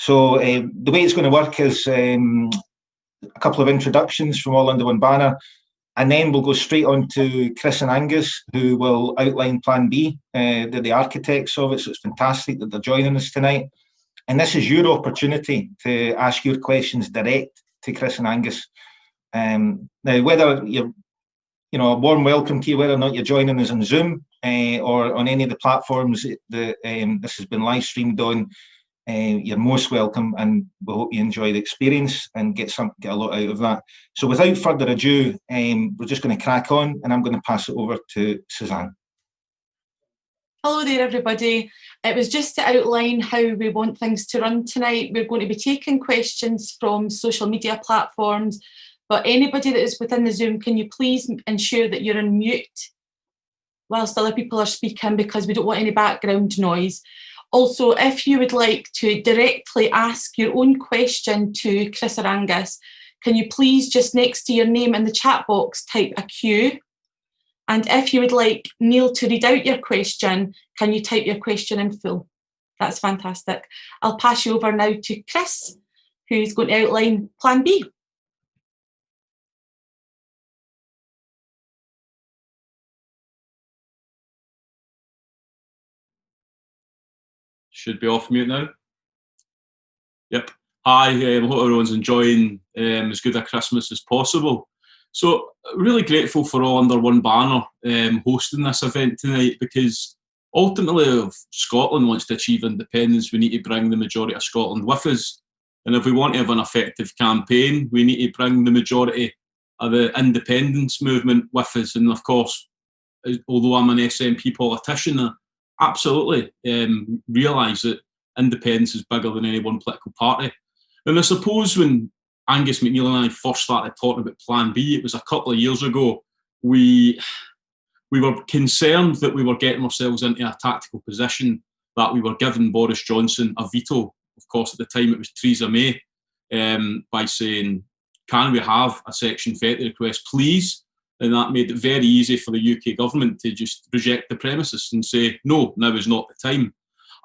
So the way it's going to work is a couple of introductions from all under one banner, and then we'll go straight on to Chris and Angus, who will outline Plan B. They're the architects of it, so it's fantastic that they're joining us tonight. And this is your opportunity to ask your questions direct to Chris and Angus. Now, whether you're, a warm welcome to you, whether or not you're joining us on Zoom or on any of the platforms that this has been live streamed on, you're most welcome, and we hope you enjoy the experience and get a lot out of that. So without further ado, we're just going to crack on, and I'm going to pass it over to Suzanne. Hello there, everybody. It was just to outline how we want things to run tonight. We're going to be taking questions from social media platforms, but anybody that is within the Zoom, can you please ensure that you're on mute whilst other people are speaking, because we don't want any background noise. Also, if you would like to directly ask your own question to Chris or Angus, can you please just next to your name in the chat box type a Q? And if you would like Neil to read out your question, can you type your question in full? That's fantastic. I'll pass you over now to Chris, who's going to outline Plan B. Should be off mute now. Yep. Hi, I hope everyone's enjoying as good a Christmas as possible. So really grateful for all under one banner hosting this event tonight, because ultimately if Scotland wants to achieve independence, we need to bring the majority of Scotland with us. And if we want to have an effective campaign, we need to bring the majority of the independence movement with us. And of course, although I'm an SNP politician, I absolutely realise that independence is bigger than any one political party. And I suppose when Angus, MacNeil and I first started talking about Plan B, it was a couple of years ago, we were concerned that we were getting ourselves into a tactical position, that we were giving Boris Johnson a veto. Of course, at the time it was Theresa May, by saying, can we have a Section 30 request, please? And that made it very easy for the UK government to just reject the premises and say, no, now is not the time.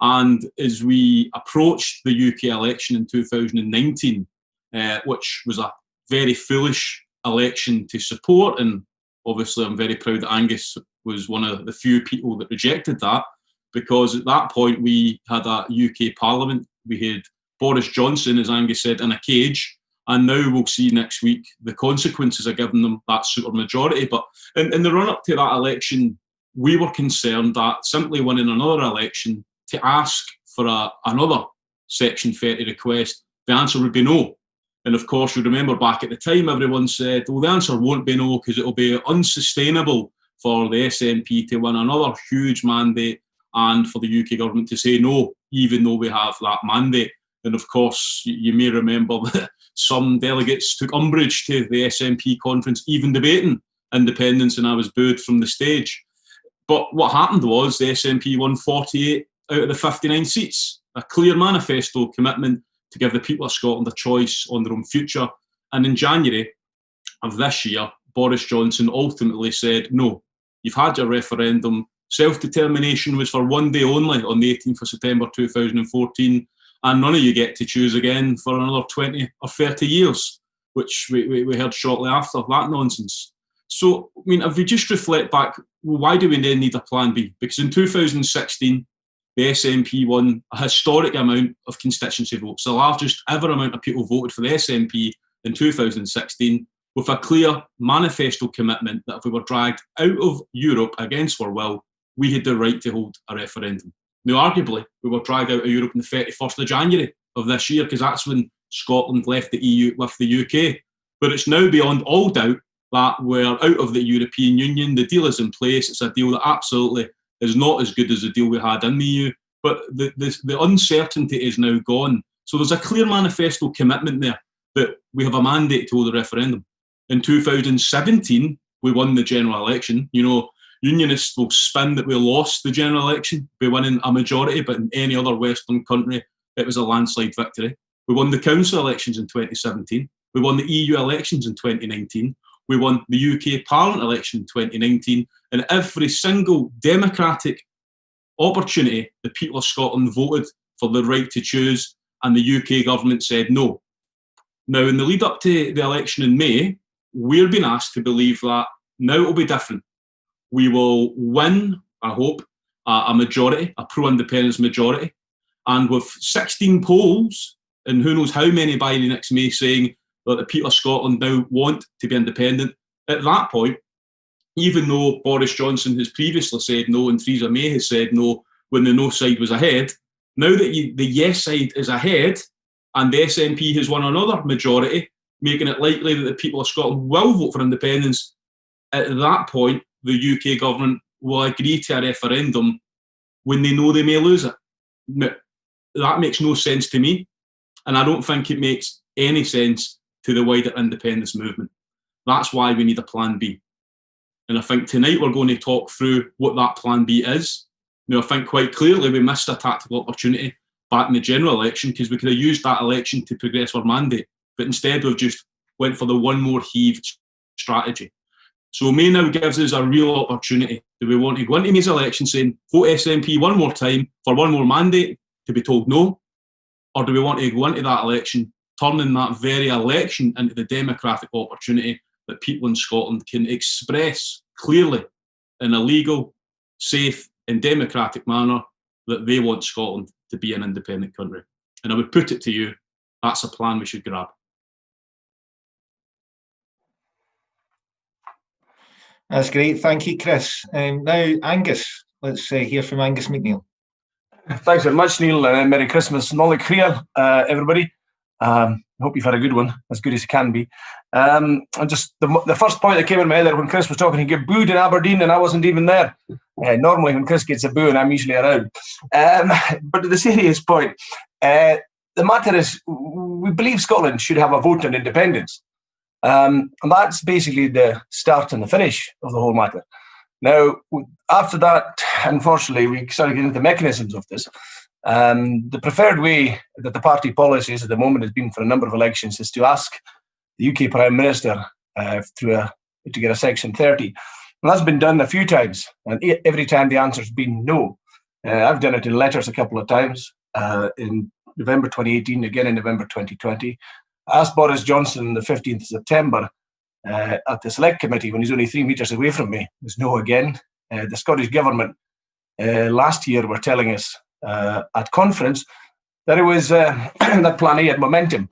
And as we approached the UK election in 2019, which was a very foolish election to support, and obviously I'm very proud that Angus was one of the few people that rejected that, because at that point we had a UK Parliament, we had Boris Johnson, as Angus said, in a cage, and now we'll see next week the consequences of giving them that supermajority. But in the run-up to that election, we were concerned that simply winning another election to ask for another Section 30 request, the answer would be no. And of course, you remember back at the time, everyone said, well, the answer won't be no, because it'll be unsustainable for the SNP to win another huge mandate and for the UK government to say no, even though we have that mandate. And of course, you may remember that some delegates took umbrage to the SNP conference even debating independence, and I was booed from the stage. But what happened was the SNP won 48 out of the 59 seats, a clear manifesto commitment to give the people of Scotland a choice on their own future. And in January of this year, Boris Johnson ultimately said, no, you've had your referendum. Self-determination was for one day only on the 18th of September 2014, and none of you get to choose again for another 20 or 30 years, which we heard shortly after, that nonsense. So, I mean, if we just reflect back, well, why do we then need a Plan B? Because in 2016, the SNP won a historic amount of constituency votes, the largest ever amount of people voted for the SNP in 2016, with a clear manifesto commitment that if we were dragged out of Europe against our will, we had the right to hold a referendum. Now, arguably, we were dragged out of Europe on the 31st of January of this year, because that's when Scotland left the EU with the UK. But it's now beyond all doubt that we're out of the European Union. The deal is in place. It's a deal that absolutely is not as good as the deal we had in the EU. But the uncertainty is now gone. So there's a clear manifesto commitment there that we have a mandate to hold a referendum. In 2017, we won the general election. You know, Unionists will spin that we lost the general election by winning a majority, but in any other Western country, it was a landslide victory. We won the council elections in 2017. We won the EU elections in 2019. We won the UK Parliament election in 2019. And every single democratic opportunity, the people of Scotland voted for the right to choose. and the UK government said no. Now, in the lead up to the election in May, we're being asked to believe that now it'll be different. We will win, I hope, a majority, a pro-independence majority, and with 16 polls, and who knows how many by the next May, saying that the people of Scotland now want to be independent, at that point, even though Boris Johnson has previously said no and Theresa May has said no when the no side was ahead, now that the yes side is ahead and the SNP has won another majority, making it likely that the people of Scotland will vote for independence, at that point, the UK government will agree to a referendum when they know they may lose it. Now, that makes no sense to me, and I don't think it makes any sense to the wider independence movement. That's why we need a plan B. And I think tonight we're going to talk through what that plan B is. Now, I think quite clearly we missed a tactical opportunity back in the general election, because we could have used that election to progress our mandate, but instead we've just went for the one more heave strategy. So May now gives us a real opportunity. Do we want to go into May's election saying, vote SNP one more time for one more mandate, to be told no? Or do we want to go into that election, turning that very election into the democratic opportunity that people in Scotland can express clearly in a legal, safe and democratic manner that they want Scotland to be an independent country? And I would put it to you, that's a plan we should grab. That's great. Thank you, Chris. Now, Angus, let's hear from Angus MacNeil. Thanks very much, Neil, and Merry Christmas and all the Cllr, everybody. I hope you've had a good one, as good as you can be. And just the first point that came in my head there when Chris was talking, he got booed in Aberdeen and I wasn't even there. Normally when Chris gets a boo and I'm usually around. But to the serious point, the matter is we believe Scotland should have a vote on independence. And that's basically the start and the finish of the whole matter. Now, after that, unfortunately, we started getting into the mechanisms of this. The preferred way that the party policies at the moment has been for a number of elections is to ask the UK Prime Minister to get a Section 30. And that's been done a few times, and every time the answer's been no. I've done it in letters a couple of times, in November 2018, again in November 2020. I asked Boris Johnson on the 15th of September at the Select Committee, when he's only 3 metres away from me. It was no again. The Scottish Government last year were telling us at conference that it was that Plan A had momentum.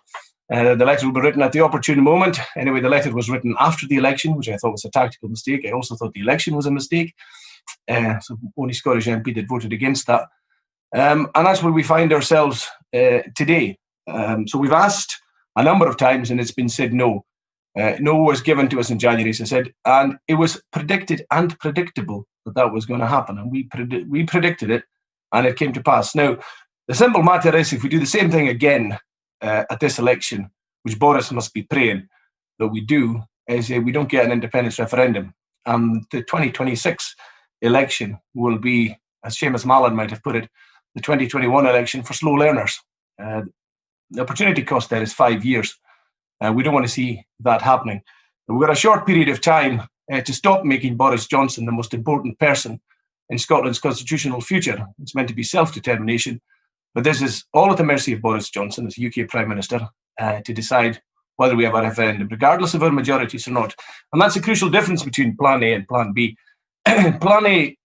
The letter will be written at the opportune moment. Anyway, the letter was written after the election, which I thought was a tactical mistake. I also thought the election was a mistake. So only Scottish MP that voted against that. And that's where we find ourselves today. So we've asked a number of times and it's been said no. No was given to us in January, as I said, and it was predicted and predictable that that was going to happen. And we predicted it, and it came to pass. Now, the simple matter is, if we do the same thing again at this election, which Boris must be praying that we do, is we don't get an independence referendum. The 2026 election will be, as Seamus Mallon might have put it, the 2021 election for slow learners. The opportunity cost there is 5 years. We don't want to see that happening. We've got a short period of time to stop making Boris Johnson the most important person in Scotland's constitutional future. It's meant to be self-determination, but this is all at the mercy of Boris Johnson as UK Prime Minister to decide whether we have a referendum, regardless of our majorities or not. And that's a crucial difference between Plan A and Plan B. Plan A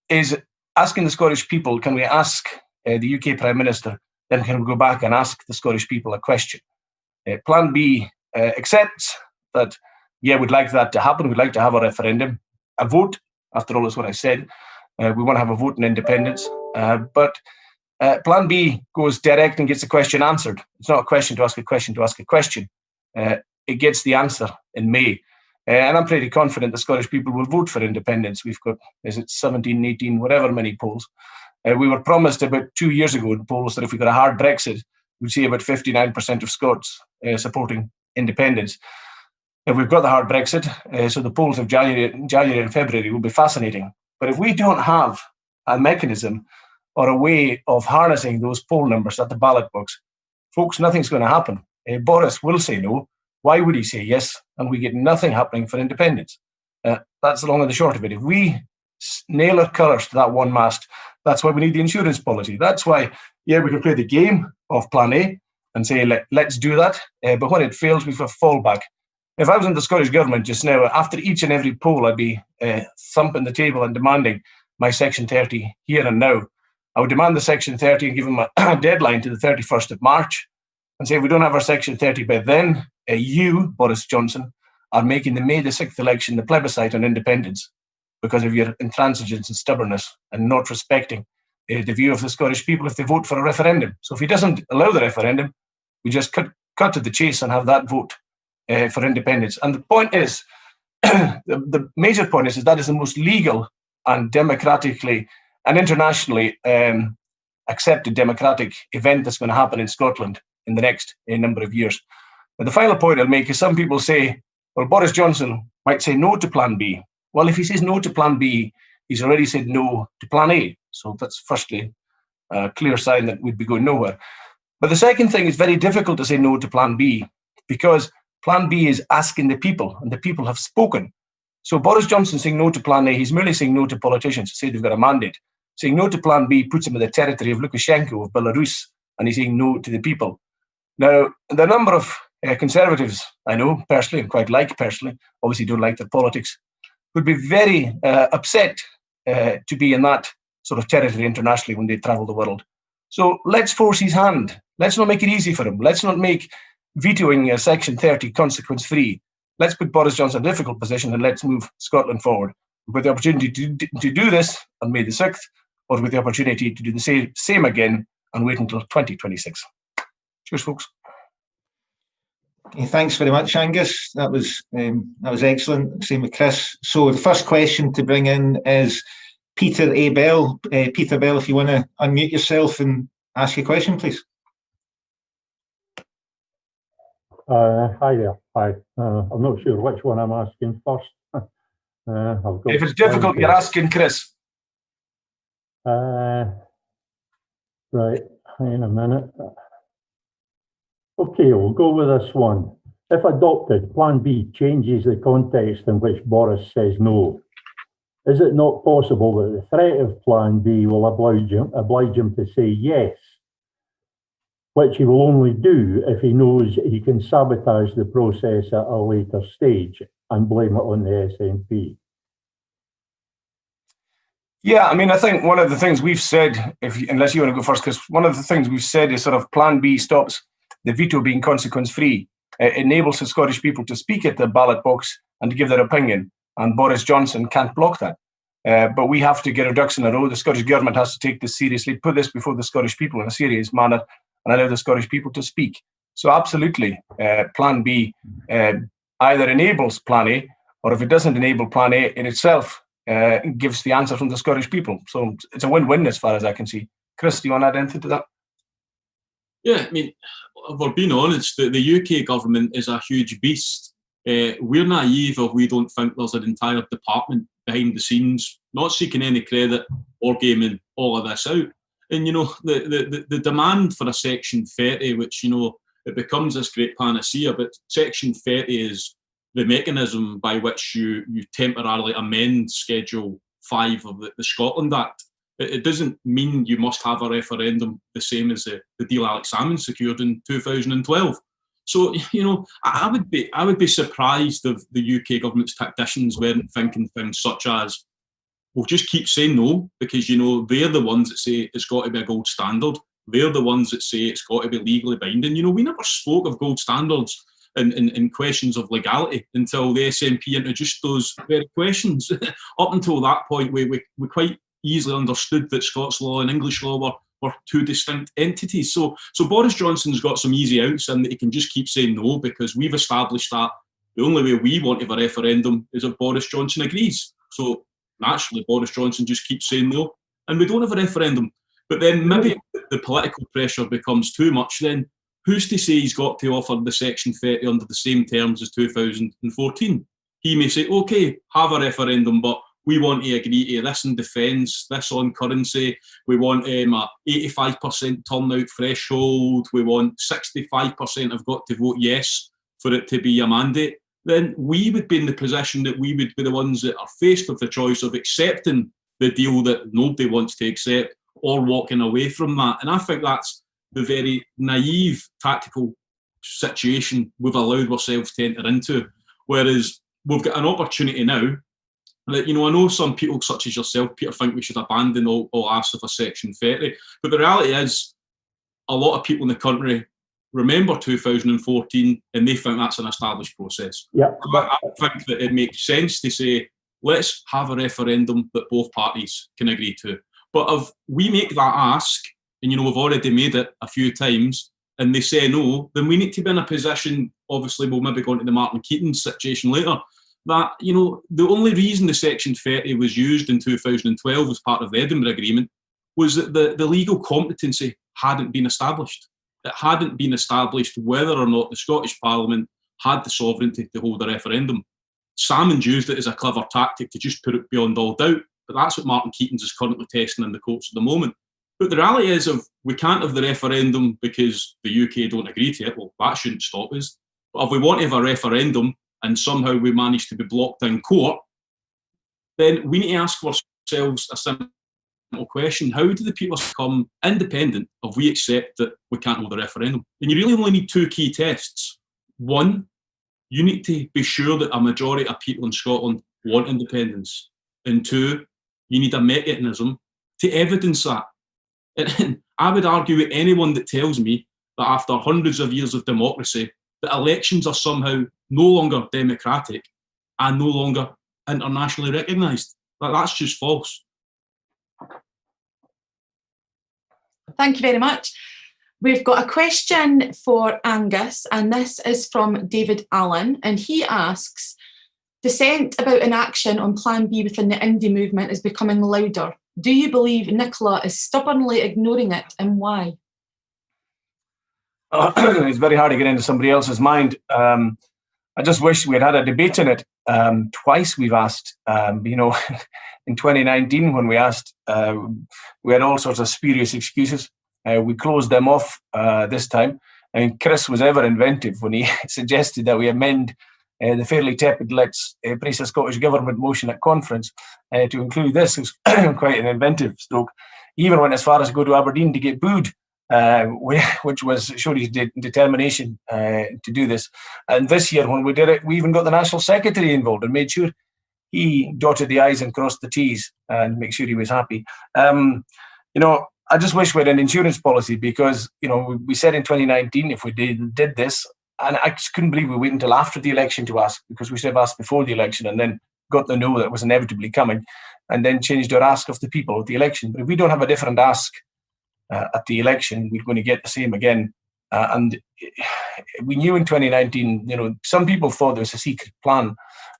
is asking the Scottish people, can we ask the UK Prime Minister, then can we go back and ask the Scottish people a question? Plan B accepts that, yeah, we'd like that to happen. We'd like to have a referendum, a vote. After all, is what I said. We want to have a vote in independence. But Plan B goes direct and gets the question answered. It's not a question to ask a question to ask a question. It gets the answer in May. And I'm pretty confident the Scottish people will vote for independence. We've got, is it 17, 18, whatever many polls. We were promised about 2 years ago in polls that if we got a hard Brexit, we'd see about 59% of Scots supporting independence. If we've got the hard Brexit, so the polls of January and February will be fascinating. But if we don't have a mechanism or a way of harnessing those poll numbers at the ballot box, folks, nothing's going to happen. Boris will say no. Why would he say yes? And we get nothing happening for independence. That's the long and the short of it. If we nail our colours to that one mast. That's why we need the insurance policy. That's why, yeah, we can play the game of Plan A and say, let's do that. But when it fails, we have a fallback. If I was in the Scottish Government just now, after each and every poll, I'd be thumping the table and demanding my Section 30 here and now. I would demand the Section 30 and give them a deadline to the 31st of March and say, if we don't have our Section 30 by then, you, Boris Johnson, are making the May the 6th election the plebiscite on independence because of your intransigence and stubbornness and not respecting the view of the Scottish people if they vote for a referendum. So if he doesn't allow the referendum, we just cut to the chase and have that vote for independence. And the point is, the major point is that is the most legal and democratically and internationally accepted democratic event that's going to happen in Scotland in the next number of years. But the final point I'll make is some people say, well, Boris Johnson might say no to Plan B. Well, if he says no to Plan B, he's already said no to Plan A. So that's firstly a clear sign that we'd be going nowhere. But the second thing is very difficult to say no to Plan B because Plan B is asking the people, and the people have spoken. So Boris Johnson saying no to Plan A, he's merely saying no to politicians who say they've got a mandate. Saying no to Plan B puts him in the territory of Lukashenko of Belarus, and he's saying no to the people. Now, the number of Conservatives I know personally, and quite like personally, obviously don't like their politics, would be very upset to be in that sort of territory internationally when they travel the world. So let's force his hand. Let's not make it easy for him. Let's not make vetoing Section 30 consequence-free. Let's put Boris Johnson in a difficult position and let's move Scotland forward. With the opportunity to do this on May the 6th, or with the opportunity to do the same again and wait until 2026. Cheers, folks. Okay, thanks very much, Angus. That was excellent. Same with Chris. So the first question to bring in is Peter A. Bell. Peter Bell, if you want to unmute yourself and ask your question, please. Hi there. Hi. I'm not sure which one I'm asking first. If it's difficult, you're asking Chris. Right. Hang on a minute. Okay, we'll go with this one. If adopted, Plan B changes the context in which Boris says no. Is it not possible that the threat of Plan B will oblige him to say yes, which he will only do if he knows he can sabotage the process at a later stage and blame it on the SNP? Yeah, I mean, I think one of the things we've said, unless you want to go first, Chris, one of the things we've said is sort of Plan B stops the veto being consequence-free. It enables the Scottish people to speak at the ballot box and to give their opinion, and Boris Johnson can't block that. But we have to get our ducks in a row. The Scottish Government has to take this seriously, put this before the Scottish people in a serious manner, and allow the Scottish people to speak. So absolutely, Plan B either enables Plan A, or if it doesn't enable Plan A in itself, gives the answer from the Scottish people. So it's a win-win as far as I can see. Chris, do you want to add anything to that? Yeah, I mean, if we're being honest, the UK government is a huge beast. We're naive if we don't think there's an entire department behind the scenes, not seeking any credit or gaming all of this out. And, you know, the demand for a Section 30, which, you know, it becomes this great panacea, but Section 30 is the mechanism by which you temporarily amend Schedule 5 of the Scotland Act. It doesn't mean you must have a referendum the same as the deal Alex Salmond secured in 2012. So, you know, I would be surprised if the UK government's tacticians weren't thinking things such as, we'll just keep saying no, because, you know, they're the ones that say it's got to be a gold standard. They're the ones that say it's got to be legally binding. You know, we never spoke of gold standards in questions of legality until the SNP introduced those very questions. Up until that point, we quite easily understood that Scots law and English law were two distinct entities. So Boris Johnson's got some easy outs in that he can just keep saying no, because we've established that the only way we want to have a referendum is if Boris Johnson agrees. So naturally, Boris Johnson just keeps saying no, and we don't have a referendum. But then maybe the political pressure becomes too much then. Who's to say he's got to offer the Section 30 under the same terms as 2014? He may say, OK, have a referendum, but we want to agree to this in defence, this on currency. We want a 85% turnout threshold. We want 65% have got to vote yes for it to be a mandate. then we would be in the position that we would be the ones that are faced with the choice of accepting the deal that nobody wants to accept or walking away from that. And I think that's the very naive tactical situation we've allowed ourselves to enter into. Whereas we've got an opportunity now that, I know some people such as yourself, Peter, think we should abandon all asks of a Section 30. But the reality is a lot of people in the country remember 2014 and they think that's an established process. Yeah. I think that it makes sense to say, let's have a referendum that both parties can agree to. But if we make that ask, and we've already made it a few times, and they say no, then we need to be in a position, obviously we'll maybe go into the Martin Keating situation later, that, the only reason the Section 30 was used in 2012 as part of the Edinburgh Agreement was that the legal competency hadn't been established. It hadn't been established whether or not the Scottish Parliament had the sovereignty to hold a referendum. Salmond used it as a clever tactic to just put it beyond all doubt, but that's what Martin Keating's is currently testing in the courts at the moment. But the reality is, if we can't have the referendum because the UK don't agree to it, well, that shouldn't stop us. But if we want to have a referendum and somehow we manage to be blocked in court, then we need to ask ourselves a simple question. How do the people become independent if we accept that we can't hold a referendum? And you really only need two key tests. One, you need to be sure that a majority of people in Scotland want independence. And two, you need a mechanism to evidence that. And I would argue with anyone that tells me that after hundreds of years of democracy, that elections are somehow no longer democratic and no longer internationally recognised. That's just false. Thank you very much. We've got a question for Angus, and this is from David Allen, and he asks, dissent about inaction on Plan B within the Indy movement is becoming louder. Do you believe Nicola is stubbornly ignoring it, and why? It's very hard to get into somebody else's mind. I just wish we had a debate in it. Twice we've asked, in 2019 when we asked, we had all sorts of spurious excuses. We closed them off this time. I mean, Chris was ever inventive when he suggested that we amend the fairly tepid let's brace a Scottish Government motion at conference to include this. It was quite an inventive stroke. He even went as far as go to Aberdeen to get booed, which showed his determination to do this. And this year when we did it, we even got the National Secretary involved and made sure he dotted the I's and crossed the T's and make sure he was happy. I just wish we had an insurance policy because, we said in 2019 if we did this, and I just couldn't believe we waited until after the election to ask, because we should have asked before the election and then got the no that was inevitably coming and then changed our ask of the people at the election. But if we don't have a different ask at the election, we're going to get the same again. And we knew in 2019, some people thought there was a secret plan.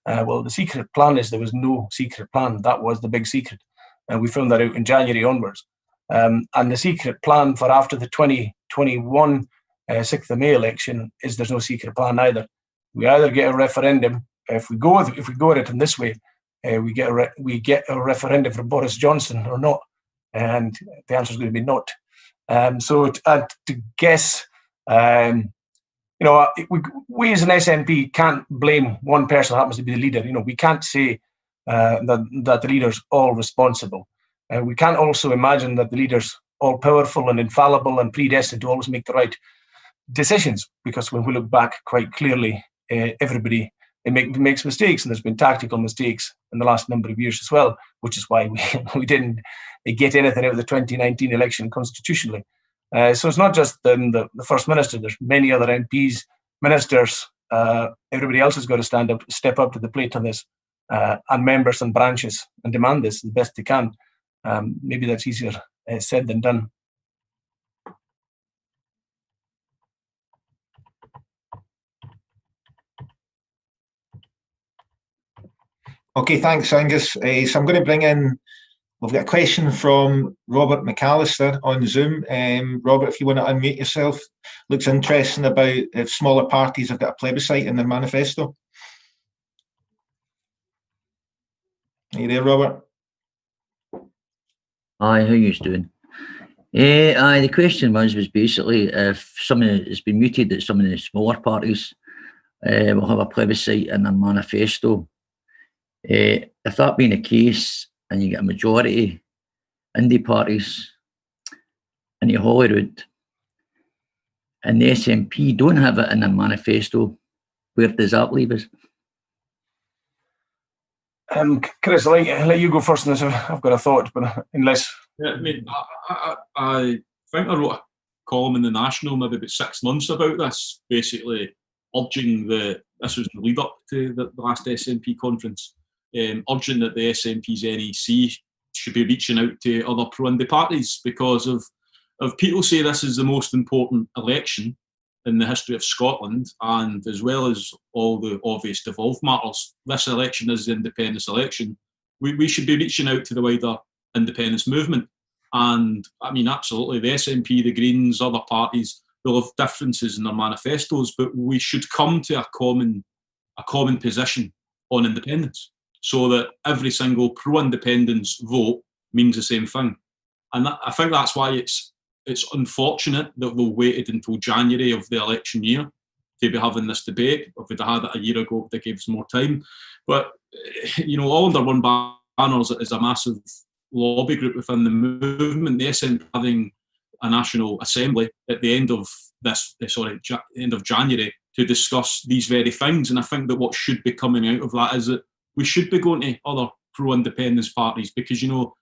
Well, the secret plan is there was no secret plan. That was the big secret. And we found that out in January onwards. And the secret plan for after the 2021 6th of May election is there's no secret plan either. We either get a referendum. If we go at it in this way, we get a referendum from Boris Johnson or not, and the answer is going to be not. So to guess, we as an SNP can't blame one person who happens to be the leader. We can't say that the leader's all responsible. We can't also imagine that the leader's all powerful and infallible and predestined to always make the right decisions, because when we look back quite clearly, everybody makes mistakes, and there's been tactical mistakes in the last number of years as well, which is why we didn't get anything out of the 2019 election constitutionally. So it's not just the First Minister, there's many other MPs, ministers, everybody else has got to step up to the plate on this, and members and branches, and demand this the best they can. Maybe that's easier said than done. Okay, thanks, Angus. So I'm going to bring in, we've got a question from Robert McAllister on Zoom. Robert, if you want to unmute yourself, looks interesting about if smaller parties have got a plebiscite in their manifesto. Are you there, Robert? Hi, how you doing? The question was basically if someone has been mooted that some of the smaller parties will have a plebiscite in their manifesto. If that being the case, and you get a majority indie parties in Holyrood, and the SNP don't have it in their manifesto, where does that leave us? Chris, I'll let you go first on this. I've got a thought, but unless... Yeah, I mean, I think I wrote a column in the National maybe about 6 months about this, basically urging this was the lead up to the last SNP conference, urging that the SNP's NEC should be reaching out to other pro-Indy parties, because of people say this is the most important election in the history of Scotland, and as well as all the obvious devolved matters, this election is the independence election. We should be reaching out to the wider independence movement. And I mean, absolutely, the SNP, the Greens, other parties, they'll have differences in their manifestos, but we should come to a common position on independence, so that every single pro-independence vote means the same thing. And I think that's why it's unfortunate that they've waited until January of the election year to be having this debate. If we'd had it a year ago, that gave us more time. But, you know, all under one banner is a massive lobby group within the movement. The SNP having a National Assembly at the end of end of January to discuss these very things. And I think that what should be coming out of that is that we should be going to other pro-independence parties, because, you know,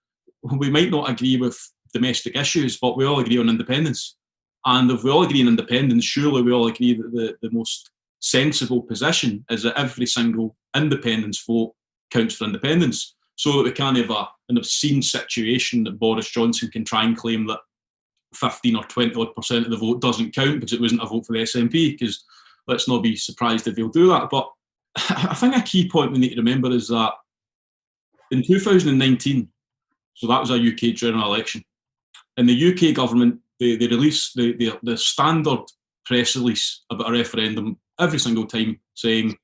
we might not agree with domestic issues, but we all agree on independence. And if we all agree on independence, surely we all agree that the most sensible position is that every single independence vote counts for independence, so that we can't have an obscene situation that Boris Johnson can try and claim that 15 or 20% of the vote doesn't count because it wasn't a vote for the SNP, because let's not be surprised if he'll do that. But I think a key point we need to remember is that in 2019, so that was a UK general election, and the UK government, they released the standard press release about a referendum every single time, saying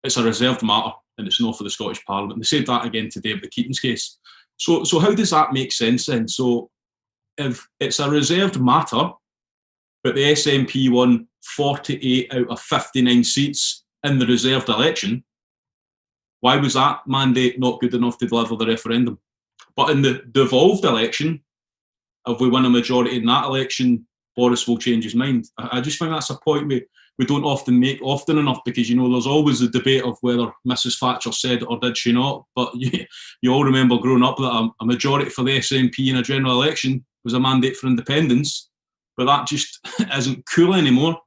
it's a reserved matter and it's not for the Scottish Parliament. And they said that again today with the Keating's case. So how does that make sense then? So if it's a reserved matter, but the SNP won 48 out of 59 seats in the reserved election, why was that mandate not good enough to deliver the referendum? But in the devolved election, if we win a majority in that election, Boris will change his mind. I just think that's a point we don't often make often enough, because, you know, there's always the debate of whether Mrs. Thatcher said it or did she not. But you all remember growing up that a majority for the SNP in a general election was a mandate for independence, but that just isn't cool anymore.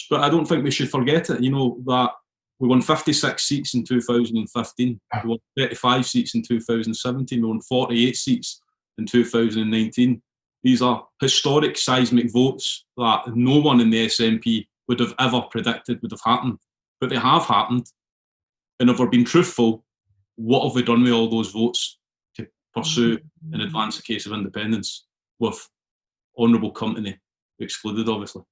But I don't think we should forget it, you know, that we won 56 seats in 2015, we won 35 seats in 2017, we won 48 seats in 2019. These are historic seismic votes that no one in the SNP would have ever predicted would have happened, but they have happened. And if we're being truthful, what have we done with all those votes to pursue and advance the case of independence, with honourable company excluded, obviously?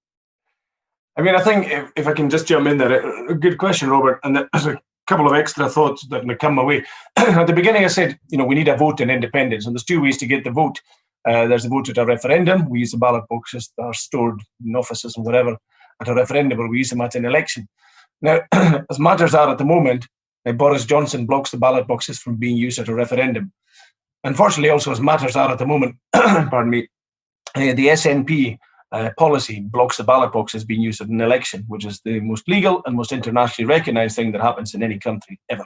I mean, I think if I can just jump in there, a good question, Robert, and there's a couple of extra thoughts that may come my way. At the beginning I said, you know, we need a vote in independence, and there's two ways to get the vote. There's a vote at a referendum. We use the ballot boxes that are stored in offices and whatever at a referendum, or we use them at an election. Now, as matters are at the moment, Boris Johnson blocks the ballot boxes from being used at a referendum. Unfortunately, also, as matters are at the moment, pardon me, the SNP policy blocks the ballot boxes being used at an election, which is the most legal and most internationally recognised thing that happens in any country ever.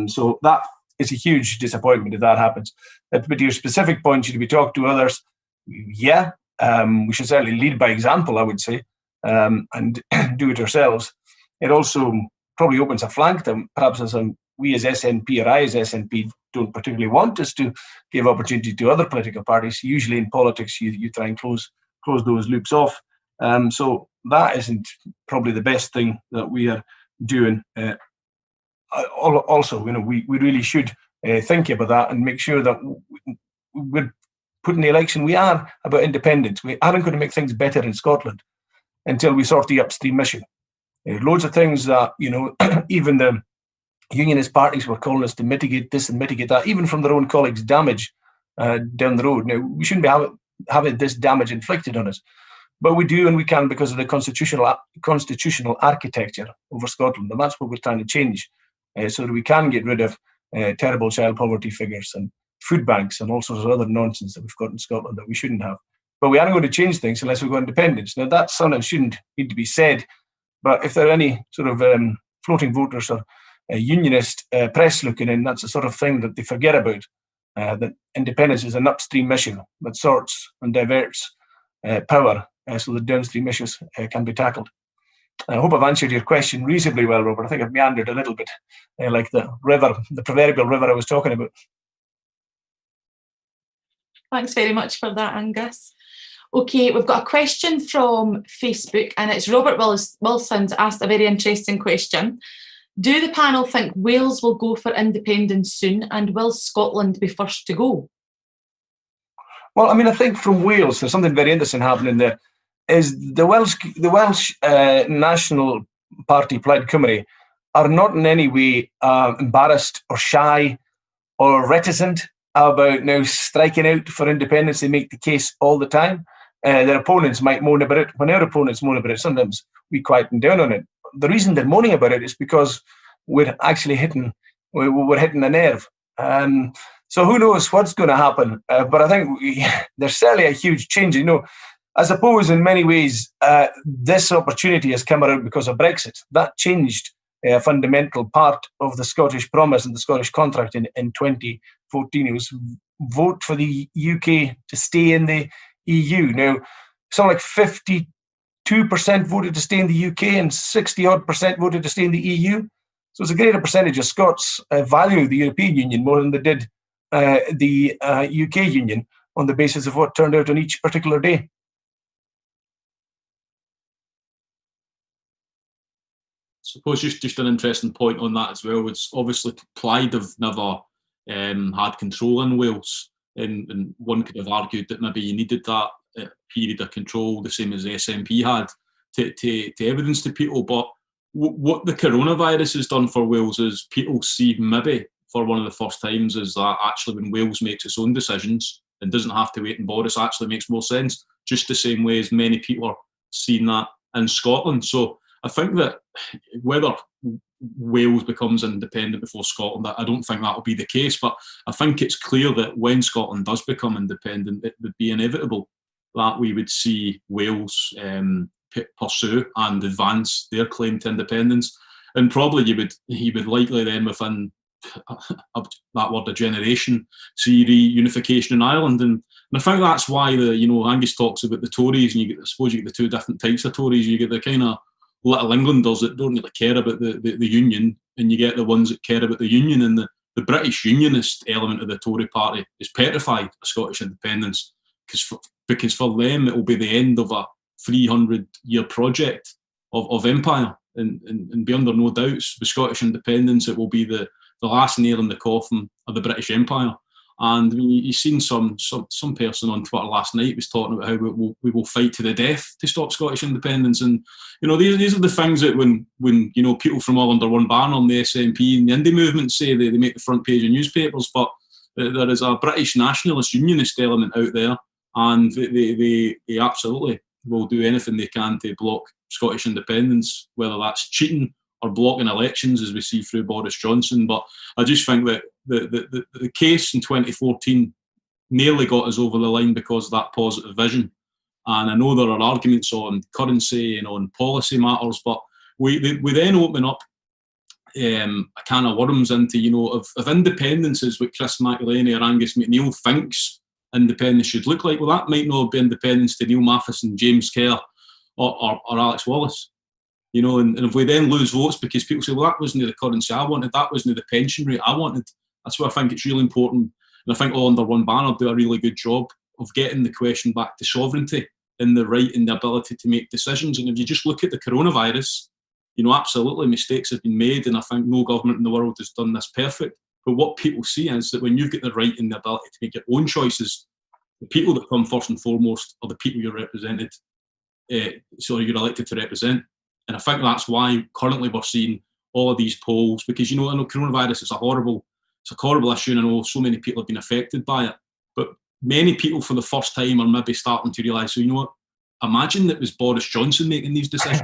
So that is a huge disappointment if that happens. But to your specific point, should we talk to others? Yeah, we should certainly lead by example, I would say, and do it ourselves. It also probably opens a flank that perhaps we as SNP, or I as SNP, don't particularly want us to give opportunity to other political parties. Usually in politics, you try and close those loops off. So that isn't probably the best thing that we are doing. Also, you know, we really should think about that and make sure that we're putting the election, we are about independence. We aren't going to make things better in Scotland until we sort the upstream issue. Loads of things that, you know, even the unionist parties were calling us to mitigate this and mitigate that, even from their own colleagues' damage down the road. Now, we shouldn't be having this damage inflicted on us. But we do and we can because of the constitutional architecture over Scotland, and that's what we're trying to change, so that we can get rid of terrible child poverty figures and food banks and all sorts of other nonsense that we've got in Scotland that we shouldn't have. But we aren't going to change things unless we've got independence. Now, that sometimes shouldn't need to be said, but if there are any sort of floating voters or unionist press looking in, that's the sort of thing that they forget about, that independence is an upstream issue that sorts and diverts power so the downstream issues can be tackled. I hope I've answered your question reasonably well, Robert. I think I've meandered a little bit, like the river, the proverbial river I was talking about. Thanks very much for that, Angus. Okay, we've got a question from Facebook, and it's Robert Wilson's asked a very interesting question. Do the panel think Wales will go for independence soon, and will Scotland be first to go? Well, I mean, I think from Wales, there's something very interesting happening there. Is the Welsh National Party, Plaid Cymru, are not in any way embarrassed or shy or reticent about now striking out for independence. They make the case all the time. Their opponents might moan about it. When our opponents moan about it, sometimes we quieten down on it. The reason they're moaning about it is because we're actually hitting a nerve. So who knows what's going to happen? But I think there's certainly a huge change. You know, I suppose in many ways this opportunity has come around because of Brexit. That changed a fundamental part of the Scottish promise and the Scottish contract in 2014. It was vote for the UK to stay in the EU. Now, something like 52% voted to stay in the UK and 60-odd% voted to stay in the EU. So it's a greater percentage of Scots value the European Union more than they did the UK Union on the basis of what turned out on each particular day. I suppose just an interesting point on that as well. It's obviously Plaid have never had control in Wales, and one could have argued that maybe you needed that period of control, the same as the SNP had, to evidence to people. But what the coronavirus has done for Wales is people see maybe for one of the first times is that actually when Wales makes its own decisions and doesn't have to wait in Boris actually makes more sense, just the same way as many people are seeing that in Scotland. So I think that whether Wales becomes independent before Scotland, I don't think that will be the case, but I think it's clear that when Scotland does become independent, it would be inevitable that we would see Wales pursue and advance their claim to independence. And probably you would likely then within that word a generation see reunification in Ireland. And I think that's why Angus talks about the Tories, and I suppose you get the two different types of Tories. You get the kind of little Englanders that don't really care about the union, and you get the ones that care about the union. And the British unionist element of the Tory party is petrified of Scottish independence because for them it will be the end of a 300-year project of empire, and be under no doubts with Scottish independence it will be the last nail in the coffin of the British Empire. And you've seen some person on Twitter last night was talking about how we will fight to the death to stop Scottish independence. And these are the things that when people from all under one banner on the SNP and the indie movement say they make the front page of newspapers, but there is a British nationalist unionist element out there, and they absolutely will do anything they can to block Scottish independence, whether that's cheating or blocking elections, as we see through Boris Johnson. But I just think that the case in 2014 nearly got us over the line because of that positive vision. And I know there are arguments on currency and on policy matters, but we then open up a can of worms into, of independence is what Chris McEleny or Angus MacNeil thinks independence should look like. Well, that might not be independence to Neil Matheson, James Cllr or Alex Wallace. And if we then lose votes because people say, well, that wasn't the currency I wanted, that wasn't the pension rate I wanted. That's why I think it's really important. And I think All Under One Banner do a really good job of getting the question back to sovereignty and the right and the ability to make decisions. And if you just look at the coronavirus, absolutely mistakes have been made, and I think no government in the world has done this perfect. But what people see is that when you've got the right and the ability to make your own choices, the people that come first and foremost are the people you're represented, you're elected to represent. And I think that's why currently we're seeing all of these polls, because I know coronavirus is a horrible issue, and I know so many people have been affected by it. But many people for the first time are maybe starting to realise, so what, imagine it was Boris Johnson making these decisions.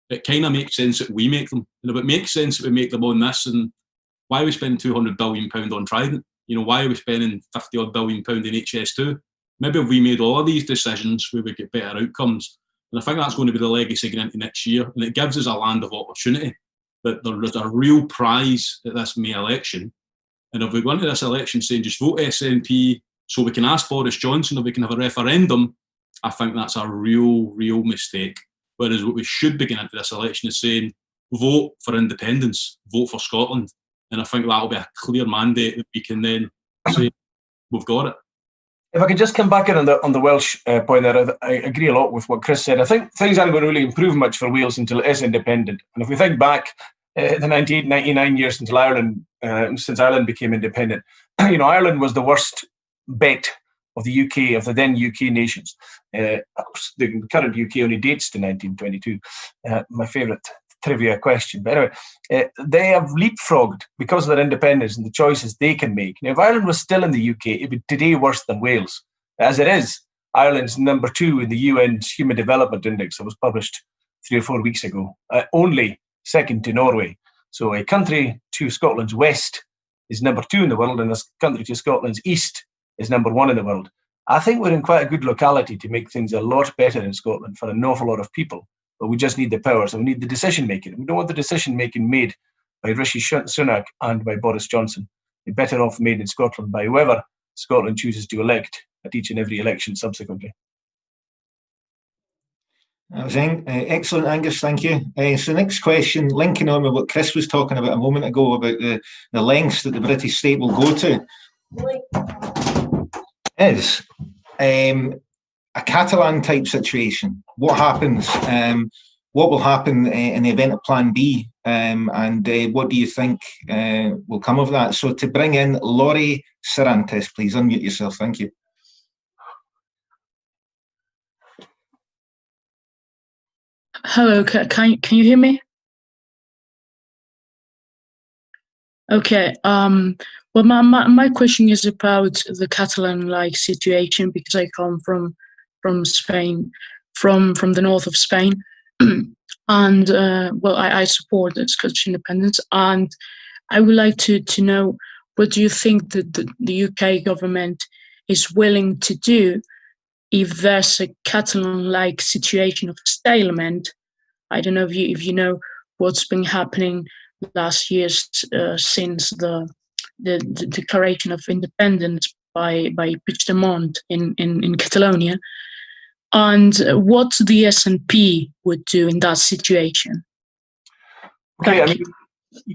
It kind of makes sense that we make them. And if it makes sense that we make them on this, and why are we spending £200 billion on Trident? Why are we spending 50-odd billion in HS2? Maybe if we made all of these decisions, we would get better outcomes. And I think that's going to be the legacy going into next year. And it gives us a land of opportunity, that there is a real prize at this May election. And if we go into this election saying just vote SNP so we can ask Boris Johnson if we can have a referendum, I think that's a real mistake. Whereas what we should be getting into this election is saying, vote for independence, vote for Scotland. And I think that'll be a clear mandate that we can then say, we've got it. If I could just come back in on the Welsh point there, I agree a lot with what Chris said. I think things aren't going to really improve much for Wales until it is independent. And if we think back the 99 years since Ireland became independent, Ireland was the worst bet of the UK, of the then UK nations. Of course, the current UK only dates to 1922. My favourite trivia question. But anyway, they have leapfrogged because of their independence and the choices they can make. Now, if Ireland was still in the UK, it would be today worse than Wales. As it is, Ireland's number 2 in the UN's Human Development Index that was published 3 or 4 weeks ago, only second to Norway. So a country to Scotland's west is number 2 in the world, and a country to Scotland's east is number 1 in the world. I think we're in quite a good locality to make things a lot better in Scotland for an awful lot of people. But we just need the power, so we need the decision-making. We don't want the decision-making made by Rishi Sunak and by Boris Johnson. We're better off made in Scotland by whoever Scotland chooses to elect at each and every election subsequently. That was excellent, Angus, thank you. So next question, linking on with what Chris was talking about a moment ago about the lengths that the British state will go to, is a Catalan-type situation. What happens? What will happen in the event of Plan B? And what do you think will come of that? So to bring in Laurie Cervantes, please unmute yourself. Thank you. Hello, can you hear me? Okay. Well, my question is about the Catalan-like situation, because I come from Spain, from the north of Spain, and well, I support the Scottish independence, and I would like to know, what do you think that the UK government is willing to do if there's a Catalan-like situation of stalemate? I don't know if you know what's been happening last year since the declaration of independence by Puigdemont in Catalonia, and what the SNP would do in that situation. Okay,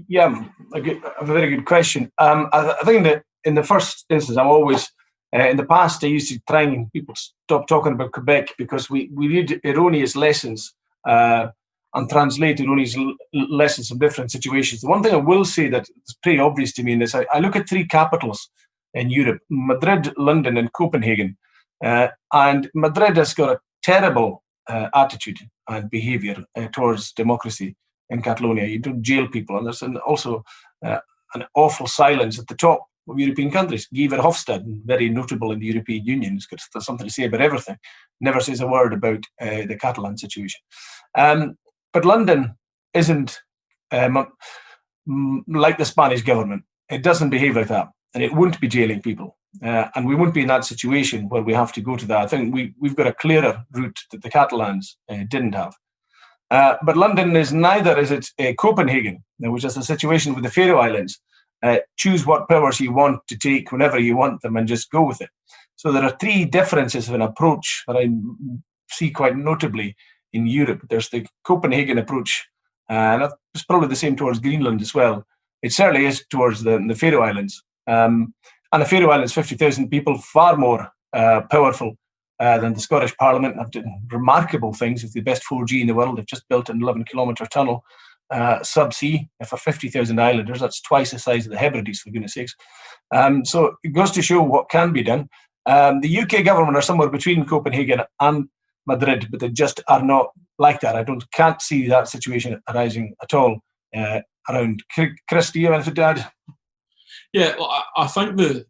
yeah, a very good question. I think that in the first instance, I'm always, in the past, I used to try and people stop talking about Quebec because we read erroneous lessons and translate erroneous lessons from different situations. The one thing I will say that is pretty obvious to me in this, I look at 3 capitals in Europe, Madrid, London and Copenhagen. And Madrid has got a terrible attitude and behaviour towards democracy in Catalonia. You don't jail people, and there's also an awful silence at the top of European countries. Guy Verhofstadt, very notable in the European Union, has got something to say about everything, never says a word about the Catalan situation. But London isn't like the Spanish government. It doesn't behave like that, and it won't be jailing people. And we won't be in that situation where we have to go to that. I think we've got a clearer route that the Catalans didn't have. But London is neither is it Copenhagen, which is a situation with the Faroe Islands. Choose what powers you want to take whenever you want them and just go with it. So there are 3 differences of an approach that I see quite notably in Europe. There's the Copenhagen approach, and it's probably the same towards Greenland as well. It certainly is towards the Faroe Islands. And the Faroe Islands, 50,000 people, far more powerful than the Scottish Parliament, have done remarkable things with the best 4G in the world. They've just built an 11-kilometre tunnel sub-sea for 50,000 islanders. That's twice the size of the Hebrides, for goodness sakes. So it goes to show what can be done. The UK government are somewhere between Copenhagen and Madrid, but they just are not like that. Can't see that situation arising at all around. Chris, do you have anything to add? Yeah, well, I think the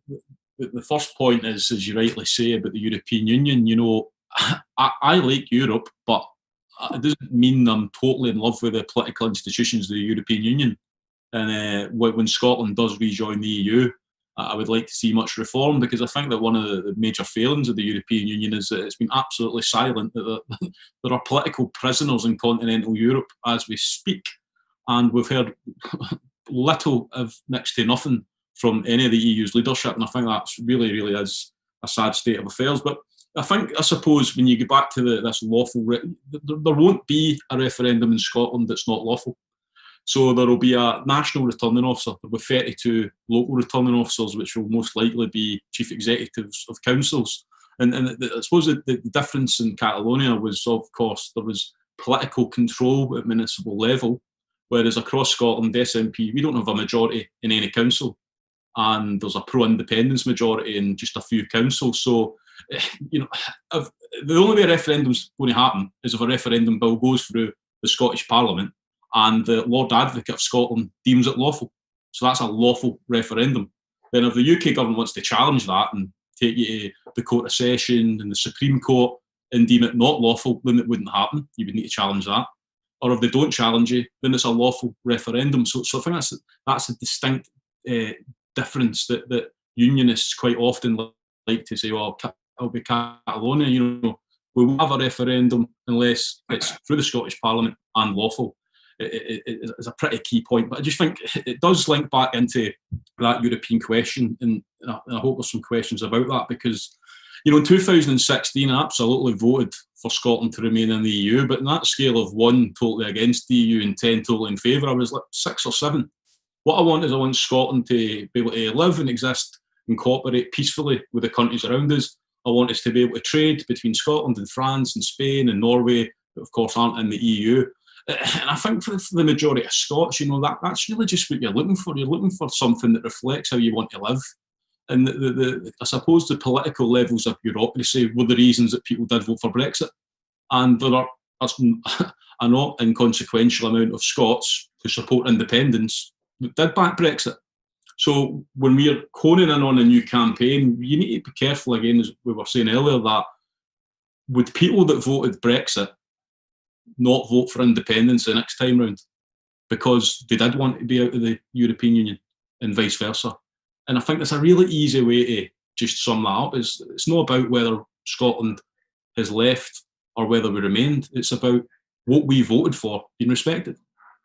first point is, as you rightly say, about the European Union. I like Europe, but it doesn't mean I'm totally in love with the political institutions of the European Union. And when Scotland does rejoin the EU, I would like to see much reform, because I think that one of the major failings of the European Union is that it's been absolutely silent, that there are political prisoners in continental Europe as we speak. And we've heard little of next to nothing from any of the EU's leadership. And I think that's really, really is a sad state of affairs. But I suppose when you get back to this lawful, there won't be a referendum in Scotland that's not lawful. So there will be a national returning officer. There will be 32 local returning officers, which will most likely be chief executives of councils. And I suppose the difference in Catalonia was, of course, there was political control at municipal level, whereas across Scotland, SNP, we don't have a majority in any council. And there's a pro-independence majority in just a few councils. So, the only way a referendum's going to happen is if a referendum bill goes through the Scottish Parliament and the Lord Advocate of Scotland deems it lawful. So that's a lawful referendum. Then if the UK government wants to challenge that and take you to the Court of Session and the Supreme Court and deem it not lawful, then it wouldn't happen. You would need to challenge that. Or if they don't challenge you, then it's a lawful referendum. So I think that's a distinct difference that unionists quite often like to say, well, it'll be Catalonia, we will have a referendum unless it's through the Scottish Parliament and lawful. It's a pretty key point, but I just think it does link back into that European question, and I hope there's some questions about that, because in 2016 I absolutely voted for Scotland to remain in the EU, but in that scale of 1 totally against the EU and 10 totally in favour, I was like 6 or 7. What I want Scotland to be able to live and exist and cooperate peacefully with the countries around us. I want us to be able to trade between Scotland and France and Spain and Norway, that of course aren't in the EU. And I think for the majority of Scots, that's really just what you're looking for. You're looking for something that reflects how you want to live. And I suppose the political levels of bureaucracy were the reasons that people did vote for Brexit. And there are a not inconsequential amount of Scots who support independence that did back Brexit. So when we're honing in on a new campaign, you need to be careful, again, as we were saying earlier, that would people that voted Brexit not vote for independence the next time round because they did want to be out of the European Union, and vice versa? And I think that's a really easy way to just sum that up. It's not about whether Scotland has left or whether we remained. It's about what we voted for being respected.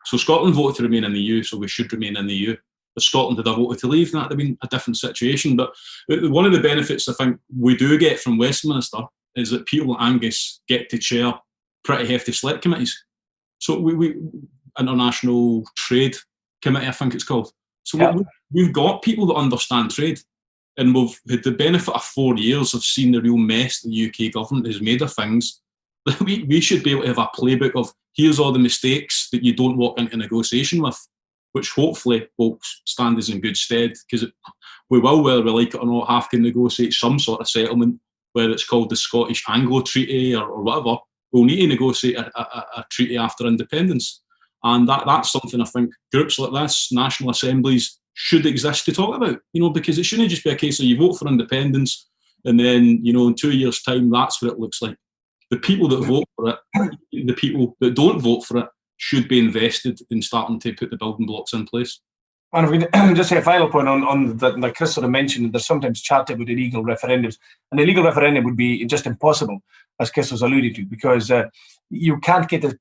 So Scotland voted to remain in the EU, so we should remain in the EU. If Scotland had voted to leave, that would have been a different situation. But one of the benefits I think we do get from Westminster is that people like Angus get to chair pretty hefty select committees. So we International Trade Committee, I think it's called. So we've got people that understand trade, and we've had the benefit of 4 years of seeing the real mess the UK government has made of things. We should be able to have a playbook of here's all the mistakes that you don't walk into negotiation with, which hopefully will stand us in good stead, because we will, whether we like it or not, have to negotiate some sort of settlement, whether it's called the Scottish Anglo Treaty or whatever. We'll need to negotiate a treaty after independence. And that's something I think groups like this, national assemblies, should exist to talk about, because it shouldn't just be a case of you vote for independence and then, in 2 years' time, that's what it looks like. The people that vote for it, the people that don't vote for it, should be invested in starting to put the building blocks in place. And if we can just say a final point on that Chris sort of mentioned, there's sometimes chat about illegal referendums. An illegal referendum would be just impossible, as Chris was alluding to, because you can't get the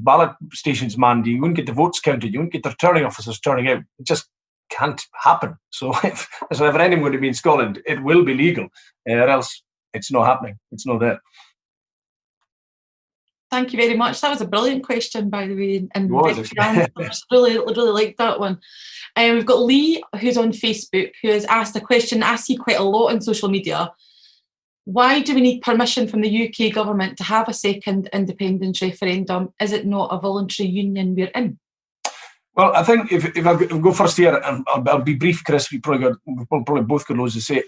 ballot stations manned, you wouldn't get the votes counted, you wouldn't get the returning officers turning out. It just can't happen. So if there's a referendum going to be in Scotland, it will be legal, or else it's not happening. It's not there. Thank you very much. That was a brilliant question, by the way, and really liked that one. We've got Lee, who's on Facebook, who has asked a question I see quite a lot on social media. Why do we need permission from the UK government to have a second independence referendum? Is it not a voluntary union we're in? Well, I think if I go first here, and I'll be brief, Chris, we've probably both got loads to say.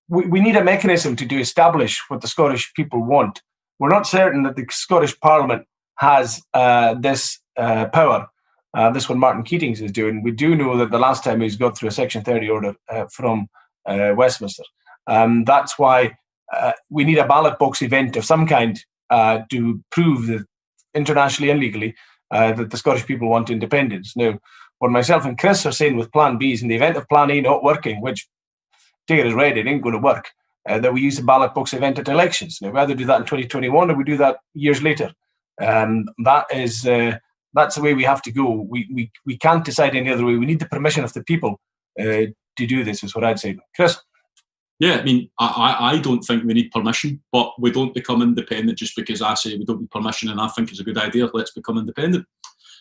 We need a mechanism to establish what the Scottish people want. We're not certain that the Scottish Parliament has this power. This one Martin Keating is doing. We do know that the last time he's got through a Section 30 order from Westminster. That's why we need a ballot box event of some kind to prove that internationally and legally that the Scottish people want independence. Now, what myself and Chris are saying with Plan B is, in the event of Plan A not working, which take it as read, it ain't going to work, that we use the ballot box event at elections. Now, we either do that in 2021 or we do that years later. That's the way we have to go. We can't decide any other way. We need the permission of the people to do this, is what I'd say. Chris? Yeah, I mean, I don't think we need permission, but we don't become independent just because I say we don't need permission and I think it's a good idea, let's become independent.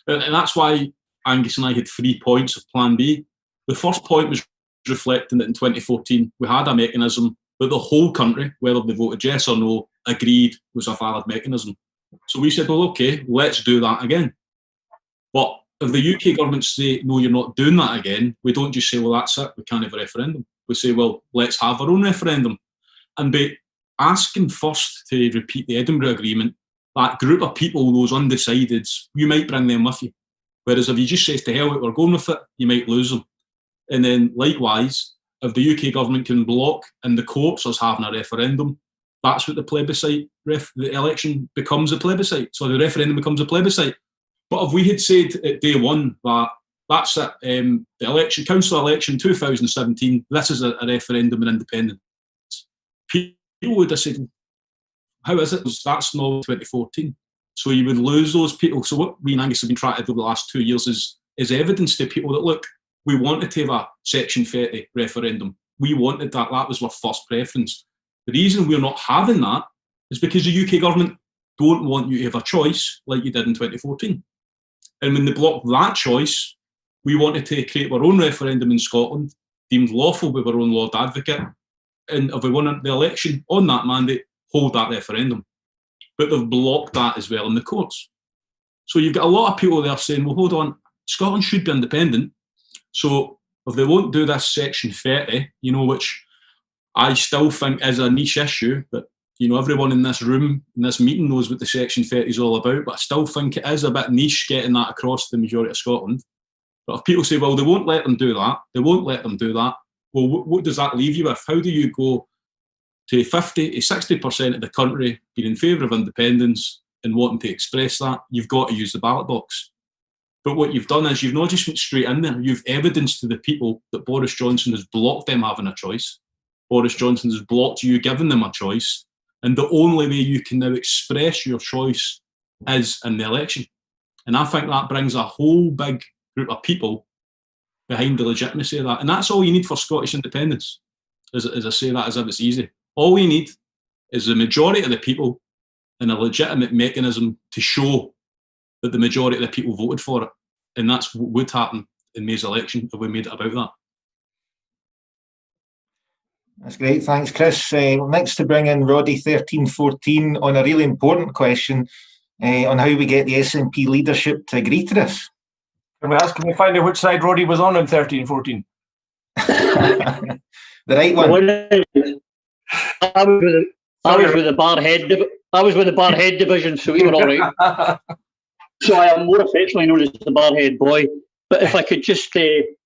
And that's why Angus and I had 3 points of Plan B. The first point was reflecting that in 2014 we had a mechanism that the whole country, whether they voted yes or no, agreed was a valid mechanism. So we said, well, okay, let's do that again. But if the UK government say, no, you're not doing that again, we don't just say, well, that's it, we can't have a referendum. We say, well, let's have our own referendum. And by asking first to repeat the Edinburgh Agreement, that group of people, those undecideds, you might bring them with you. Whereas if you just say to hell, we're going with it, you might lose them. And then likewise, if the UK government can block in the courts us having a referendum, that's what the plebiscite, the election becomes a plebiscite. So the referendum becomes a plebiscite. But if we had said at day one that that's it, the election, council election 2017, this is a referendum on independence, people would have said, how is it? That's not 2014. So you would lose those people. So what we and Angus have been trying to do the last 2 years is evidence to people that, look, we wanted to have a Section 30 referendum. We wanted that. That was our first preference. The reason we're not having that is because the UK government don't want you to have a choice like you did in 2014. And when they blocked that choice, we wanted to create our own referendum in Scotland, deemed lawful by our own Lord Advocate, and if we won the election on that mandate, hold that referendum. But they've blocked that as well in the courts. So you've got a lot of people there saying, well, hold on, Scotland should be independent. So if they won't do this Section 30, which I still think is a niche issue, that everyone in this room, in this meeting knows what the Section 30 is all about, but I still think it is a bit niche getting that across to the majority of Scotland. But if people say, well, they won't let them do that, well, what does that leave you with? How do you go to 50 to 60% of the country being in favour of independence and wanting to express that? You've got to use the ballot box. But what you've done is you've not just went straight in there, you've evidenced to the people that Boris Johnson has blocked them having a choice. Boris Johnson has blocked you giving them a choice. And the only way you can now express your choice is in the election. And I think that brings a whole big group of people behind the legitimacy of that. And that's all you need for Scottish independence, as I say that as if it's easy. All we need is the majority of the people and a legitimate mechanism to show that the majority of the people voted for it. And that's what would happen in May's election if we made it about that. That's great, thanks, Chris. Next to bring in Roddy 1314 on a really important question on how we get the SNP leadership to agree to this. Can we find out which side Roddy was on 1314? The right one. I was with the Barhead division, so we were all right. So I am more affectionately known as the Barhead boy. But if I could just make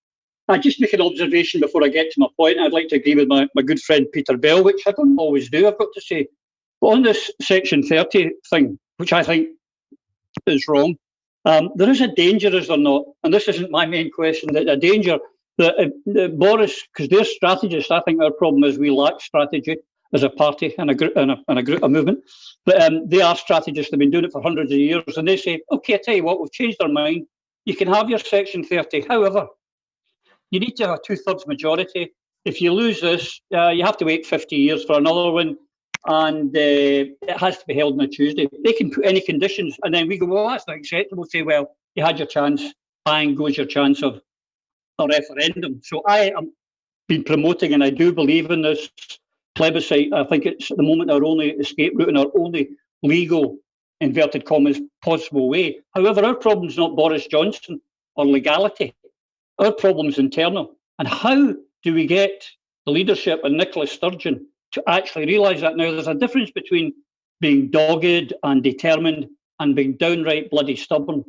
an observation before I get to my point. I'd like to agree with my good friend Peter Bell, which I don't always do, I've got to say. But on this Section 30 thing, which I think is wrong, there is a danger, is there not? And this isn't my main question, that a danger that Boris, because they're strategists, I think our problem is we lack strategy as a party and a movement. But they are strategists, they've been doing it for hundreds of years, and they say, okay, I tell you what, we've changed our mind. You can have your Section 30. However, you need to have a 2/3 majority. If you lose this, you have to wait 50 years for another one, and it has to be held on a Tuesday. They can put any conditions, and then we go, well, that's not acceptable. Say, well, you had your chance, bang goes your chance of a referendum. So I am been promoting, and I do believe in this plebiscite. I think it's at the moment our only escape route and our only legal, inverted commas, possible way. However, our problem is not Boris Johnson or legality. Our problem's internal. And how do we get the leadership and Nicola Sturgeon to actually realise that? Now, there's a difference between being dogged and determined and being downright bloody stubborn.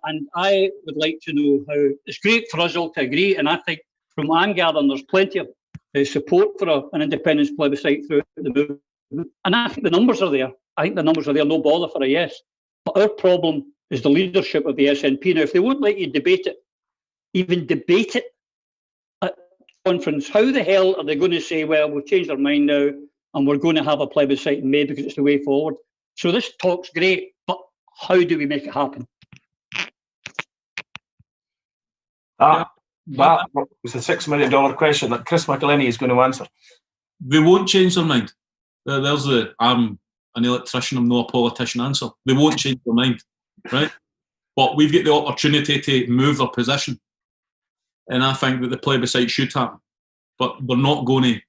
And I would like to know how. It's great for us all to agree, and I think from what I'm gathering, there's plenty of support for an independence plebiscite throughout the movement. And I think the numbers are there. I think the numbers are there, no bother for a yes. But our problem is the leadership of the SNP. Now, if they won't let you debate it, even debate it at conference, how the hell are they going to say, well, we've changed our mind now and we're going to have a plebiscite in May because it's the way forward? So this talk's great, but how do we make it happen? That was the $6 million question that Chris McEleny is going to answer. They won't change their mind. There's the I'm an electrician, I'm not a politician answer. They won't change their mind, right? But we've got the opportunity to move their position. And I think that the plebiscite should happen. But we're not going to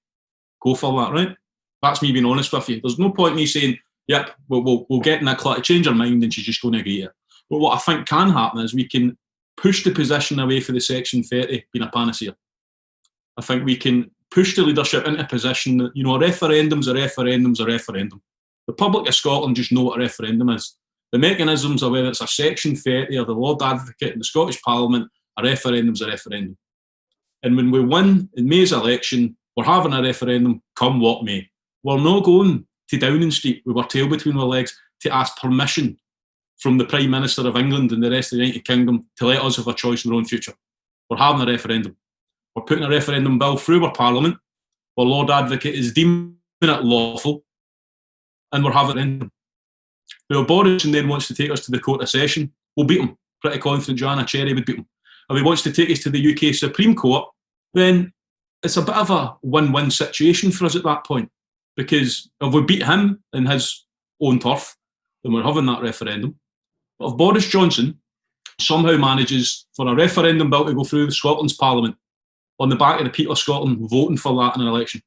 go for that, right? That's me being honest with you. There's no point in me saying, yep, we'll get Nicola to change her mind and she's just going to agree to it. But what I think can happen is we can push the position away for the Section 30 being a panacea. I think we can push the leadership into a position that, you know, a referendum's a referendum's a referendum. The public of Scotland just know what a referendum is. The mechanisms of whether it's a Section 30 or the Lord Advocate in the Scottish Parliament, a referendum's a referendum. And when we win in May's election, we're having a referendum come what may. We're not going to Downing Street with our tail between our legs to ask permission from the Prime Minister of England and the rest of the United Kingdom to let us have a choice in our own future. We're having a referendum. We're putting a referendum bill through our Parliament. Our Lord Advocate is deeming it lawful, and we're having a referendum. Now, Boris then wants to take us to the Court of Session. We'll beat him. Pretty confident Joanna Cherry would beat him. If he wants to take us to the UK Supreme Court, then it's a bit of a win-win situation for us at that point. Because if we beat him in his own turf, then we're having that referendum. But if Boris Johnson somehow manages for a referendum bill to go through Scotland's Parliament on the back of the people of Scotland voting for that in an election,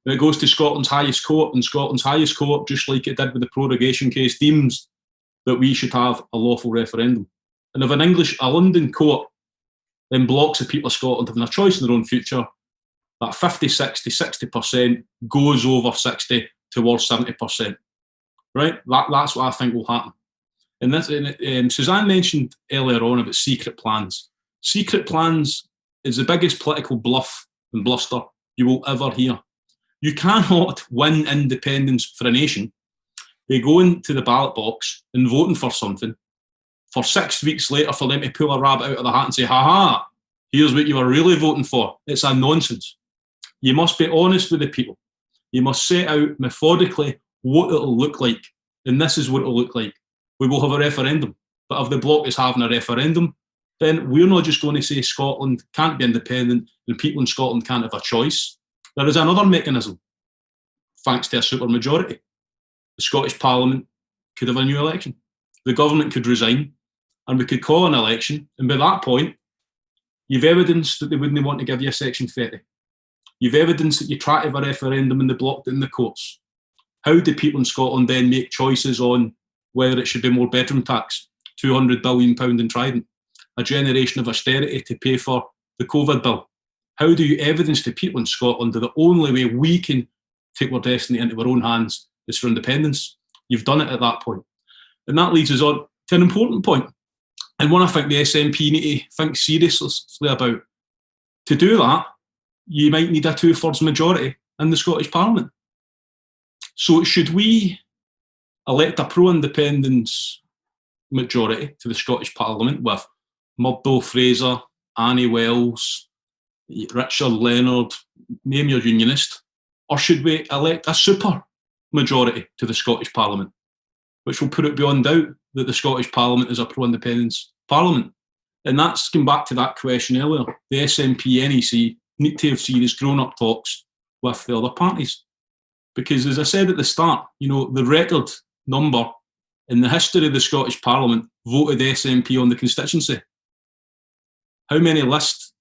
and it goes to Scotland's highest court, and Scotland's highest court, just like it did with the prorogation case, deems that we should have a lawful referendum. And if a London court then blocks the people of Scotland having a choice in their own future, that 50, 60, 60% goes over 60 towards 70%. Right? That's what I think will happen. And this, Suzanne mentioned earlier on about secret plans. Secret plans is the biggest political bluff and bluster you will ever hear. You cannot win independence for a nation by going to the ballot box and voting for something for 6 weeks later for them to pull a rabbit out of the hat and say, ha-ha, here's what you were really voting for. It's a nonsense. You must be honest with the people. You must set out methodically what it'll look like. And this is what it'll look like. We will have a referendum. But if the bloc is having a referendum, then we're not just going to say Scotland can't be independent and people in Scotland can't have a choice. There is another mechanism, thanks to a supermajority. The Scottish Parliament could have a new election. The government could resign and we could call an election. And by that point, you've evidence that they wouldn't want to give you a Section 30. You've evidence that you try to have a referendum and they blocked it in the courts. How do people in Scotland then make choices on whether it should be more bedroom tax, £200 billion in Trident, a generation of austerity to pay for the COVID bill? How do you evidence to people in Scotland that the only way we can take our destiny into our own hands is for independence? You've done it at that point. And that leads us on to an important point, and one I think the SNP need to think seriously about. To do that, you might need a 2/3 majority in the Scottish Parliament. So should we elect a pro-independence majority to the Scottish Parliament with Murdo Fraser, Annie Wells, Richard Leonard, name your unionist, or should we elect a super majority to the Scottish Parliament, which will put it beyond doubt that the Scottish Parliament is a pro-independence parliament? And that's going back to that question earlier. The SNP NEC need to have serious grown-up talks with the other parties. Because as I said at the start, you know, the record number in the history of the Scottish Parliament voted SNP on the constituency. How many list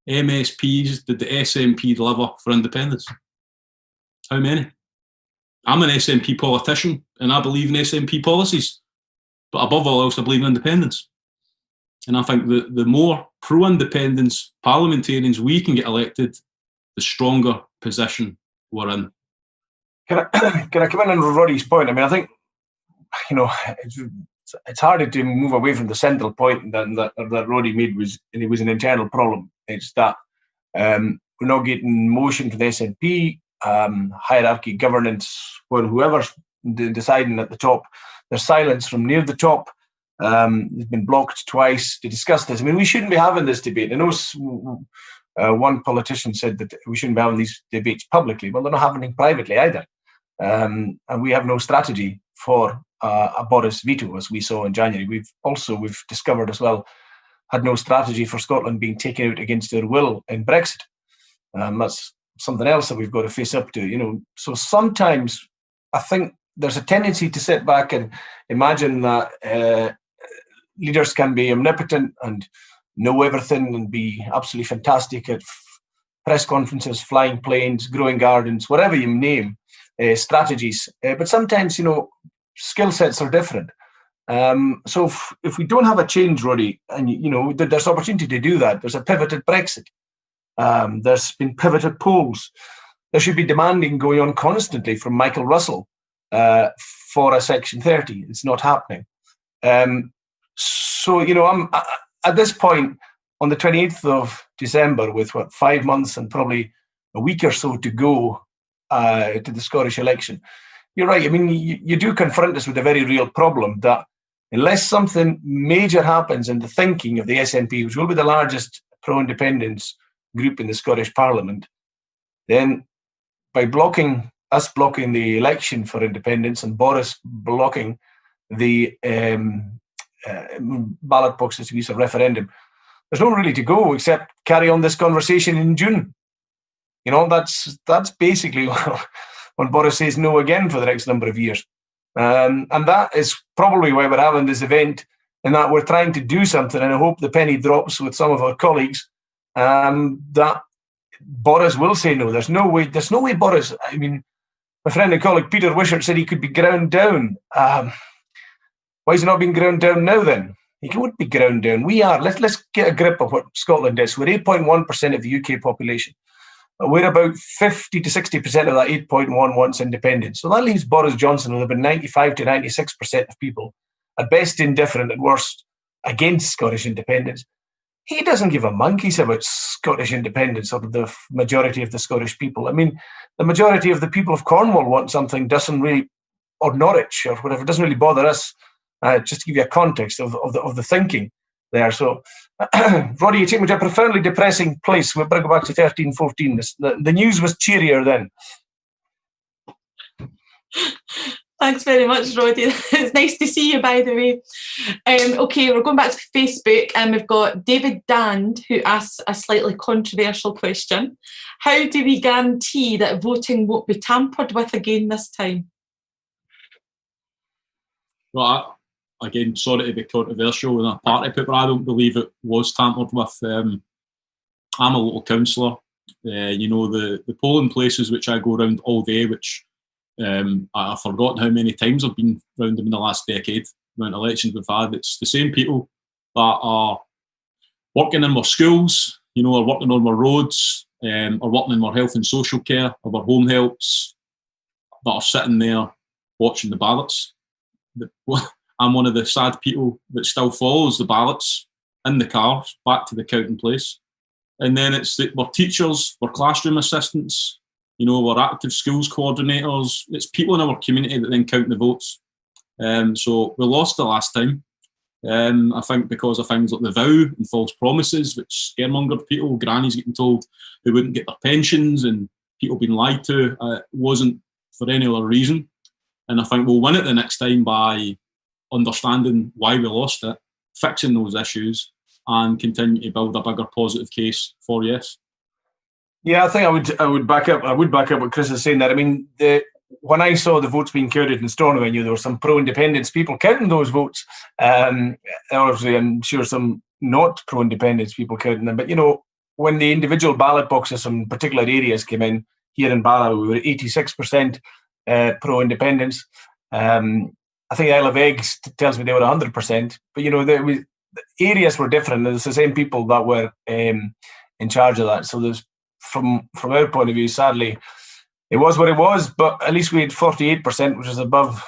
MSPs did the SNP deliver for independence? How many? I'm an SNP politician and I believe in SNP policies. But above all else, I believe in independence. And I think that the more pro-independence parliamentarians we can get elected, the stronger position we're in. Can I come in on Roddy's point? I mean, I think, you know, it's harder to move away from the central point that Roddy made was, and it was an internal problem. It's that we're not getting motion from the SNP, hierarchy, governance, well, whoever's deciding at the top. There's silence from near the top. It's been blocked twice to discuss this. I mean, we shouldn't be having this debate. I know one politician said that we shouldn't be having these debates publicly. Well, they're not happening privately either. And we have no strategy for a Boris veto, as we saw in January. We've discovered as well, had no strategy for Scotland being taken out against their will in Brexit. That's something else that we've got to face up to, you know. So sometimes I think there's a tendency to sit back and imagine that leaders can be omnipotent and know everything and be absolutely fantastic at press conferences, flying planes, growing gardens, whatever you name, strategies. But sometimes, you know, skill sets are different. So if we don't have a change, Roddy, and you know, there's opportunity to do that. There's a pivot at Brexit. There's been pivoted polls. There should be demanding going on constantly from Michael Russell for a Section 30. It's not happening. So, you know, I'm at this point on the 28th of December with 5 months and probably a week or so to go to the Scottish election. You're right. I mean, you do confront us with a very real problem that unless something major happens in the thinking of the SNP, which will be the largest pro-independence group in the Scottish Parliament, then by blocking the election for independence and Boris blocking the ballot boxes to use a referendum, there's no really to go except carry on this conversation in June. You know, that's basically when Boris says no again for the next number of years. And that is probably why we're having this event, in that we're trying to do something, and I hope the penny drops with some of our colleagues, that Boris will say no. There's no way Boris, I mean, my friend and colleague Peter Wishart said he could be ground down. Why is he not being ground down now then? He would be ground down. We are. Let's get a grip of what Scotland is. We're 8.1% of the UK population. We're about 50 to 60% of that 8.1 wants independence. So that leaves Boris Johnson with about 95 to 96% of people, at best indifferent, at worst against Scottish independence. He doesn't give a monkeys about Scottish independence or the majority of the Scottish people. I mean, the majority of the people of Cornwall want something, doesn't really, or Norwich or whatever, doesn't really bother us. Just to give you a context of the thinking there. So, Roddy, you take me to a profoundly depressing place. We'll bring it back to 13-14. The news was cheerier then. Thanks very much, Roddy. It's nice to see you, by the way. Okay, we're going back to Facebook, and we've got David Dand, who asks a slightly controversial question. How do we guarantee that voting won't be tampered with again this time? Well, again, sorry to be controversial in a party paper. I don't believe it was tampered with. I'm a local councillor. You know, the polling places which I go around all day, which I've forgotten how many times I've been around them in the last decade, the amount of elections we've had. It's the same people that are working in our schools, you know, are working on our roads, are working in our health and social care, or our home helps, that are sitting there watching the ballots. I'm one of the sad people that still follows the ballots in the cars back to the counting place. And then it's our teachers, our classroom assistants, you know, our active schools coordinators. It's people in our community that then count the votes. So we lost the last time. I think because of things like the vow and false promises, which scaremongered people, grannies getting told they wouldn't get their pensions and people being lied to. It wasn't for any other reason. And I think we'll win it the next time by understanding why we lost it, fixing those issues, and continue to build a bigger positive case for yes. Yeah, I think I would back up what Chris is saying there. I mean, when I saw the votes being counted in Stornoway, I knew there were some pro-independence people counting those votes. Obviously, I'm sure some not pro-independence people counting them. But, you know, when the individual ballot boxes from particular areas came in, here in Barra, we were 86% pro-independence. I think Isle of Eggs tells me they were 100%. But, you know, the areas were different. It's the same people that were in charge of that. So there's, from our point of view, sadly, it was what it was, but at least we had 48%, which is above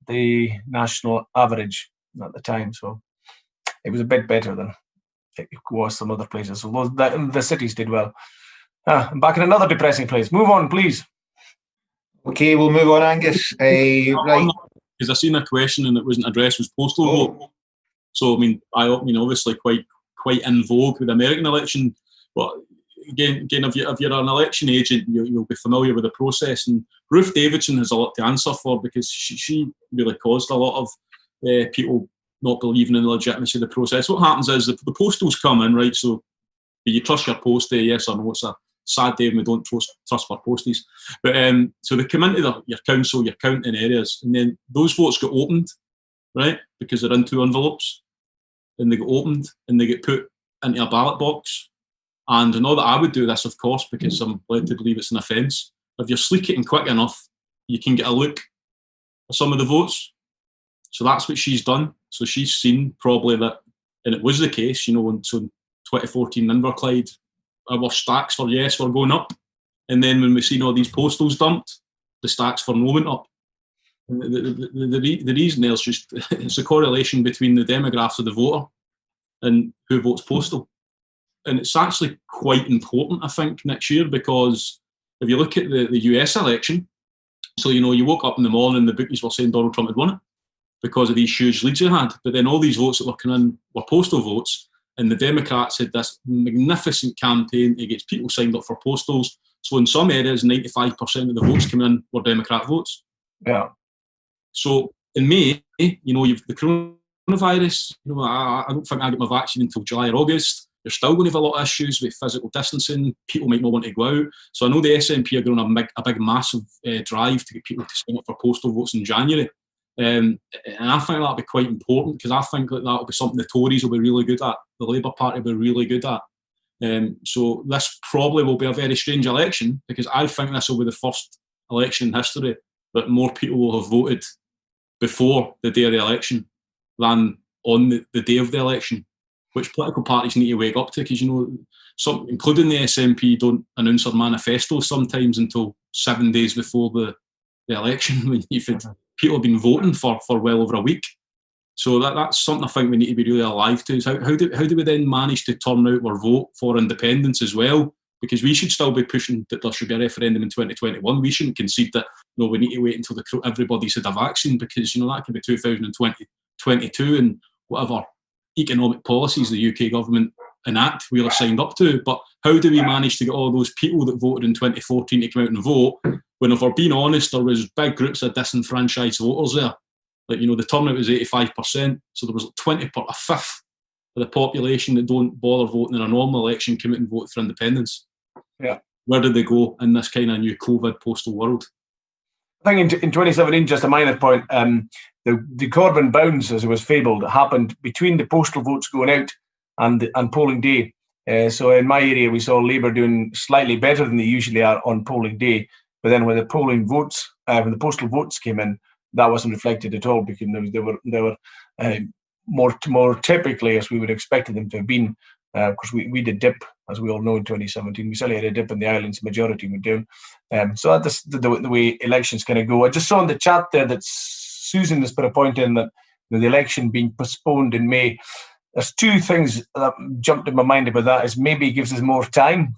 the national average at the time. So it was a bit better than it was some other places. So the cities did well. I'm back in another depressing place. Move on, please. Okay, we'll move on, Angus. Right. Because I seen a question and it wasn't addressed, was postal vote. So I mean, obviously quite in vogue with the American election. But again, if you're an election agent, you'll be familiar with the process. And Ruth Davidson has a lot to answer for, because she really caused a lot of people not believing in the legitimacy of the process. What happens is the postals come in, right? So you trust your postie, yes or no? It's a sad day when we don't trust our posties. But so they come into your council, your counting areas, and then those votes get opened, right? Because they're in 2 envelopes, and they get opened and they get put into a ballot box. And I know that I would do this, of course, because I'm led to believe it's an offence. If you're sleeking quick enough, you can get a look at some of the votes. So that's what she's done. So she's seen probably that, and it was the case, so in 2014 Inverclyde, our stacks for yes were going up. And then when we seen all these postals dumped, the stacks for no went up. The reason there's just, it's a correlation between the demographics of the voter and who votes postal. And it's actually quite important, I think, next year, because if you look at the US election, so, you woke up in the morning, the bookies were saying Donald Trump had won it because of these huge leads he had. But then all these votes that were coming in were postal votes, and the Democrats had this magnificent campaign to get people signed up for postals. So in some areas, 95% of the votes coming in were Democrat votes. Yeah. So in May, you've the coronavirus. I don't think I get my vaccine until July or August. You're still going to have a lot of issues with physical distancing. People might not want to go out. So I know the SNP are going on a big massive drive to get people to sign up for postal votes in January. And I think that'll be quite important, because I think that that'll be something the Tories will be really good at, the Labour Party will be really good at. So this probably will be a very strange election, because I think this will be the first election in history that more people will have voted before the day of the election than on the day of the election, which political parties need to wake up to, because, some, including the SNP, don't announce their manifestos sometimes until 7 days before the election, when you've had people have been voting for well over a week. So that's something I think we need to be really alive to, is how do we then manage to turn out or vote for independence as well? Because we should still be pushing that there should be a referendum in 2021. We shouldn't concede that, we need to wait until everybody's had a vaccine, because, that could be 2022 and whatever economic policies the UK government enact we'll have signed up to. But how do we manage to get all those people that voted in 2014 to come out and vote, when, if we're being honest, there was big groups of disenfranchised voters there? Like, the turnout was 85%, so there was a fifth of the population that don't bother voting in a normal election come out and vote for independence. Yeah. Where did they go in this kind of new COVID postal world? I think in 2017, just a minor point, the Corbyn bounce, as it was fabled, happened between the postal votes going out and polling day. So in my area, we saw Labour doing slightly better than they usually are on polling day. But then when the when the postal votes came in, that wasn't reflected at all, because they were more typically as we would have expected them to have been. Of course, we did dip, as we all know, in 2017. We certainly had a dip in the islands, majority went down. So that's the way elections kind of go. I just saw in the chat there that Susan has put a point in that the election being postponed in May. There's 2 things that jumped in my mind about that. Is maybe it gives us more time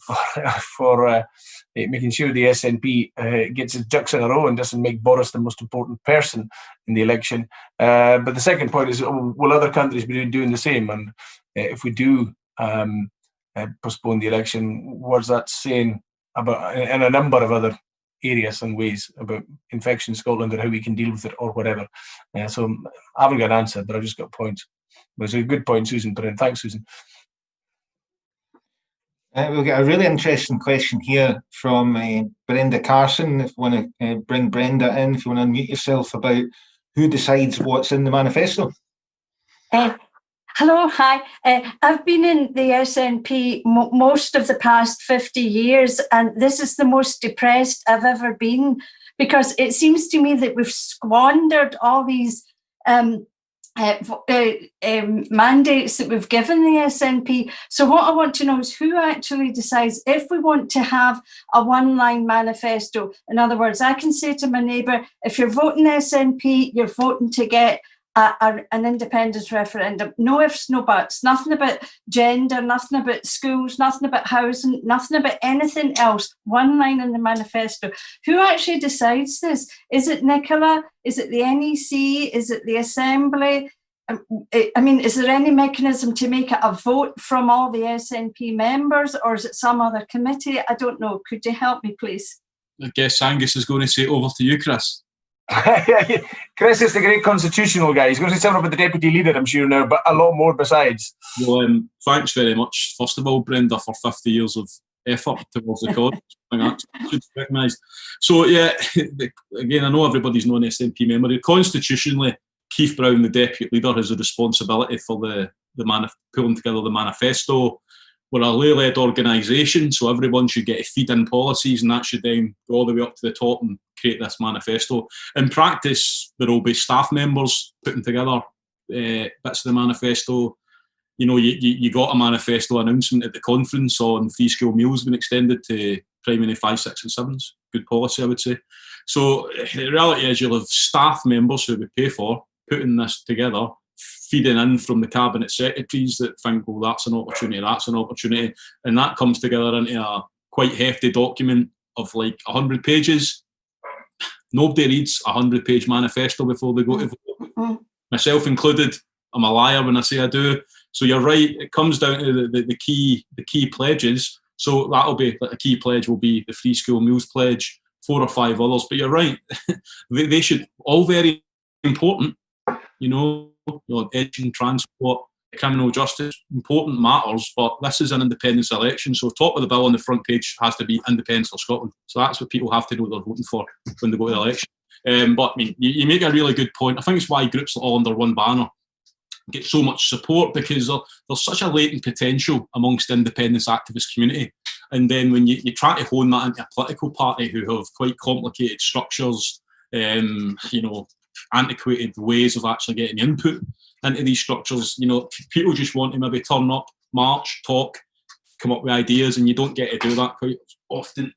for making sure the SNP gets its ducks in a row and doesn't make Boris the most important person in the election. But the second point is, will other countries be doing the same? And if we do postpone the election, what's that saying about in a number of other areas and ways about infection in Scotland and how we can deal with it or whatever? So I haven't got an answer, but I've just got points. But it's a good point Susan put in. Thanks, Susan. We'll get a really interesting question here from Brenda Carson. If you want to bring Brenda in, if you want to unmute yourself, about who decides what's in the manifesto. Hello, hi. I've been in the SNP most of the past 50 years, and this is the most depressed I've ever been, because it seems to me that we've squandered all these mandates that we've given the SNP. So what I want to know is who actually decides if we want to have a one-line manifesto. In other words, I can say to my neighbour, if you're voting SNP, you're voting to get an independence referendum. No ifs, no buts, nothing about gender, nothing about schools, nothing about housing, nothing about anything else. One line in the manifesto. Who actually decides this? Is it Nicola? Is it the NEC? Is it the Assembly? I mean, is there any mechanism to make it a vote from all the SNP members, or is it some other committee? I don't know. Could you help me, please? I guess Angus is going to say over to you, Chris. Chris is the great constitutional guy. He's going to sit up with the deputy leader, I'm sure now, but a lot more besides. Well, thanks very much, first of all, Brenda, for 50 years of effort towards the cause. I think that should be recognised. So, yeah, again, I know everybody's known SNP member. Constitutionally, Keith Brown, the deputy leader, has a responsibility for pulling together the manifesto. We're a lay-led organisation, so everyone should get to feed in policies, and that should then go all the way up to the top and create this manifesto. In practice, there will be staff members putting together bits of the manifesto. You know, you got a manifesto announcement at the conference on free school meals being extended to primary 5, 6 and 7s. Good policy, I would say. So the reality is you'll have staff members who we pay for putting this together, feeding in from the cabinet secretaries that think, well, that's an opportunity, and that comes together into a quite hefty document of like 100 pages. Nobody reads a 100-page manifesto before they go to vote, myself included. I'm a liar when I say I do. So you're right, it comes down to the key pledges. So that'll be, like, a key pledge will be the free school meals pledge, 4 or 5 others, but you're right, they should all very important, you know, education, transport, criminal justice, important matters, but this is an independence election, so top of the bill on the front page has to be independence for Scotland. So that's what people have to know they're voting for when they go to the election. But I mean, you make a really good point. I think it's why groups all under one banner get so much support, because there's such a latent potential amongst the independence activist community. And then when you try to hone that into a political party who have quite complicated structures, you know, antiquated ways of actually getting input into these structures, you know, people just want to maybe turn up, march, talk, come up with ideas, and you don't get to do that quite often.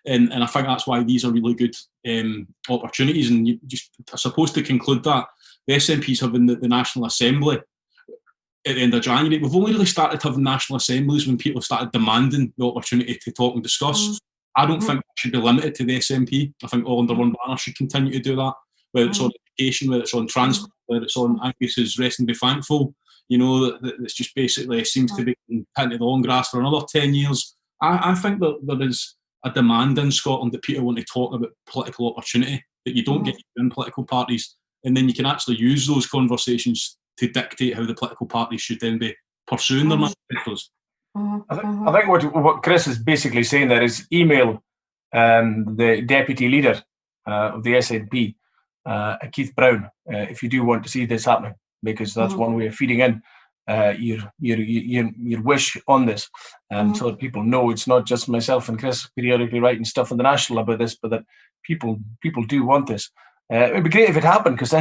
And I think that's why these are really good opportunities. And you just are supposed to conclude that the SNP's having the National Assembly at the end of January. We've only really started having National Assemblies when people have started demanding the opportunity to talk and discuss. I don't think it should be limited to the SNP. I think all under one banner should continue to do that, whether it's on education, whether it's on transport, whether it's on Angus's Rest and Be Thankful. You know, that it's just basically seems to be into the long grass for another 10 years. I think that there is a demand in Scotland that people want to talk about political opportunity that you don't get in political parties, and then you can actually use those conversations to dictate how the political parties should then be pursuing their manifestos. I think what Chris is basically saying there is email the deputy leader of the SNP, Keith Brown, if you do want to see this happening, because that's one way of feeding in your wish on this, so that people know it's not just myself and Chris periodically writing stuff in the National about this, but that people do want this. It'd be great if it happened, because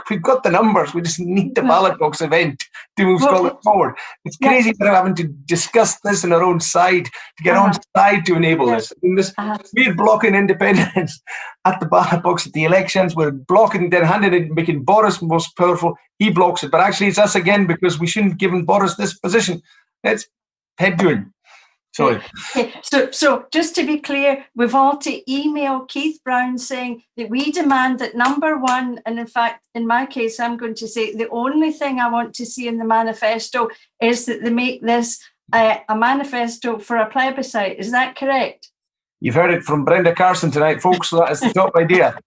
we've got the numbers. We just need the ballot box event to move Scotland forward. It's crazy that we're having to discuss this in our own side, to get on side to enable this. I mean, we're blocking independence at the ballot box at the elections. We're blocking, then handing it, making Boris most powerful. He blocks it, but actually it's us again, because we shouldn't have given Boris this position. It's head doing. Sorry. So just to be clear, we've all to email Keith Brown saying that we demand that number one, and in fact, in my case, I'm going to say the only thing I want to see in the manifesto is that they make this a manifesto for a plebiscite. Is that correct? You've heard it from Brenda Carson tonight, folks, so that is the top idea.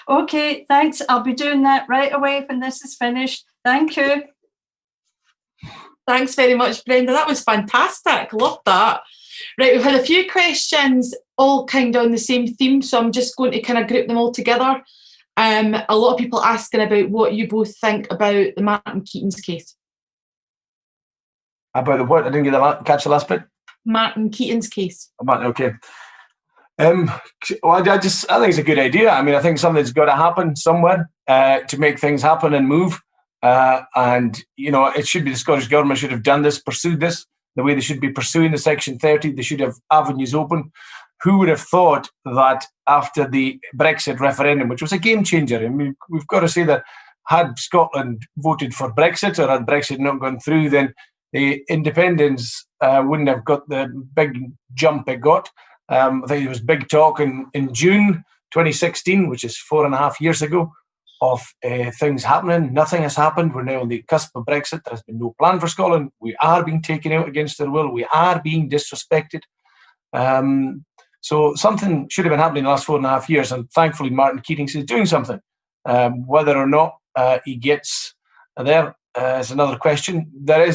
Okay, thanks. I'll be doing that right away when this is finished. Thank you. Thanks very much, Brenda. That was fantastic. Loved that. Right, we've had a few questions all kind of on the same theme, so I'm just going to kind of group them all together. A lot of people asking about what you both think about the Martin Keating's case. About the what? I didn't catch the last bit. Martin Keating's case. Okay. Well, I think it's a good idea. I mean, I think something's got to happen somewhere to make things happen and move. And, you know, it should be the Scottish Government should have done this, pursued this the way they should be pursuing the Section 30. They should have avenues open who would have thought that after the Brexit referendum, which was a game changer, I mean, we've got to say that had Scotland voted for Brexit, or had Brexit not gone through, then the independence wouldn't have got the big jump it got. I think there was big talk in June 2016, which is 4.5 years ago, of things happening. Nothing has happened. We're now on the cusp of Brexit. There has been no plan for Scotland. We are being taken out against their will. We are being disrespected. So something should have been happening in the last 4.5 years, and thankfully Martin Keating is doing something. Whether or not he gets there is another question. There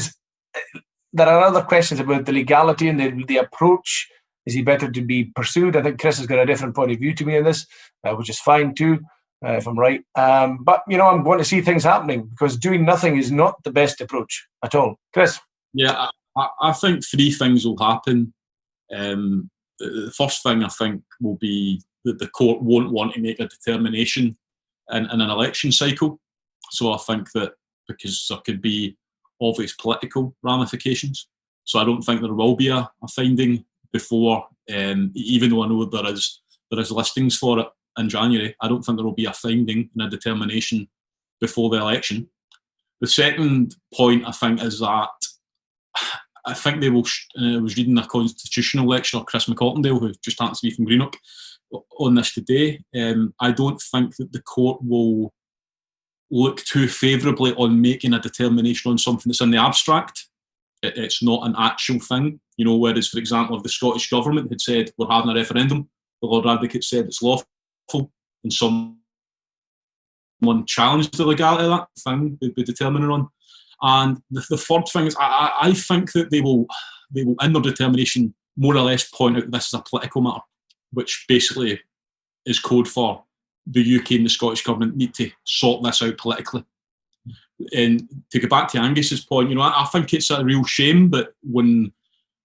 are other questions about the legality and the approach. Is he better to be pursued? I think Chris has got a different point of view to me in this, which is fine too, if I'm right. But, you know, I'm going to see things happening, because doing nothing is not the best approach at all. Chris? Yeah, I think 3 things will happen. The first thing, I think, will be that the court won't want to make a determination in an election cycle. So I think that because there could be obvious political ramifications. So I don't think there will be a finding before, even though I know there is listings for it in January. I don't think there will be a finding and a determination before the election. The second point, I think, is that I think they will, I was reading a constitutional lecture of Chris McEleny, who just happens to be from Greenock, on this today. I don't think that the court will look too favourably on making a determination on something that's in the abstract. It's not an actual thing, you know, whereas, for example, if the Scottish Government had said we're having a referendum, the Lord Advocate said it's lawful, and someone challenged the legality of that thing they'd be determining on. And the third thing is, I think that they will, in their determination, more or less point out this is a political matter, which basically is code for the UK and the Scottish Government need to sort this out politically. And to go back to Angus's point, you know, I think it's a real shame that when,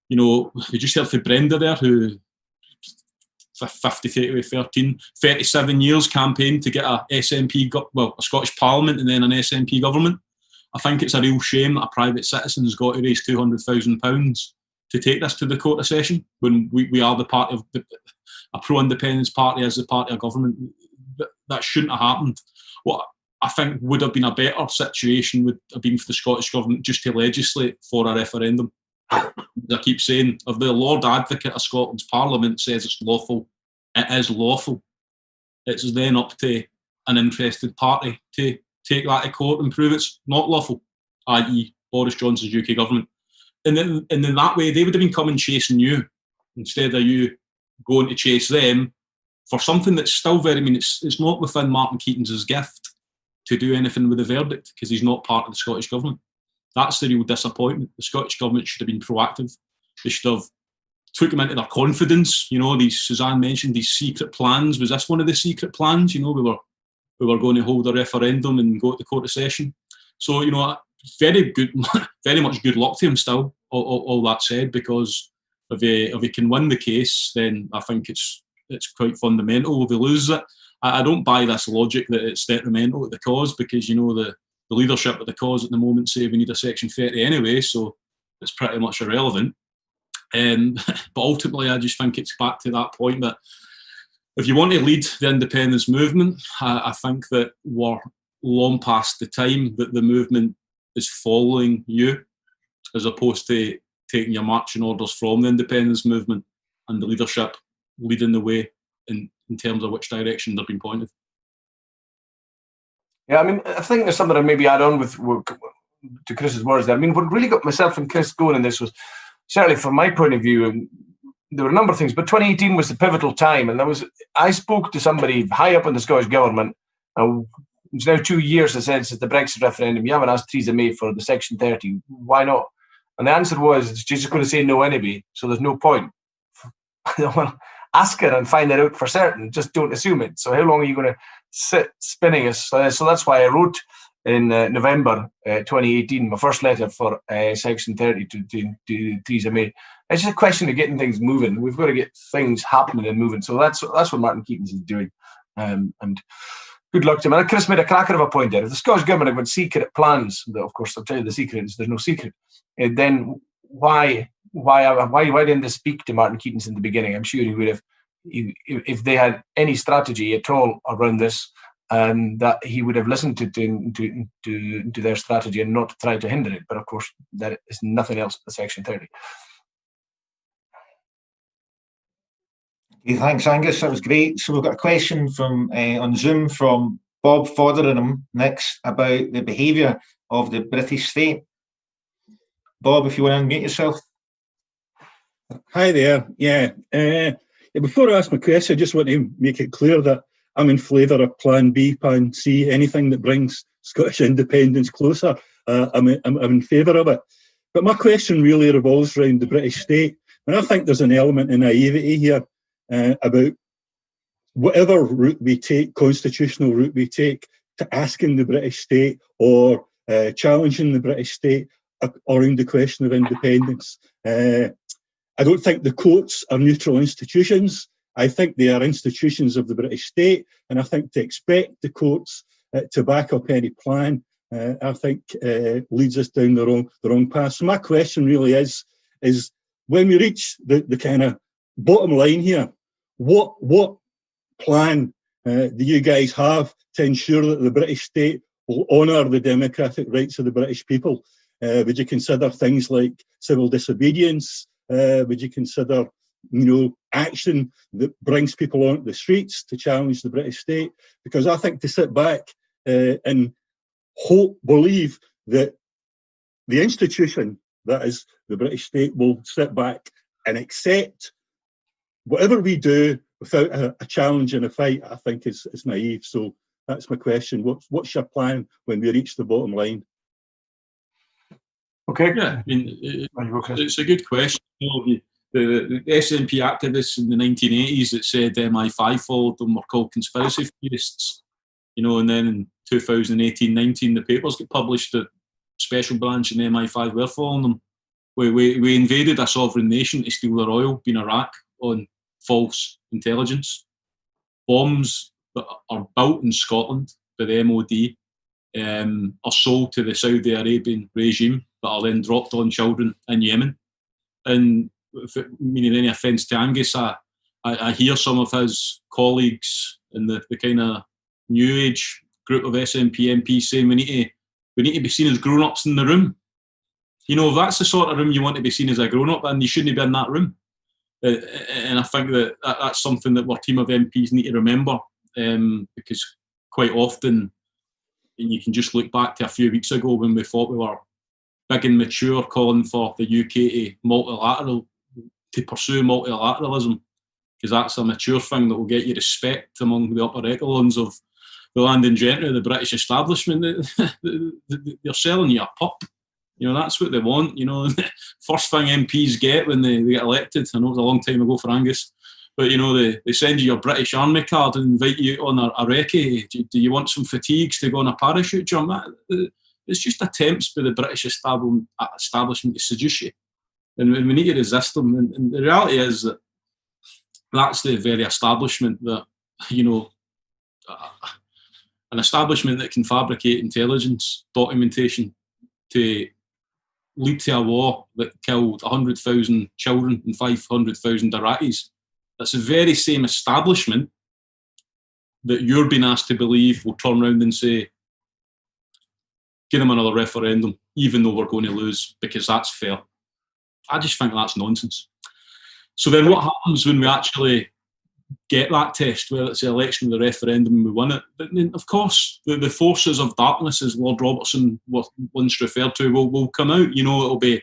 you know, we just heard from Brenda there, who 37 years campaigned to get a SNP, a Scottish Parliament and then an SNP government. I think it's a real shame that a private citizen's got to raise £200,000 to take this to the Court of Session when we are the party of a pro-independence party as the party of government. That shouldn't have happened. What I think would have been a better situation would have been for the Scottish Government just to legislate for a referendum. As I keep saying, if the Lord Advocate of Scotland's Parliament says it's lawful, it is lawful. It's then up to an interested party to take that to court and prove it's not lawful, i.e. Boris Johnson's UK government. And then in that way, they would have been coming chasing you instead of you going to chase them for something that's still very, I mean, it's not within Martin Keating's gift to do anything with the verdict because he's not part of the Scottish Government. That's the real disappointment. The Scottish Government should have been proactive. They should have took him into their confidence. You know, these, Suzanne mentioned these secret plans. Was this one of the secret plans? You know, we were going to hold a referendum and go to the Court of Session. So, you know, very good, very much good luck to him still, all that said, because if he can win the case, then I think it's quite fundamental. If he loses it, I don't buy this logic that it's detrimental to the cause, because, you know, the leadership of the cause at the moment say we need a Section 30 anyway, so it's pretty much irrelevant. But ultimately, I just think it's back to that point that if you want to lead the independence movement, I think that we're long past the time that the movement is following you, as opposed to taking your marching orders from the independence movement and the leadership leading the way in terms of which direction they're being pointed. Yeah, I mean, I think there's something I maybe add on with to Chris's words there. I mean, what really got myself and Chris going in this was, certainly from my point of view, there were a number of things, but 2018 was the pivotal time, and I spoke to somebody high up in the Scottish Government, and it's now 2 years since the Brexit referendum. You haven't asked Theresa May for the Section 30. Why not? And the answer was, she's just going to say no anyway, so there's no point. Well, ask her and find it out for certain. Just don't assume it. So how long are you going to sit spinning us? So that's why I wrote in November 2018 my first letter for Section 30 to Theresa May. It's just a question of getting things moving. We've got to get things happening and moving. So that's what Martin Keating is doing. And good luck to him. And Chris made a cracker of a point there. If the Scottish Government have got secret plans, of course, I'll tell you the secret is there's no secret. Then why didn't they speak to Martin Keating in the beginning? I'm sure he would have if they had any strategy at all around this, that he would have listened to their strategy and not try to hinder it. But of course, that is nothing else but Section 30. Okay, thanks, Angus. That was great. So we've got a question from on Zoom from Bob Fotheringham next about the behaviour of the British state. Bob, if you want to unmute yourself. Hi there. Yeah. Before I ask my question, I just want to make it clear that I'm in favour of Plan B, Plan C, anything that brings Scottish independence closer. I'm in favour of it. But my question really revolves around the British state. And I think there's an element of naivety here about whatever route we take, constitutional route we take, to asking the British state or challenging the British state around the question of independence. I don't think the courts are neutral institutions. I think they are institutions of the British state, and I think to expect the courts to back up any plan, I think leads us down the wrong path. So my question really is when we reach the kind of bottom line here, what plan do you guys have to ensure that the British state will honour the democratic rights of the British people? Would you consider things like civil disobedience? Would you consider, action that brings people onto the streets to challenge the British state? Because I think to sit back and believe that the institution that is the British state will sit back and accept whatever we do without a challenge and a fight, I think is naive. So that's my question. What's your plan when we reach the bottom line? Okay. Yeah, I mean, it's a good question. The SNP activists in the 1980s that said MI5 followed them were called conspiracy theorists, and then in 2018-19 the papers get published that Special Branch and MI5 were following them. We invaded a sovereign nation to steal their oil, being Iraq, on false intelligence. Bombs that are built in Scotland by the MOD are sold to the Saudi Arabian regime that are then dropped on children in Yemen. And meaning any offence to Angus, I hear some of his colleagues in the kind of new age group of SNP MPs saying we need to be seen as grown-ups in the room. If that's the sort of room you want to be seen as a grown-up, then you shouldn't be in that room. And I think that's something that our team of MPs need to remember, because quite often, and you can just look back to a few weeks ago when we thought we were big and mature calling for the UK to pursue multilateralism, because that's a mature thing that will get you respect among the upper echelons of the landed gentry of the British establishment. They're selling you a pup. That's what they want. First thing MPs get when they get elected, I know it was a long time ago for Angus, but they send you your British Army card and invite you on a recce. Do you want some fatigues to go on a parachute jump? It's just attempts by the British establishment to seduce you, and we need to resist them. And the reality is that that's the very establishment that an establishment that can fabricate intelligence documentation to lead to a war that killed 100,000 children and 500,000 Iraqis. That's the very same establishment that you're being asked to believe will turn around and say, give them another referendum, even though we're going to lose, because that's fair. I just think that's nonsense. So then what happens when we actually get that test, whether it's the election or the referendum and we win it? But then, of course, the forces of darkness, as Lord Robertson once referred to, will come out. It'll be,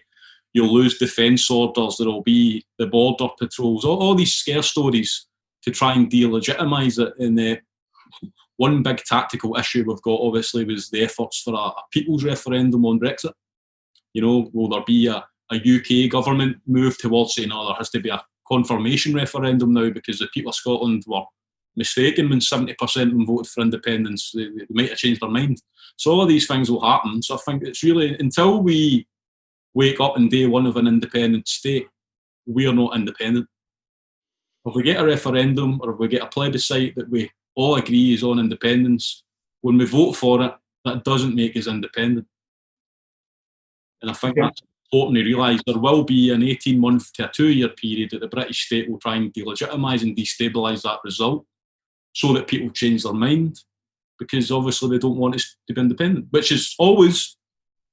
you'll lose defence orders, there'll be the border patrols, all these scare stories to try and delegitimise it. And one big tactical issue we've got, obviously, was the efforts for a people's referendum on Brexit. Will there be a UK government move towards saying, there has to be a confirmation referendum now because the people of Scotland were mistaken when 70% of them voted for independence? They might have changed their mind. So all of these things will happen. So I think it's really, until we wake up on day one of an independent state, we are not independent. If we get a referendum or if we get a plebiscite that we all agree is on independence, when we vote for it, that doesn't make us independent. And I think important to realise there will be an 18-month to a 2-year period that the British state will try and delegitimise and destabilise that result so that people change their mind, because obviously they don't want us to be independent, which has always,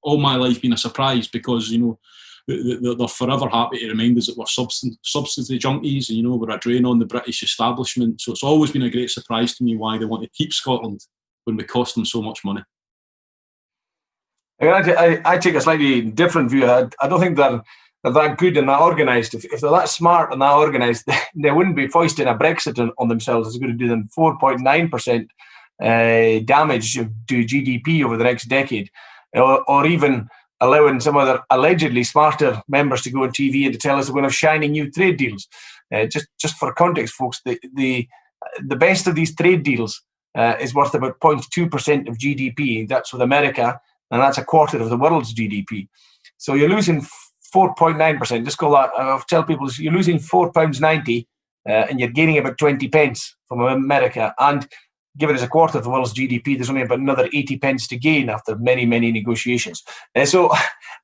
all my life, been a surprise, because, you know, they're forever happy to remind us that we're subsidy junkies, and, you know, we're a drain on the British establishment. So it's always been a great surprise to me why they want to keep Scotland when we cost them so much money. I take a slightly different view. I don't think they're that good and that organised. If they're that smart and that organised, they wouldn't be foisting a Brexit on themselves. It's going to do them 4.9% damage to GDP over the next decade, or even allowing some other allegedly smarter members to go on TV and to tell us they're going to have shiny new trade deals. Just for context, folks, the best of these trade deals is worth about 0.2% of GDP. That's with America, and that's a quarter of the world's GDP. So you're losing 4.9%. Just call that. I'll tell people you're losing £4.90, and you're gaining about 20 pence from America. And given it's a quarter of the world's GDP, there's only about another 80 pence to gain after many, many negotiations. So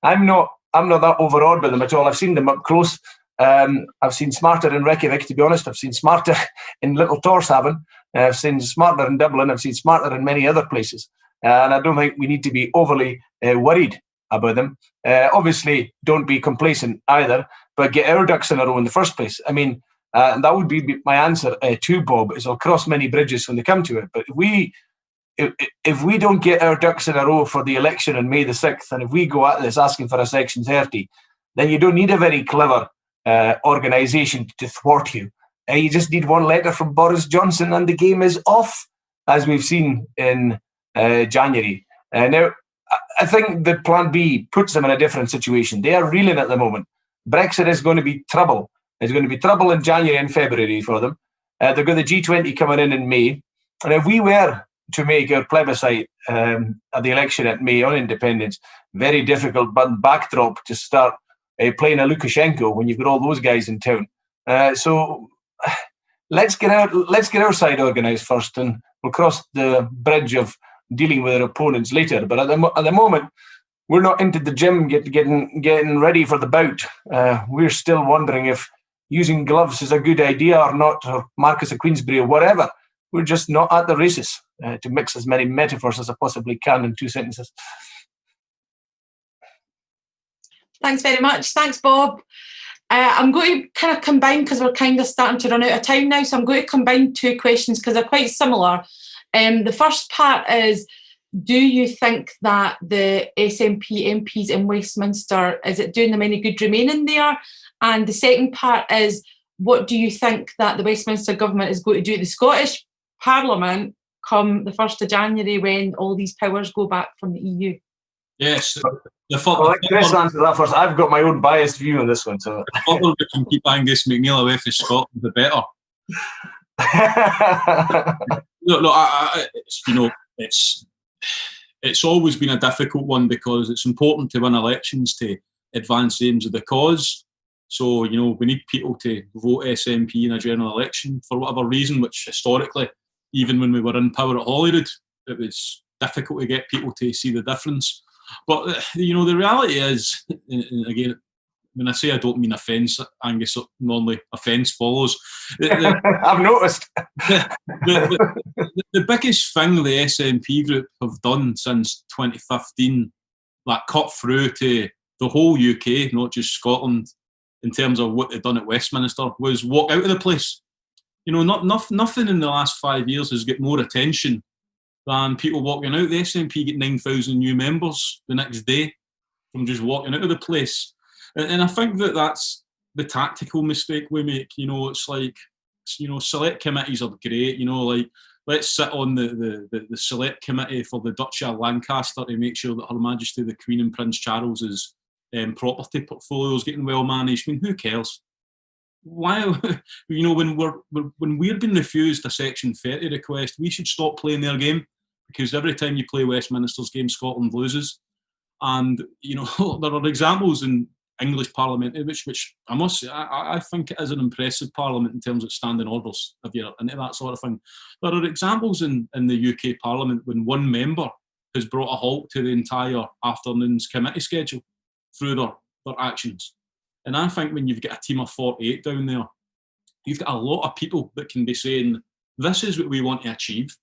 I'm not that overawed by them at all. I've seen them up close. I've seen smarter in Reykjavik, to be honest. I've seen smarter in Little Tórshavn. I've seen smarter in Dublin. I've seen smarter in many other places. And I don't think we need to be overly worried about them. Obviously, don't be complacent either, but get our ducks in a row in the first place. I mean, that would be my answer to Bob, is I'll cross many bridges when they come to it. But if we don't get our ducks in a row for the election on May the 6th, and if we go at this asking for a Section 30, then you don't need a very clever organisation to thwart you. You just need one letter from Boris Johnson and the game is off, as we've seen in January. Now, I think that Plan B puts them in a different situation. They are reeling at the moment. Brexit is going to be trouble. There's going to be trouble in January and February for them. They've got the G20 coming in May. And if we were to make our plebiscite at the election at May on independence, very difficult backdrop to start playing a Lukashenko when you've got all those guys in town. So let's get our side organised first, and we'll cross the bridge of dealing with our opponents later. But at the moment, we're not into the gym getting ready for the bout. We're still wondering if using gloves is a good idea or not, or Marcus of Queensberry or whatever. We're just not at the races, to mix as many metaphors as I possibly can in 2 sentences. Thanks very much. Thanks, Bob. I'm going to kind of combine, because we're kind of starting to run out of time now, so I'm going to combine 2 questions because they're quite similar. The first part is, do you think that the SNP MPs in Westminster, is it doing them any good remaining there? And the second part is, what do you think that the Westminster government is going to do at the Scottish Parliament come the 1st of January when all these powers go back from the EU? Yes. I'll let Chris answer that first. I've got my own biased view on this one. So the further we can keep Angus MacNeil away from Scotland, the better. It's always been a difficult one, because it's important to win elections to advance the aims of the cause. So, you know, we need people to vote SNP in a general election for whatever reason, which historically, even when we were in power at Holyrood, it was difficult to get people to see the difference. But, you know, the reality is, and again, when I say I don't mean offence, Angus, normally offence follows. I've noticed. The biggest thing the SNP group have done since 2015, that cut through to the whole UK, not just Scotland, in terms of what they've done at Westminster, was walk out of the place. You know, nothing in the last 5 years has got more attention than people walking out. The SNP get 9,000 new members the next day from just walking out of the place. And I think that that's the tactical mistake we make. You know, it's like, you know, select committees are great. You know, like, let's sit on the select committee for the Duchy of Lancaster to make sure that Her Majesty the Queen and Prince Charles's property portfolio is getting well managed. I mean, who cares? Why, you know, when we're being refused a Section 30 request, we should stop playing their game, because every time you play Westminster's game, Scotland loses. And, you know, there are examples in English Parliament, which I must say, I think it is an impressive Parliament in terms of standing orders, if you're into that sort of thing. There are examples in the UK Parliament when one member has brought a halt to the entire afternoon's committee schedule through their their actions. And I think when you've got a team of 48 down there, you've got a lot of people that can be saying, this is what we want to achieve,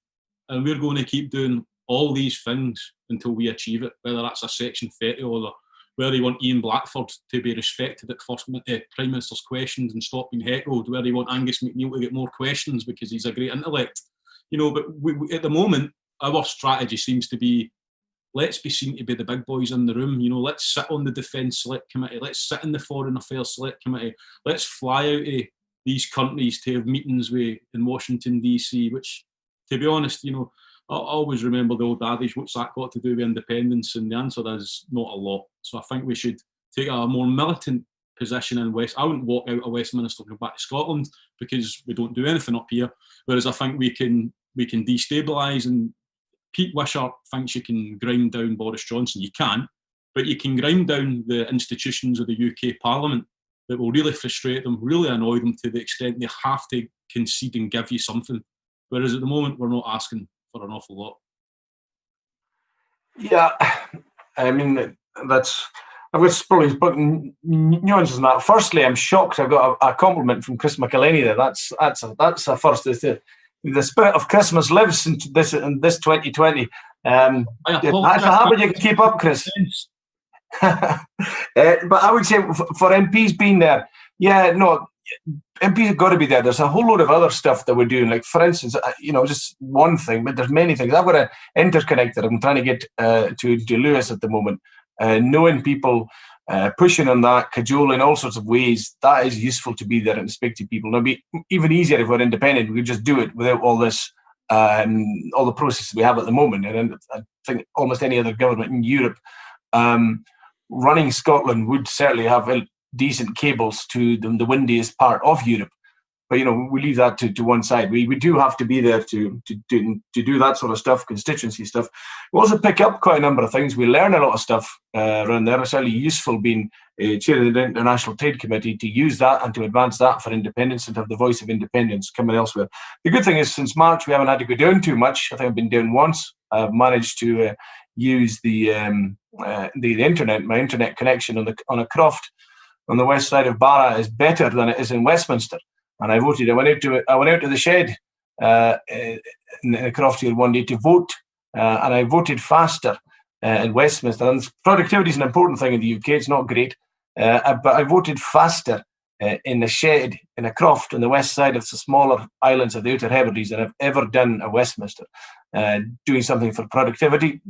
and we're going to keep doing all these things until we achieve it, whether that's a Section 30 or where they want Ian Blackford to be respected at Prime Minister's questions and stop being heckled, where they want Angus MacNeil to get more questions because he's a great intellect. You know, but we, at the moment, our strategy seems to be, let's be seen to be the big boys in the room. You know, let's sit on the Defence Select Committee, let's sit in the Foreign Affairs Select Committee, let's fly out to these countries to have meetings with in Washington, DC, which, to be honest, you know, I always remember the old adage, what's that got to do with independence? And the answer is not a lot. So I think we should take a more militant position in I wouldn't walk out of Westminster and go back to Scotland because we don't do anything up here. Whereas I think we can destabilise, and Pete Wishart thinks you can grind down Boris Johnson. You can, but you can grind down the institutions of the UK Parliament that will really frustrate them, really annoy them to the extent they have to concede and give you something. Whereas at the moment, we're not asking for an awful lot. Yeah, I mean, I've got probably nuances in that. Firstly, I'm shocked I've got a compliment from Chris McEleny there. That's a first. The spirit of Christmas lives in this 2020. That's a habit you can keep up, Chris. But I would say for MPs being there, yeah, no, MPs have got to be there. There's a whole load of other stuff that we're doing. Like, for instance, you know, just one thing, but there's many things. I've got an interconnector I'm trying to get to Lewis at the moment. Knowing people, pushing on that, cajoling all sorts of ways, that is useful to be there and speak to people. It'll be even easier if we're independent. We could just do it without all this, all the processes we have at the moment. And I think almost any other government in Europe running Scotland would certainly have decent cables to the windiest part of Europe. But, you know, we leave that to one side. We do have to be there to do that sort of stuff, constituency stuff. We also pick up quite a number of things. We learn a lot of stuff around there. It's certainly useful being chair of the International Trade Committee to use that and to advance that for independence and to have the voice of independence coming elsewhere. The good thing is, since March, we haven't had to go down too much. I think I've been down once. I've managed to use the internet. My internet connection on a croft on the west side of Barra is better than it is in Westminster. And I voted. I went out to the shed in the croft here one day to vote, and I voted faster in Westminster. And productivity is an important thing in the UK. It's not great, but I voted faster in the shed in a croft on the west side of the smaller islands of the Outer Hebrides than I've ever done at Westminster. Doing something for productivity,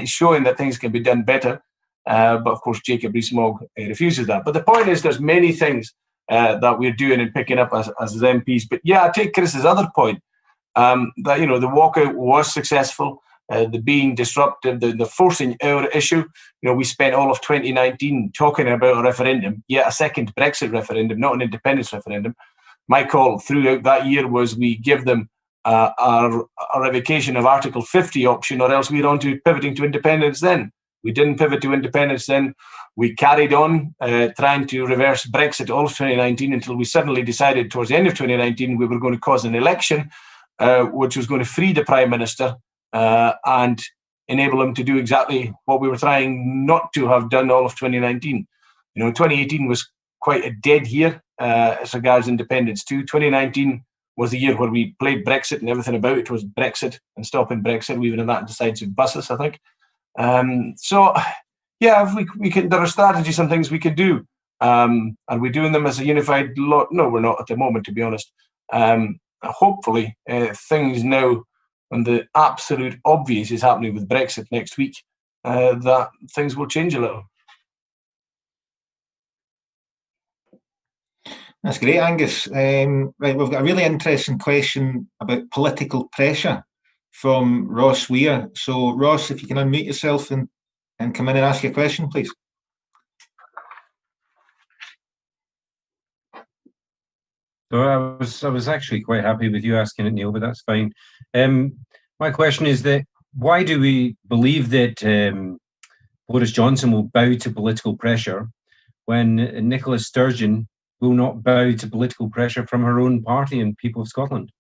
showing that things can be done better. But of course, Jacob Rees-Mogg refuses that. But the point is, there's many things that we're doing and picking up as MPs. But yeah, I take Chris's other point, that, you know, the walkout was successful, the being disruptive, the forcing our issue. You know, we spent all of 2019 talking about a referendum, yet a second Brexit referendum, not an independence referendum. My call throughout that year was we give them a revocation of Article 50 option, or else we're on to pivoting to independence then. We didn't pivot to independence then. We carried on trying to reverse Brexit all of 2019 until we suddenly decided towards the end of 2019 we were going to cause an election which was going to free the Prime Minister and enable him to do exactly what we were trying not to have done all of 2019. You know, 2018 was quite a dead year as regards independence too. 2019 was the year where we played Brexit and everything about it was Brexit and stopping Brexit. We even had that in decisive buses, I think. So, yeah, if we can, there are strategies and things we can do. Are we doing them as a unified lot? No, we're not at the moment, to be honest. Hopefully, things now, and the absolute obvious is happening with Brexit next week, that things will change a little. That's great, Angus. Right, we've got a really interesting question about political pressure from Ross 噚. So, Ross, if you can unmute yourself and come in and ask your question, please. So I was actually quite happy with you asking it, Neil, but that's fine. My question is that why do we believe that Boris Johnson will bow to political pressure when Nicola Sturgeon will not bow to political pressure from her own party and people of Scotland?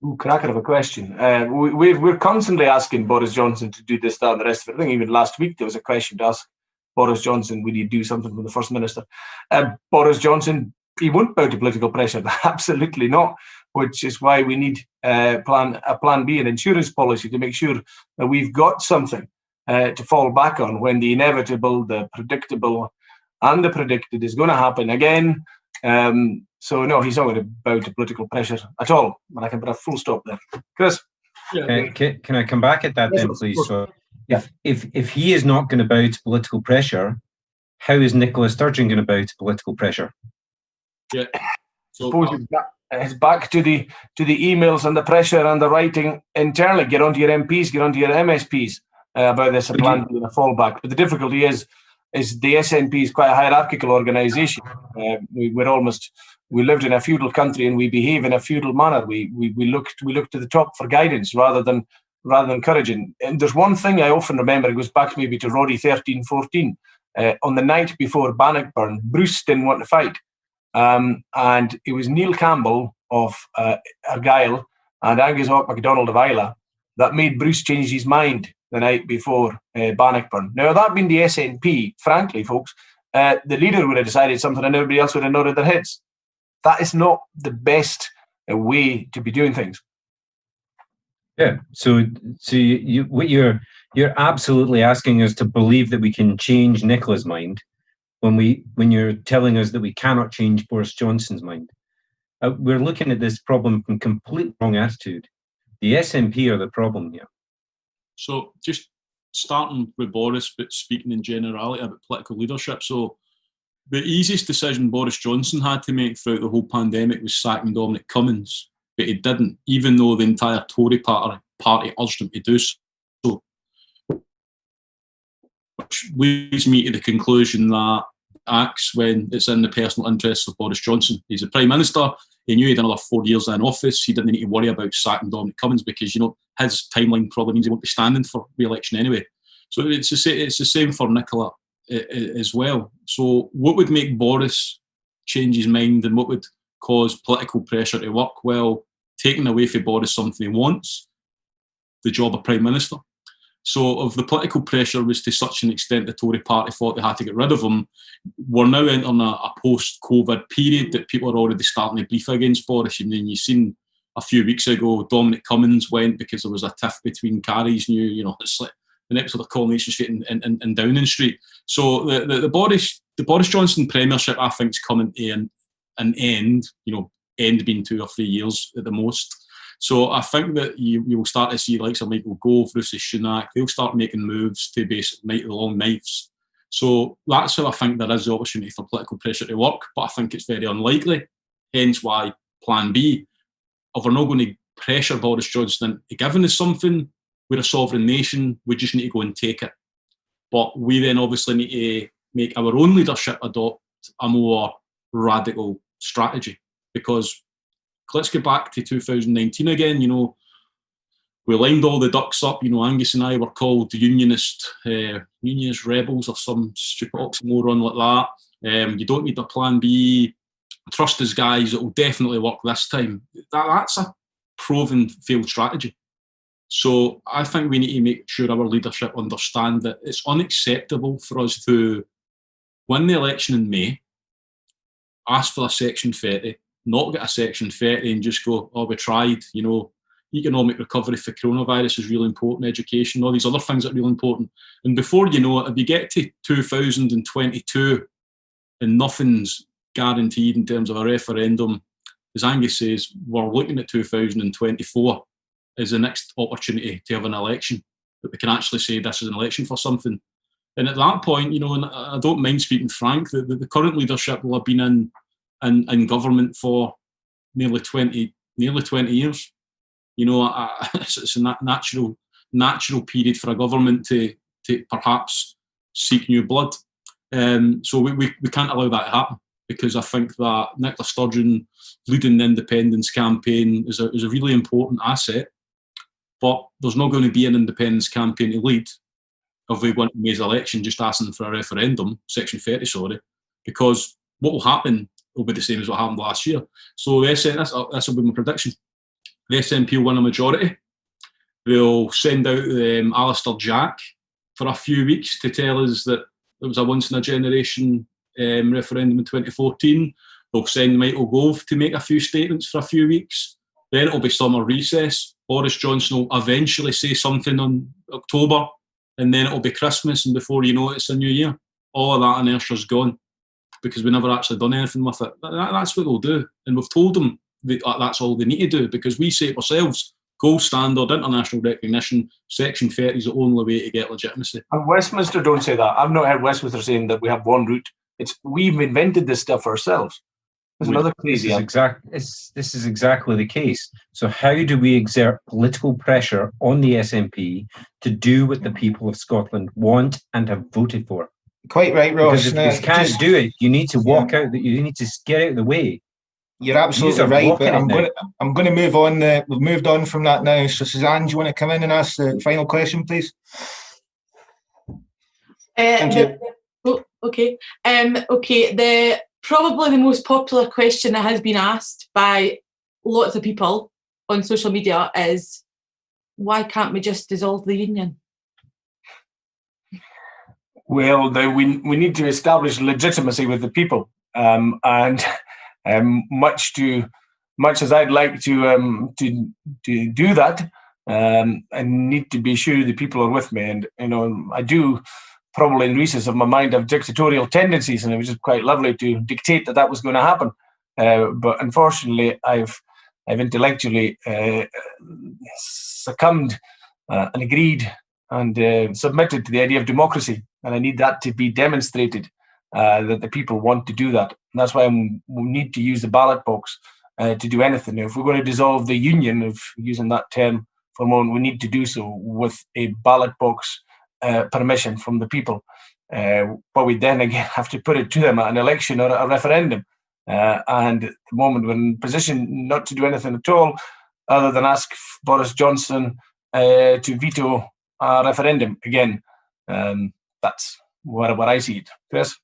Ooh, cracker of a question. We're constantly asking Boris Johnson to do this, that, and the rest of it. I think even last week there was a question to ask Boris Johnson, will you do something for the First Minister? Boris Johnson, he won't bow to political pressure. Absolutely not, which is why we need a plan B, an insurance policy to make sure that we've got something to fall back on when the inevitable, the predictable, and the predicted is going to happen again. So no, he's not going to bow to political pressure at all. And I can put a full stop there. Chris? Can I come back at that then, please? So if he is not going to bow to political pressure, how is Nicola Sturgeon going to bow to political pressure? Yeah. So it's back to the emails and the pressure and the writing internally. Get onto your MPs, get onto your MSPs about this plan being a fallback. But the difficulty is the SNP is quite a hierarchical organisation. We lived in a feudal country and we behave in a feudal manner. We look to the top for guidance rather than encouraging. And there's one thing I often remember. It goes back maybe to Roddy 13-14. On the night before Bannockburn, Bruce didn't want to fight. And it was Neil Campbell of Argyll and Angus MacDonald of Islay that made Bruce change his mind the night before Bannockburn. Now, that being the SNP, frankly, folks, the leader would have decided something and everybody else would have nodded their heads. That is not the best way to be doing things. Yeah. So you're absolutely asking us to believe that we can change Nicola's mind when you're telling us that we cannot change Boris Johnson's mind. We're looking at this problem from completely wrong attitude. The SNP are the problem here. So just starting with Boris, but speaking in generality about political leadership. So the easiest decision Boris Johnson had to make throughout the whole pandemic was sacking Dominic Cummings, but he didn't, even though the entire Tory party urged him to do so. Which leads me to the conclusion that acts when it's in the personal interests of Boris Johnson. He's the Prime Minister. He knew he had another 4 years in office. He didn't need to worry about sacking Dominic Cummings because, his timeline probably means he won't be standing for re-election anyway. So it's the same for Nicola as well. So what would make Boris change his mind and what would cause political pressure to work? Well, taking away from Boris something he wants, the job of Prime Minister. So if the political pressure was to such an extent the Tory party thought they had to get rid of him, we're now entering a post-COVID period that people are already starting to brief against Boris. And then you've seen a few weeks ago, Dominic Cummings went because there was a tiff between Carrie's new, it's like an episode of Coronation Street and Downing Street. So the Boris Johnson premiership, I think, is coming to an end, end being 2 or 3 years at the most. So I think that you will start to see likes of Michael Gove, Rishi Sunak, they'll start making moves to basically make the long knives. So that's how I think there is the opportunity for political pressure to work, but I think it's very unlikely, hence why Plan B. If we're not going to pressure Boris Johnson into giving us something, we're a sovereign nation, we just need to go and take it. But we then obviously need to make our own leadership adopt a more radical strategy, because let's get back to 2019 again. We lined all the ducks up. Angus and I were called unionist rebels or some stupid oxymoron like that. You don't need a plan B. Trust us, guys. It will definitely work this time. That's a proven failed strategy. So I think we need to make sure our leadership understand that it's unacceptable for us to win the election in May, ask for a Section 30, not get a Section 30 and just go, we tried, economic recovery for coronavirus is really important, education, all these other things that are really important. And before you know it, if you get to 2022 and nothing's guaranteed in terms of a referendum, as Angus says, we're looking at 2024 as the next opportunity to have an election, that we can actually say this is an election for something. And at that point, and I don't mind speaking frank, the current leadership will have been in government for nearly 20 years. It's a natural period for a government to perhaps seek new blood. So we can't allow that to happen, because I think that Nicola Sturgeon leading the independence campaign is a really important asset. But there's not going to be an independence campaign to lead if we win May's election just asking for a referendum, Section 30, because what will happen will be the same as what happened last year. So this will be my prediction. The SNP will win a majority. They'll send out Alistair Jack for a few weeks to tell us that It was a once-in-a-generation referendum in 2014. They'll send Michael Gove to make a few statements for a few weeks. Then it'll be summer recess. Boris Johnson will eventually say something on October, and then it'll be Christmas, and before you know it, it's a new year. All of that inertia's gone because we never actually done anything with it. That's what they'll do. And we've told them that that's all they need to do, because we say it ourselves, gold standard, international recognition, Section 30 is the only way to get legitimacy. And Westminster don't say that. I've not heard Westminster saying that we have one route. We've invented this stuff ourselves. There's another crazy. This is exactly the case. So how do we exert political pressure on the SNP to do what the people of Scotland want and have voted for? Quite right, Ross. Because if you can't do it, you need to walk out. You need to get out of the way. You're absolutely right, but I'm going to move on. We've moved on from that now. So, Suzanne, do you want to come in and ask the final question, please? Thank you. Okay. Probably the most popular question that has been asked by lots of people on social media is, why can't we just dissolve the union? Well, we need to establish legitimacy with the people, and much as I'd like to do that, I need to be sure the people are with me, and I do. Probably in recess of my mind have dictatorial tendencies, and it was just quite lovely to dictate that was going to happen. But unfortunately, I've intellectually succumbed and agreed and submitted to the idea of democracy, and I need that to be demonstrated that the people want to do that. And that's why we need to use the ballot box to do anything. If we're going to dissolve the union, of using that term for a moment, we need to do so with a ballot box permission from the people, but we then again have to put it to them at an election or a referendum, and at the moment we're in position not to do anything at all other than ask Boris Johnson to veto a referendum again. That's where I see it. Chris?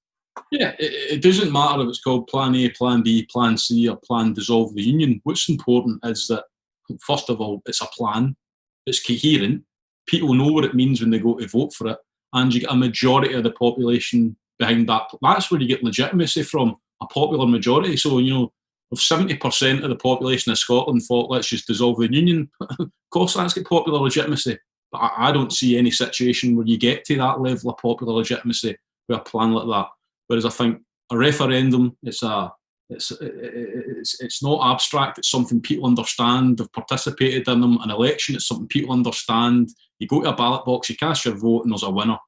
Yeah, it doesn't matter if it's called Plan A, Plan B, Plan C or Plan Dissolve the Union. What's important is that, first of all, it's a plan, it's coherent, people know what it means when they go to vote for it, and you get a majority of the population behind that. That's where you get legitimacy from, a popular majority. So, if 70% of the population of Scotland thought, let's just dissolve the union, of course that's got popular legitimacy. But I don't see any situation where you get to that level of popular legitimacy with a plan like that. Whereas I think a referendum, it's not abstract, it's something people understand, they've participated in them. An election, it's something people understand. You go to a ballot box, you cast your vote, and there's a winner.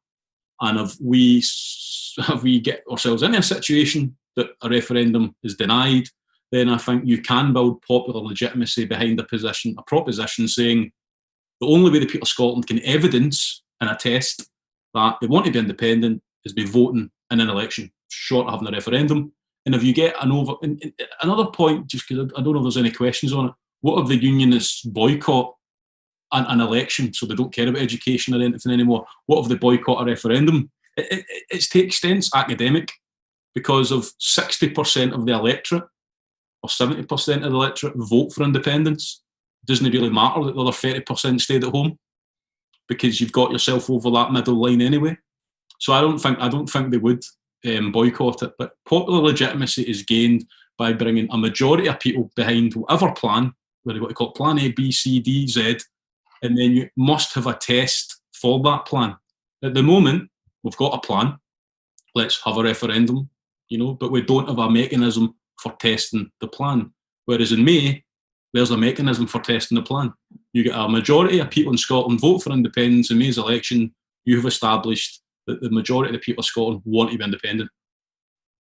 And if we get ourselves in a situation that a referendum is denied, then I think you can build popular legitimacy behind a proposition saying the only way the people of Scotland can evidence and attest that they want to be independent is by voting in an election, short of having a referendum. And if you get another point, just because I don't know if there's any questions on it, what if the unionists boycott an election, so they don't care about education or anything anymore? What if they boycott a referendum? It's to extent academic, because of 60% of the electorate or 70% of the electorate vote for independence. It doesn't really matter that the other 30% stayed at home, because you've got yourself over that middle line anyway. So I don't think they would boycott it. But popular legitimacy is gained by bringing a majority of people behind whatever plan, whether you want to call it Plan A, B, C, D, Z, and then you must have a test for that plan. At the moment, we've got a plan. Let's have a referendum, but we don't have a mechanism for testing the plan. Whereas in May, there's a mechanism for testing the plan. You get a majority of people in Scotland vote for independence in May's election. You have established that the majority of the people of Scotland want to be independent.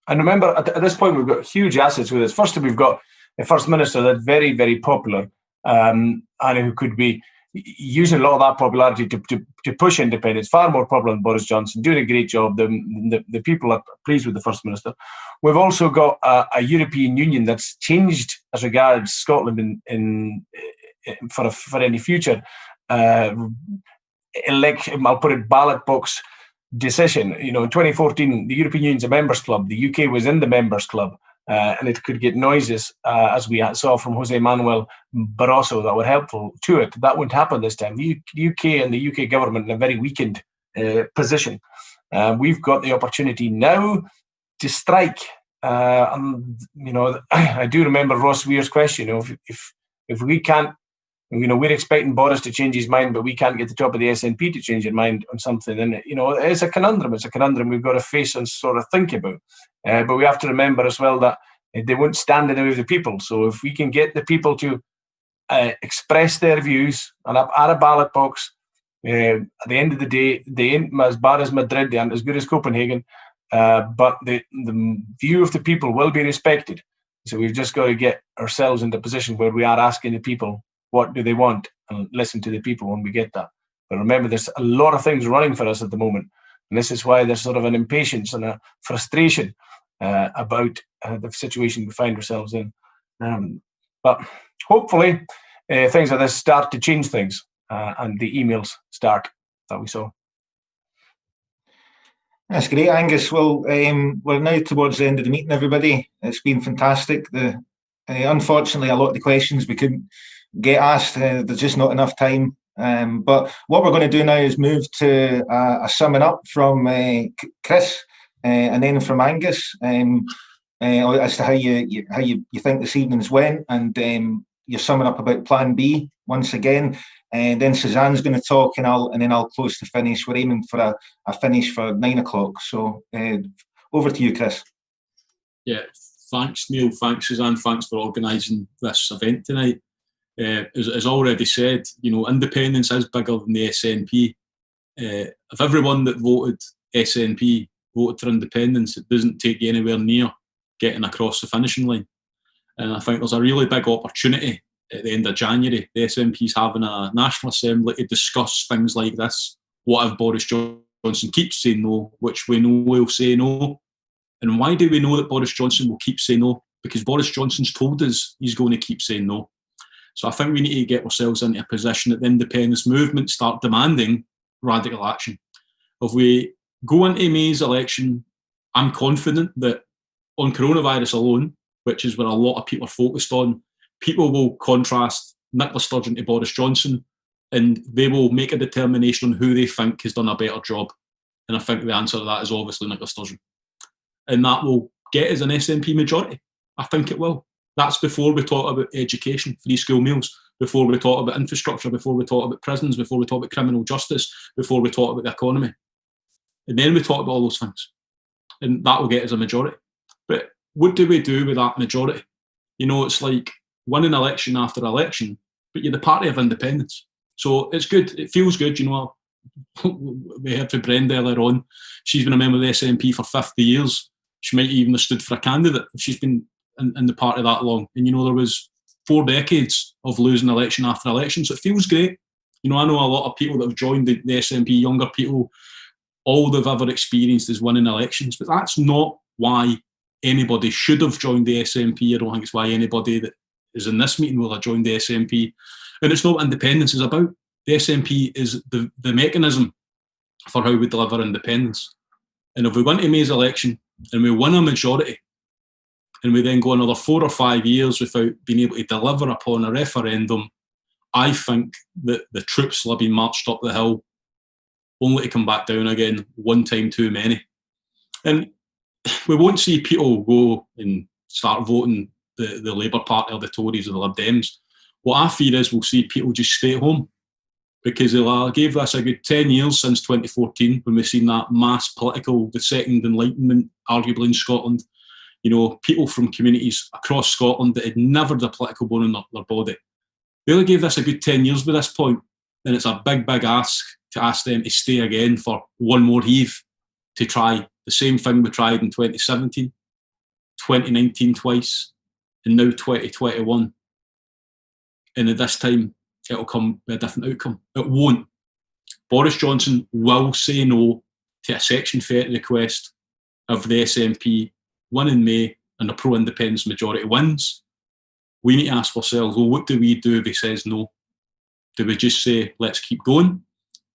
And remember, at this point, we've got huge assets with us. First, we've got a First Minister that's very, very popular, and who could be using a lot of that popularity to push independence, far more popular than Boris Johnson, doing a great job. The people are pleased with the First Minister. We've also got a European Union that's changed as regards Scotland for any future election. I'll put it ballot box decision. In 2014, the European Union's a members club. The UK was in the members club. And it could get noises, as we saw from José Manuel Barroso, that were helpful to it. That wouldn't happen this time. The UK and the UK government in a very weakened position. We've got the opportunity now to strike. And you know, I do remember Ross Weir's question. You know, if we can't, you know, we're expecting Boris to change his mind, but we can't get the top of the SNP to change their mind on something. And you know, it's a conundrum. It's a conundrum we've got to face and sort of think about. But we have to remember as well that they won't stand in the way of the people. So if we can get the people to express their views and at a ballot box, at the end of the day, they ain't as bad as Madrid, they aren't as good as Copenhagen, but the view of the people will be respected. So we've just got to get ourselves into a position where we are asking the people what do they want and listen to the people when we get that. But remember, there's a lot of things running for us at the moment, and this is why there's sort of an impatience and a frustration about the situation we find ourselves in. But hopefully things like this start to change things, and the emails start that we saw. That's great, Angus. Well, we're now towards the end of the meeting, everybody. It's been fantastic. Unfortunately, a lot of the questions we couldn't get asked. There's just not enough time. But what we're going to do now is move to a summing up from Chris and then from Angus as to how you think this evening's went, and you're summing up about Plan B once again. And then Suzanne's going to talk, and then I'll close to finish. We're aiming for a finish for 9 o'clock. So over to you, Chris. Yeah, thanks, Neil. Thanks, Suzanne. Thanks for organising this event tonight. As already said, you know, independence is bigger than the SNP. If everyone that voted SNP voted for independence, it doesn't take you anywhere near getting across the finishing line. And I think there's a really big opportunity at the end of January. The SNP's having a National Assembly to discuss things like this. What if Boris Johnson keeps saying no, which we know he'll say no? And why do we know that Boris Johnson will keep saying no? Because Boris Johnson's told us he's going to keep saying no. So I think we need to get ourselves into a position that the independence movement start demanding radical action. If we go into May's election, I'm confident that on coronavirus alone, which is where a lot of people are focused on, people will contrast Nicola Sturgeon to Boris Johnson, and they will make a determination on who they think has done a better job. And I think the answer to that is obviously Nicola Sturgeon. And that will get us an SNP majority. I think it will. That's before we talk about education, free school meals, before we talk about infrastructure, before we talk about prisons, before we talk about criminal justice, before we talk about the economy. And then we talk about all those things. And that will get us a majority. But what do we do with that majority? You know, it's like winning election after election, but you're the party of independence. So it's good. It feels good. You know, we heard from Brenda earlier on. She's been a member of the SNP for 50 years. She might even have stood for a candidate if she's been in the party that long. And, you know, there was 4 decades of losing election after election. So it feels great. You know, I know a lot of people that have joined the SNP, younger people, all they've ever experienced is winning elections. But that's not why anybody should have joined the SNP. I don't think it's why anybody that is in this meeting will have joined the SNP. And it's not what independence is about. The SNP is the mechanism for how we deliver independence. And if we go into May's election and we win a majority, and we then go another 4 or 5 years without being able to deliver upon a referendum, I think that the troops will have been marched up the hill only to come back down again, one time too many. And we won't see people go and start voting the Labour Party or the Tories or the Lib Dems. What I fear is we'll see people just stay at home, because they'll give us a good 10 years since 2014 when we've seen that mass political, the Second Enlightenment, arguably in Scotland. You know, people from communities across Scotland that had never had a political bone in their body. They only gave this a good 10 years by this point, and it's a big, big ask to ask them to stay again for one more heave, to try the same thing we tried in 2017, 2019 twice, and now 2021. And at this time, it'll come with a different outcome. It won't. Boris Johnson will say no to a Section 30 request of the SNP win in May and a pro-independence majority wins. We need to ask ourselves, well, what do we do if he says no? Do we just say, let's keep going?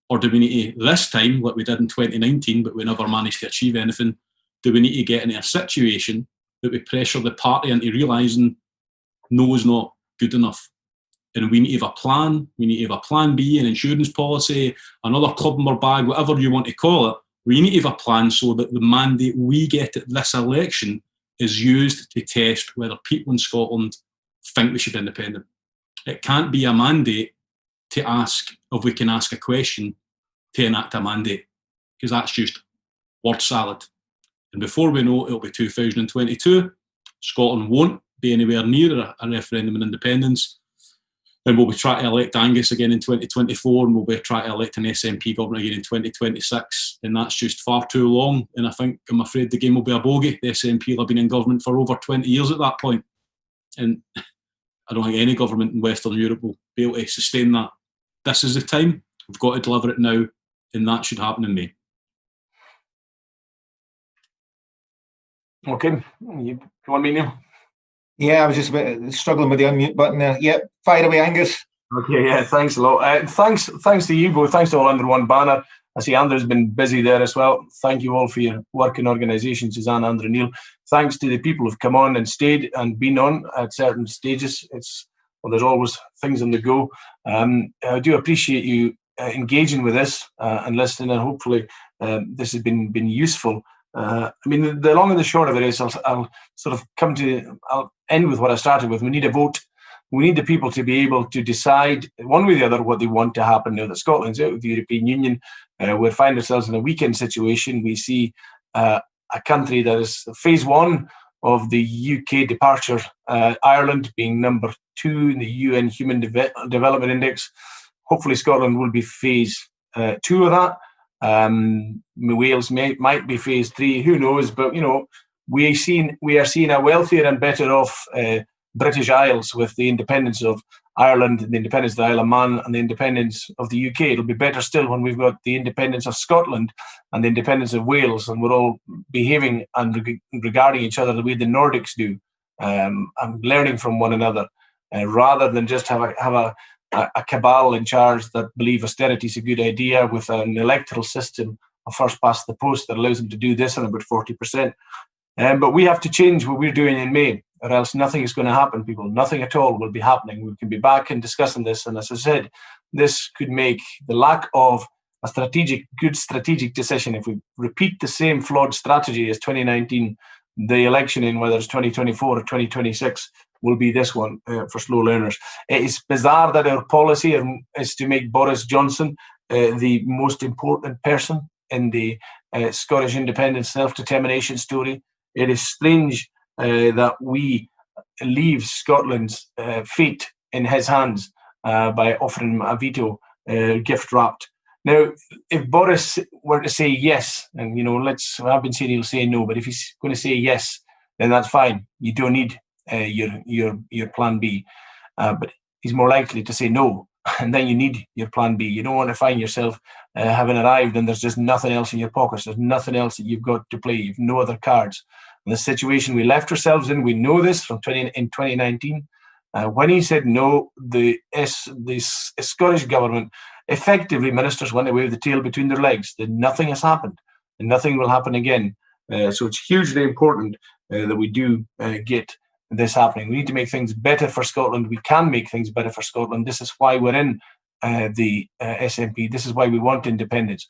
Or do we need to, this time, like we did in 2019, but we never managed to achieve anything, do we need to get into a situation that we pressure the party into realising no is not good enough? And we need to have a plan. We need to have a plan B, an insurance policy, another club in our bag, whatever you want to call it, We need to have a plan so that the mandate we get at this election is used to test whether people in Scotland think we should be independent. It can't be a mandate to ask if we can ask a question to enact a mandate, because that's just word salad. And before we know it, it'll be 2022. Scotland won't be anywhere near a referendum on independence. And we'll be trying to elect Angus again in 2024, and we'll be trying to elect an SNP government again in 2026. And that's just far too long. And I'm afraid the game will be a bogey. The SNP will have been in government for over 20 years at that point. And I don't think any government in Western Europe will be able to sustain that. This is the time. We've got to deliver it now, and that should happen in May. Okay. You want me, Neil? Yeah, I was just a bit struggling with the unmute button there. Yep, fire away, Angus. Okay, yeah, thanks a lot. Thanks to you both. Thanks to all under one banner. I see Andrew's been busy there as well. Thank you all for your work and organisation, Suzanne, Andrew, Neil. Thanks to the people who've come on and stayed and been on at certain stages. There's always things on the go. I do appreciate you engaging with us and listening, and hopefully this has been useful. I mean, the long and the short of it is, I'll end with what I started with. We need a vote. We need the people to be able to decide one way or the other what they want to happen now that Scotland's out of the European Union. We find ourselves in a weekend situation. We see a country that is phase one of the UK departure, Ireland being number 2 in the UN Human Development Index. Hopefully Scotland will be phase 2 of that. Wales might be phase 3, who knows? But we are seeing a wealthier and better off British Isles with the independence of Ireland, the independence of the Isle of Man, and the independence of the UK. It'll be better still when we've got the independence of Scotland and the independence of Wales, and we're all behaving and regarding each other the way the Nordics do, and learning from one another, rather than just have a cabal in charge that believe austerity is a good idea with an electoral system of first past the post that allows them to do this on about 40%. But we have to change what we're doing in May, or else nothing is going to happen, people. Nothing at all will be happening. We can be back and discussing this. And as I said, this could make the lack of a good strategic decision. If we repeat the same flawed strategy as 2019, the election in whether it's 2024 or 2026 will be this one for slow learners. It is bizarre that our policy is to make Boris Johnson the most important person in the Scottish independence self-determination story. It is strange that we leave Scotland's fate in his hands by offering him a veto gift wrapped. Now, if Boris were to say yes, and I've been saying he'll say no, but if he's going to say yes, then that's fine. You don't need your plan B. But he's more likely to say no, and then you need your plan B. You don't want to find yourself having arrived and there's just nothing else in your pockets. There's nothing else that you've got to play. You've no other cards. And the situation we left ourselves in, we know this from 2019. When he said no, the Scottish government, effectively, ministers went away with the tail between their legs. That nothing has happened, and nothing will happen again. So it's hugely important that we do get this happening. We need to make things better for Scotland. We can make things better for Scotland. This is why we're in the SNP. This is why we want independence.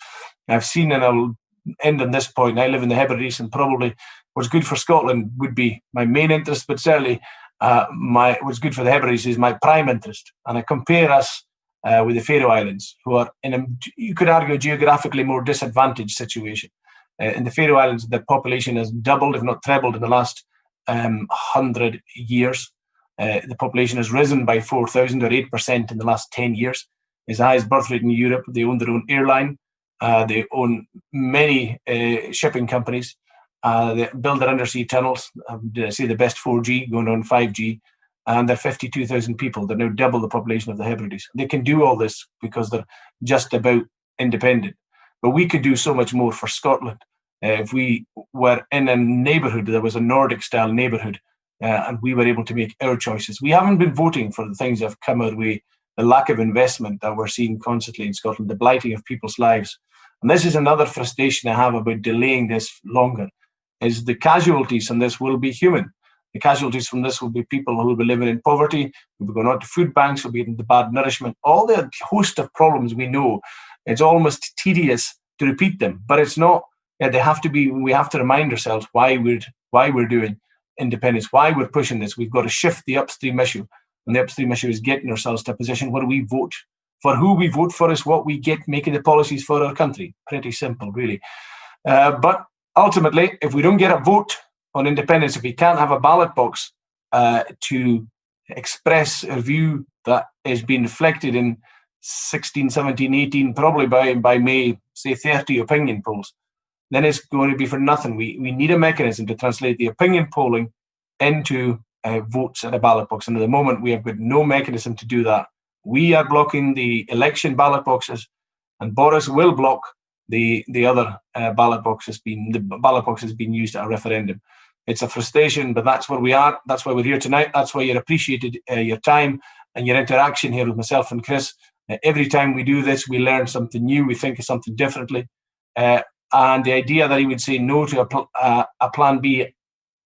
I've seen, and I'll end on this point, I live in the Hebrides, and probably what's good for Scotland would be my main interest, but certainly what's good for the Hebrides is my prime interest. And I compare us with the Faroe Islands, who are in a, you could argue, geographically more disadvantaged situation. In the Faroe Islands, the population has doubled, if not trebled, in the last 100 years. The population has risen by 4,000 or 8% in the last 10 years. It's the highest birth rate in Europe. They own their own airline. They own many shipping companies. They build their undersea tunnels. Did I say the best 4G, going on 5G? And they're 52,000 people. They're now double the population of the Hebrides. They can do all this because they're just about independent. But we could do so much more for Scotland. If we were in a neighbourhood that was a Nordic-style neighbourhood, and we were able to make our choices. We haven't been voting for the things that have come our way, the lack of investment that we're seeing constantly in Scotland, the blighting of people's lives. And this is another frustration I have about delaying this longer, is the casualties from this will be human. The casualties from this will be people who will be living in poverty, who will be going out to food banks, will be getting the bad nourishment, all the host of problems we know. It's almost tedious to repeat them, but it's not. They have to be. We have to remind ourselves why we're doing independence, why we're pushing this. We've got to shift the upstream issue, and the upstream issue is getting ourselves to a position where we vote for who we vote for is what we get making the policies for our country. Pretty simple, really. But ultimately, if we don't get a vote on independence, if we can't have a ballot box to express a view that is being reflected in 16, 17, 18, probably by May, say 30 opinion polls, then it's going to be for nothing. We need a mechanism to translate the opinion polling into votes at a ballot box. And at the moment, we have got no mechanism to do that. We are blocking the election ballot boxes, and Boris will block the other ballot boxes being used at a referendum. It's a frustration, but that's where we are. That's why we're here tonight. That's why you're appreciated your time and your interaction here with myself and Chris. Every time we do this, we learn something new. We think of something differently. And the idea that he would say no to a plan B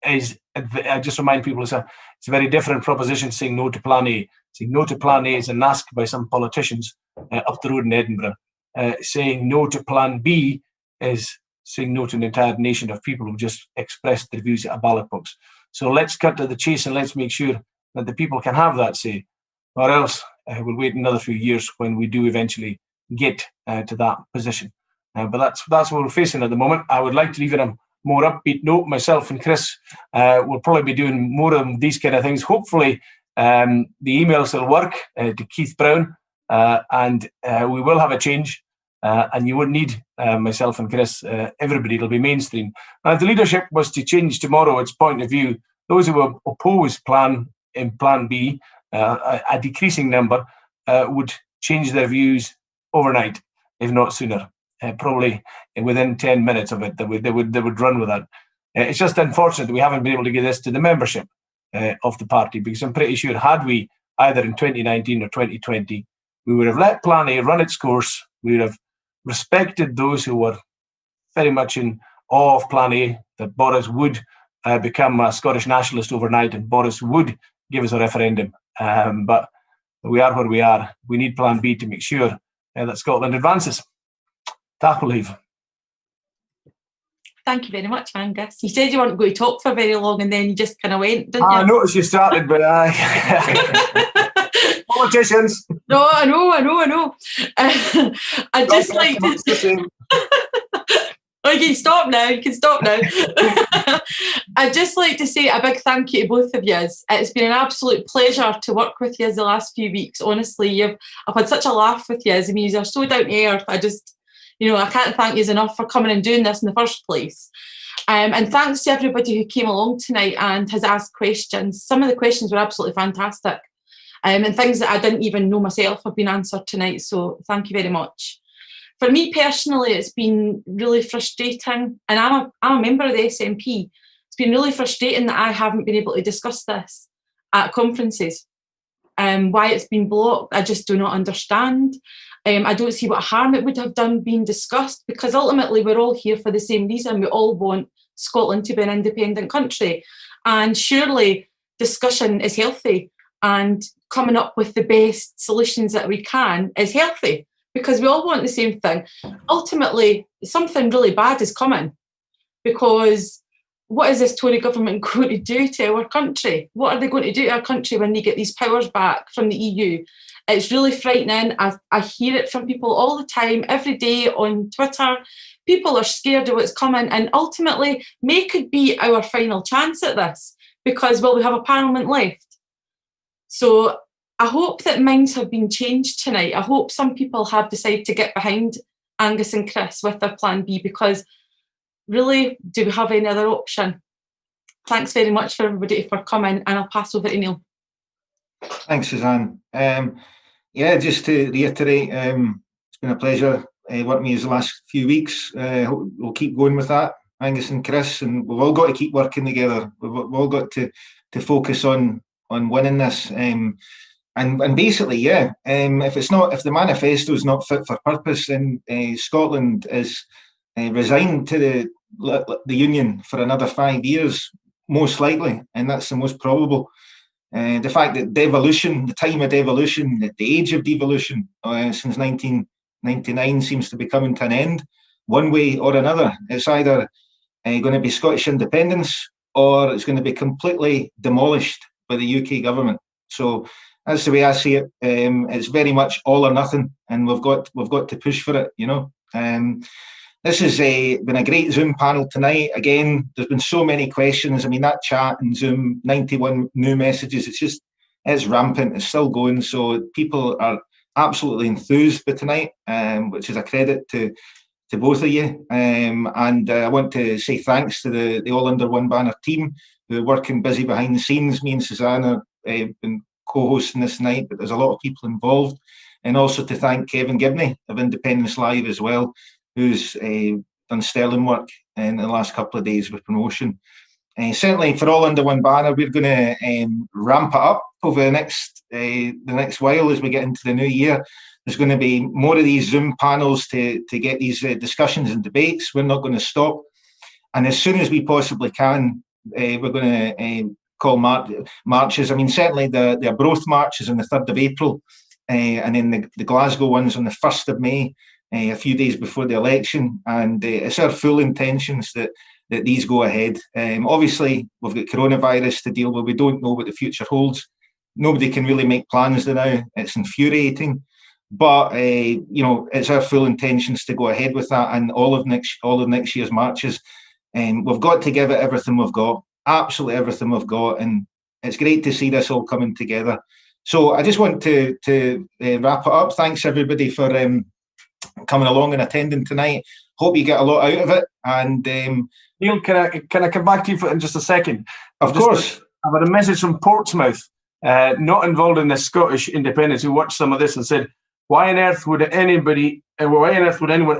is, I just remind people, it's a very different proposition saying no to plan A. Saying no to plan A is an ask by some politicians up the road in Edinburgh. Saying no to plan B is saying no to an entire nation of people who just expressed their views at a ballot box. So let's cut to the chase and let's make sure that the people can have that say, or else we'll wait another few years when we do eventually get to that position. But that's what we're facing at the moment. I would like to leave it a more upbeat note. Myself and Chris will probably be doing more of these kind of things. Hopefully, the emails will work to Keith Brown, and we will have a change. And you wouldn't need myself and Chris. Everybody will be mainstream. And if the leadership was to change tomorrow its point of view, those who oppose Plan B, a decreasing number, would change their views overnight, if not sooner. Probably within 10 minutes of it, they would run with that. It's just unfortunate that we haven't been able to get this to the membership of the party, because I'm pretty sure had we, either in 2019 or 2020, we would have let Plan A run its course. We would have respected those who were very much in awe of Plan A, that Boris would become a Scottish nationalist overnight and Boris would give us a referendum. But we are where we are. We need Plan B to make sure that Scotland advances. That will leave. Thank you very much, Angus. You said you weren't going to talk for very long and then you just kind of went, didn't you? I noticed you started, but politicians. No, I know. I'd just like to... Oh, you can stop now. I'd just like to say a big thank you to both of you. It's been an absolute pleasure to work with you the last few weeks. Honestly, I've had such a laugh with you. I mean, you're so down to earth. I can't thank you enough for coming and doing this in the first place. And thanks to everybody who came along tonight and has asked questions. Some of the questions were absolutely fantastic. And things that I didn't even know myself have been answered tonight. So thank you very much. For me personally, it's been really frustrating. And I'm a member of the SNP. It's been really frustrating that I haven't been able to discuss this at conferences. Why it's been blocked, I just do not understand. I don't see what harm it would have done being discussed, because ultimately we're all here for the same reason. We all want Scotland to be an independent country. And surely discussion is healthy, and coming up with the best solutions that we can is healthy, because we all want the same thing. Ultimately, something really bad is coming, because what is this Tory government going to do to our country? What are they going to do to our country when they get these powers back from the EU? It's really frightening. I hear it from people all the time, every day on Twitter. People are scared of what's coming, and ultimately May could be our final chance at this, because, well, we have a parliament left. So I hope that minds have been changed tonight. I hope some people have decided to get behind Angus and Chris with their Plan B, because really, do we have any other option? Thanks very much for everybody for coming, and I'll pass over to Neil. Thanks, Suzanne. Just to reiterate, it's been a pleasure working with you the last few weeks. We'll keep going with that, Angus and Chris, and we've all got to keep working together. We've all got to focus on winning this. And basically, if the manifesto is not fit for purpose, then Scotland is resigned to the Union for another 5 years, most likely, and that's the most probable. The fact that devolution, the time of devolution, the age of devolution since 1999 seems to be coming to an end. one way or another. It's either going to be Scottish independence, or it's going to be completely demolished by the UK government. So that's the way I see it. It's very much all or nothing, and we've got to push for it. This has been a great Zoom panel tonight. Again, there's been so many questions. I mean, that chat and Zoom, 91 new messages. It's rampant. It's still going. So people are absolutely enthused by tonight, which is a credit to both of you. And I want to say thanks to the All Under One Banner team who are working busy behind the scenes. Me and Suzanne have been co-hosting this night, but there's a lot of people involved. And also to thank Kevin Gibney of Independence Live as well, who's done sterling work in the last couple of days with promotion. Certainly for All Under One Banner, we're going to ramp it up over the next while as we get into the new year. There's going to be more of these Zoom panels to get these discussions and debates. We're not going to stop. And as soon as we possibly can, we're going to call marches. I mean, certainly the Arbroath march is on the 3rd of April, and then the Glasgow one's on the 1st of May, a few days before the election. And it's our full intentions that these go ahead. Obviously, we've got coronavirus to deal with. We don't know what the future holds. Nobody can really make plans now. It's infuriating. But it's our full intentions to go ahead with that, and all of next year's marches. We've got to give it everything we've got, absolutely everything we've got, and it's great to see this all coming together. So I just want to wrap it up. Thanks everybody for coming along and attending tonight. Hope you get a lot out of it. And Neil, can I come back to you in just a second? Of course. I've had a message from Portsmouth, not involved in the Scottish independence, who watched some of this and said, why on earth would anyone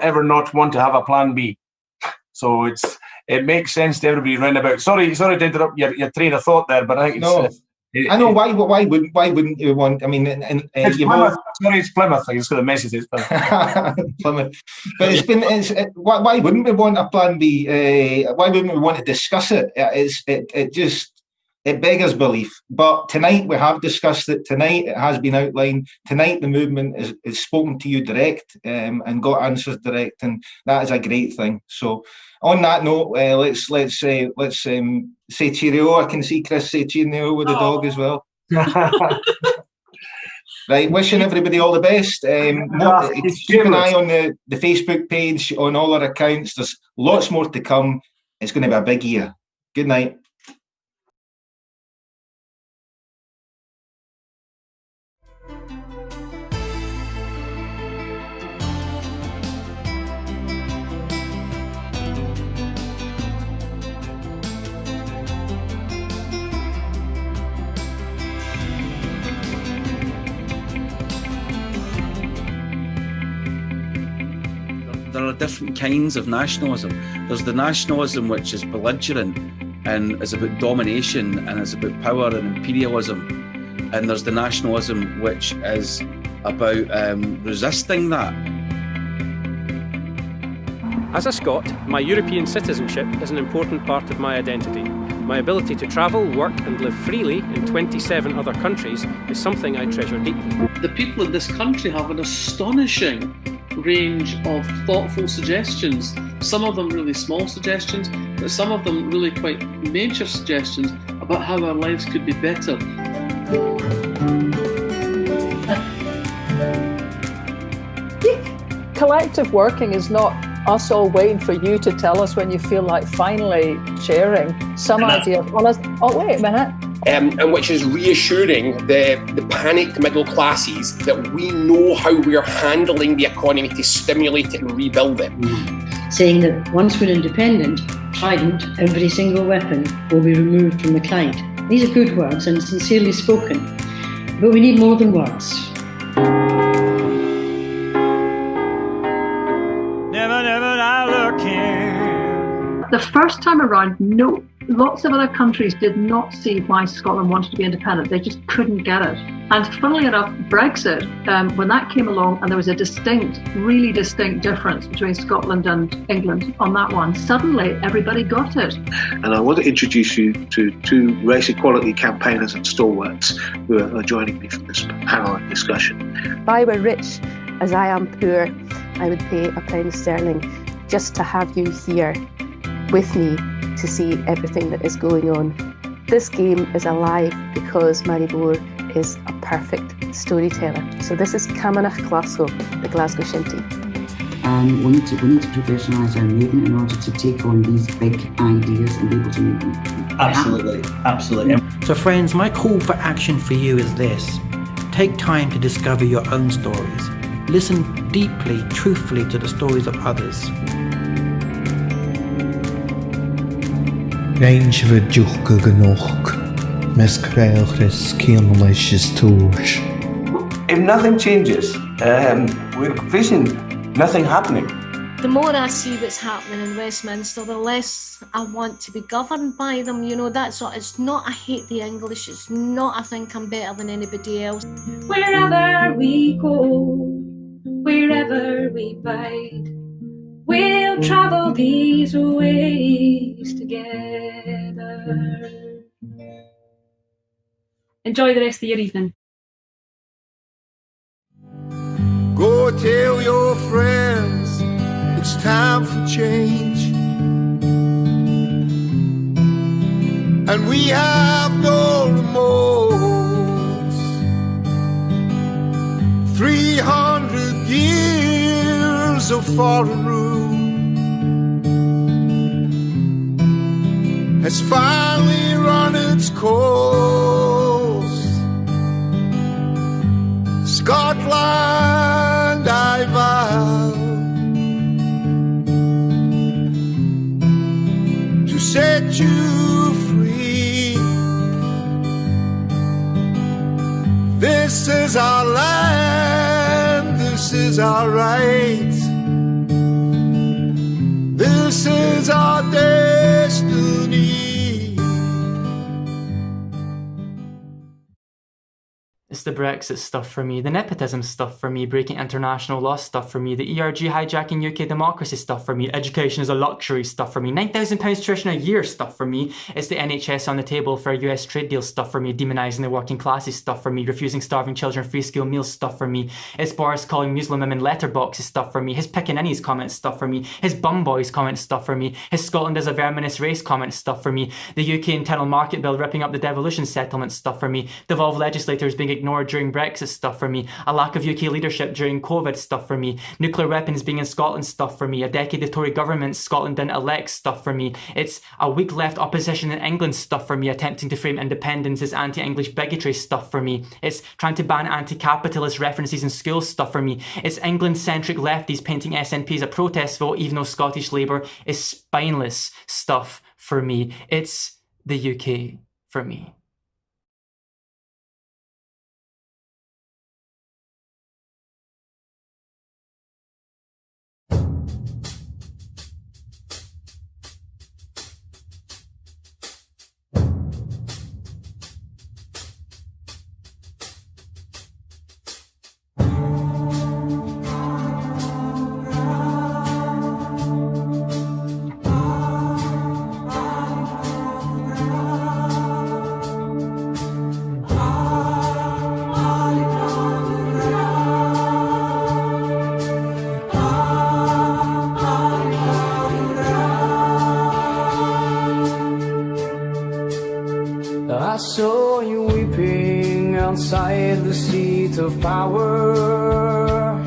ever not want to have a plan B? So it makes sense to everybody round about. Sorry to interrupt your train of thought there, but I think I know why wouldn't you want? I mean, it's Plymouth. Sorry, it's Plymouth. I just got a message. It's Plymouth. But why wouldn't we want a plan B? Why wouldn't we want to discuss it? It beggars belief. But tonight we have discussed it. Tonight it has been outlined. Tonight the movement is spoken to you direct and got answers direct, and that is a great thing. So on that note, let's say cheerio. I can see Chris say cheerio with the dog as well. Right, wishing everybody all the best. Keep an eye on the Facebook page, on all our accounts. There's lots more to come. It's going to be a big year. Good night. There are different kinds of nationalism. There's the nationalism which is belligerent and is about domination and is about power and imperialism. And there's the nationalism which is about resisting that. As a Scot, my European citizenship is an important part of my identity. My ability to travel, work and live freely in 27 other countries is something I treasure deeply. The people in this country have an astonishing range of thoughtful suggestions, some of them really small suggestions, but some of them really quite major suggestions about how our lives could be better. Collective working is not us all waiting for you to tell us when you feel like finally sharing some idea of honest. Oh, wait a minute. And which is reassuring the panicked middle classes that we know how we're handling the economy to stimulate it and rebuild it. Saying that once we're independent, Trident, every single weapon, will be removed from the Clyde. These are good words and sincerely spoken, but we need more than words. Never, never I look in. The first time around, lots of other countries did not see why Scotland wanted to be independent. They just couldn't get it. And funnily enough, Brexit, when that came along and there was a really distinct difference between Scotland and England on that one, suddenly everybody got it. And I want to introduce you to two race equality campaigners and stalwarts who are joining me for this panel and discussion. If I were rich as I am poor, I would pay £1 sterling just to have you here with me to see everything that is going on. This game is alive because Maribor is a perfect storyteller. So this is Camanach Glasgow, the Glasgow Shinty. And we need to professionalise our movement in order to take on these big ideas and be able to make them. Absolutely. So friends, my call for action for you is this. Take time to discover your own stories. Listen deeply, truthfully to the stories of others. Rèidio IndyLive mes Cllr tours. If nothing changes, we're facing nothing happening. The more I see what's happening in Westminster, the less I want to be governed by them. You know, that's what, it's not I hate the English, it's not I think I'm better than anybody else. Wherever we go, wherever we bide, we'll travel these ways together. Enjoy the rest of your evening. Go tell your friends it's time for change, and we have no remorse. 300 years of foreign rule has finally run its course. Scotland, I vow to set you free. This is our land, this is our right, this is our destiny. It's the Brexit stuff for me, the nepotism stuff for me, breaking international law stuff for me, the ERG hijacking UK democracy stuff for me, education is a luxury stuff for me, £9,000 tuition a year stuff for me, it's the NHS on the table for US trade deal stuff for me, demonising the working classes stuff for me, refusing starving children free school meals stuff for me, it's Boris calling Muslim women letterboxes stuff for me, his pickaninnies comments stuff for me, his bum boys comments stuff for me, his Scotland is a verminous race comments stuff for me, the UK internal market bill ripping up the devolution settlement stuff for me, devolved legislators being ignored during Brexit stuff for me, a lack of UK leadership during COVID stuff for me, nuclear weapons being in Scotland stuff for me, a decade of Tory governments Scotland didn't elect stuff for me, it's a weak left opposition in England stuff for me, attempting to frame independence as anti-English bigotry stuff for me, it's trying to ban anti-capitalist references in schools stuff for me, it's England-centric lefties painting SNP as a protest vote even though Scottish Labour is spineless stuff for me, it's the UK for me. I saw you weeping outside the seat of power.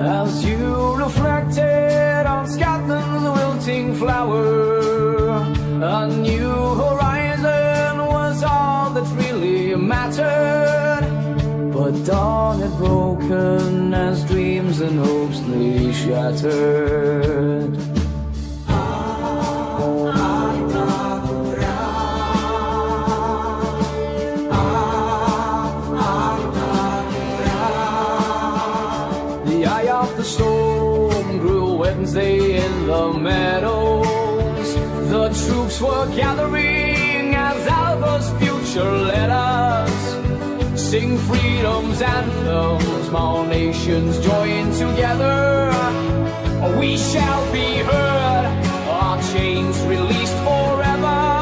As you reflected on Scotland's wilting flower, a new horizon was all that really mattered. But dawn had broken as dreams and hopes lay shattered. The storm grew Wednesday in the meadows. The troops were gathering as Alba's future led us. Sing freedom's anthems, all nations join together. We shall be heard, our chains released forever.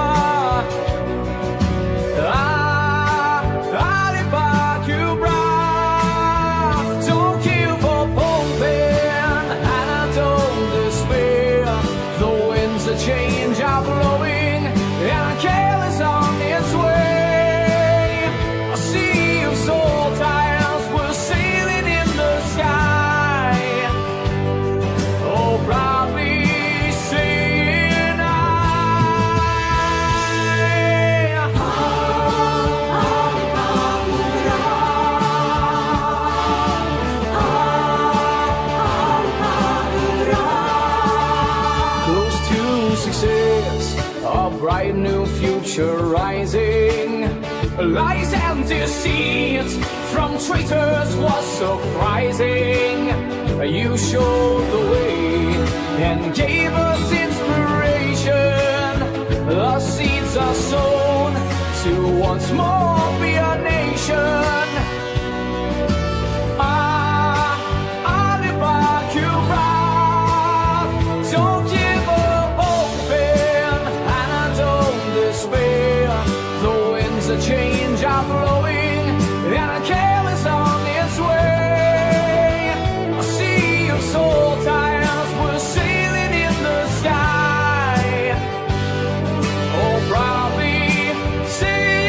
future rising. Lies and deceit from traitors was surprising. You showed the way and gave us inspiration. The seeds are sown to once more be a nation. Don't give up hoping and don't despair. The winds of change are blowing and a gale is on its way. A sea of soul ties were sailing in the sky. Oh, proudly saying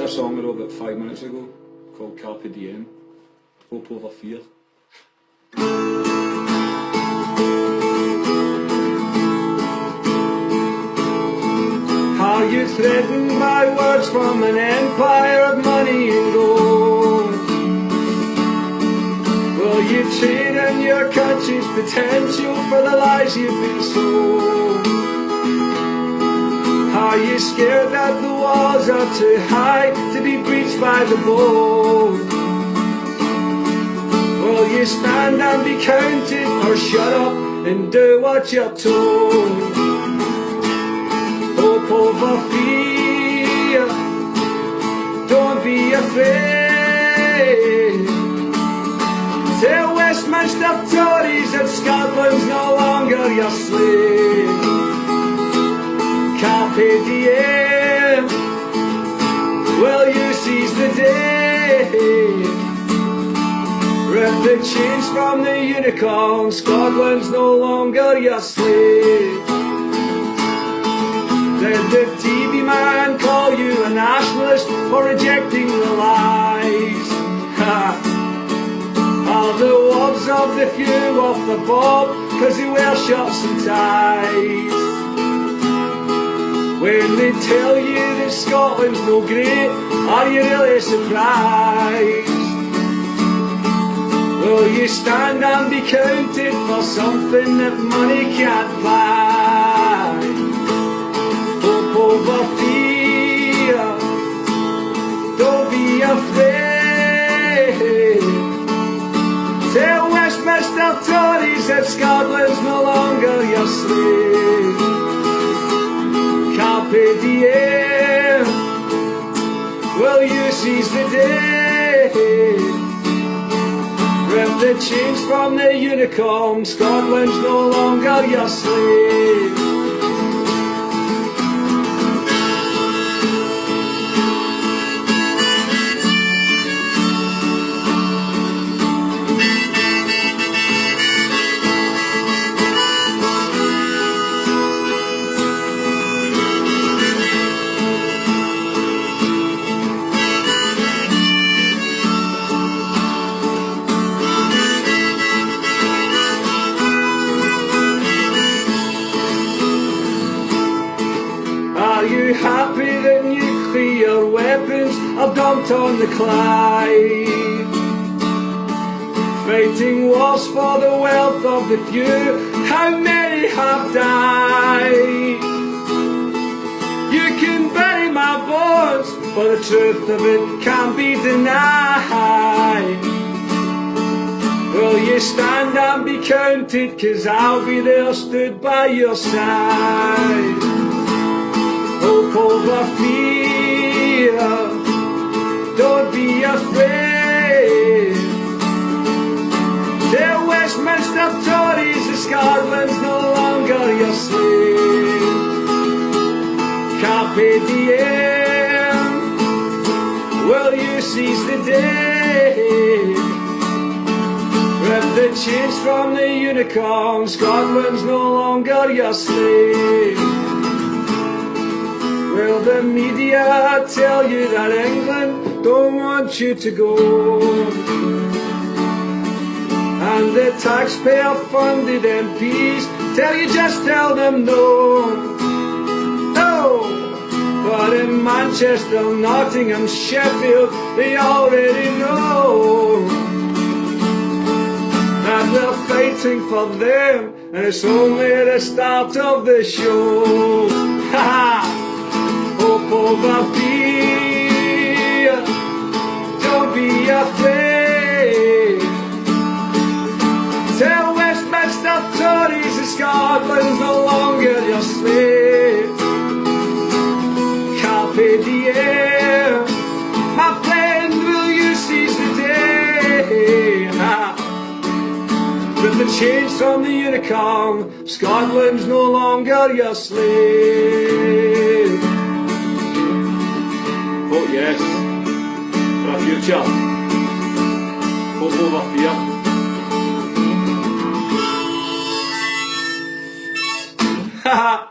It's a song I wrote about 5 minutes ago called Carpe Diem, Hope Over Fear. Are you threatened by words from an empire of money and gold? Will you trade in your country's potential for the lies you've been sold? Are you scared that the walls are too high to be breached by the bold? Will you stand and be counted or shut up and do what you're told? Hope over fear, don't be afraid. Tell Westminster Tories that Scotland's no longer your slave. Carpe diem, will you seize the day? Rip the chains from the unicorn, Scotland's no longer your slave. Did the TV man call you a nationalist for rejecting the lies? Are the wolves of the few off the bob cause they wear shirts and ties? When they tell you that Scotland's no great, are you really surprised? Will you stand and be counted for something that money can't buy? slave. Carpe diem, will you seize the day? Rip the chains from the unicorn, Scotland's no longer your slave. Happy that nuclear weapons are dumped on the Clyde, fighting wars for the wealth of the few. How many have died? You can bury my bones, but the truth of it can't be denied. Will you stand and be counted? 'Cause I'll be there stood by your side. Hope over fear, don't be afraid. The Westminster Tories, the Scotland's no longer your slave. Carpe diem, will you seize the day? Rip the chains from the unicorn, Scotland's no longer your slave. Will the media tell you that England don't want you to go? And the taxpayer-funded MPs tell you just tell them no. No! But in Manchester, Nottingham, Sheffield, they already know that we're fighting for them, and it's only the start of the show. Ha ha! Hope over fear, don't be afraid. Tell Westminster Tories that Scotland's no longer your slave. Carpe diem, my friend, will you seize the day? With the chains from the unicorn, Scotland's no longer your slave. Vote yes for a future. Hope over fear. Haha.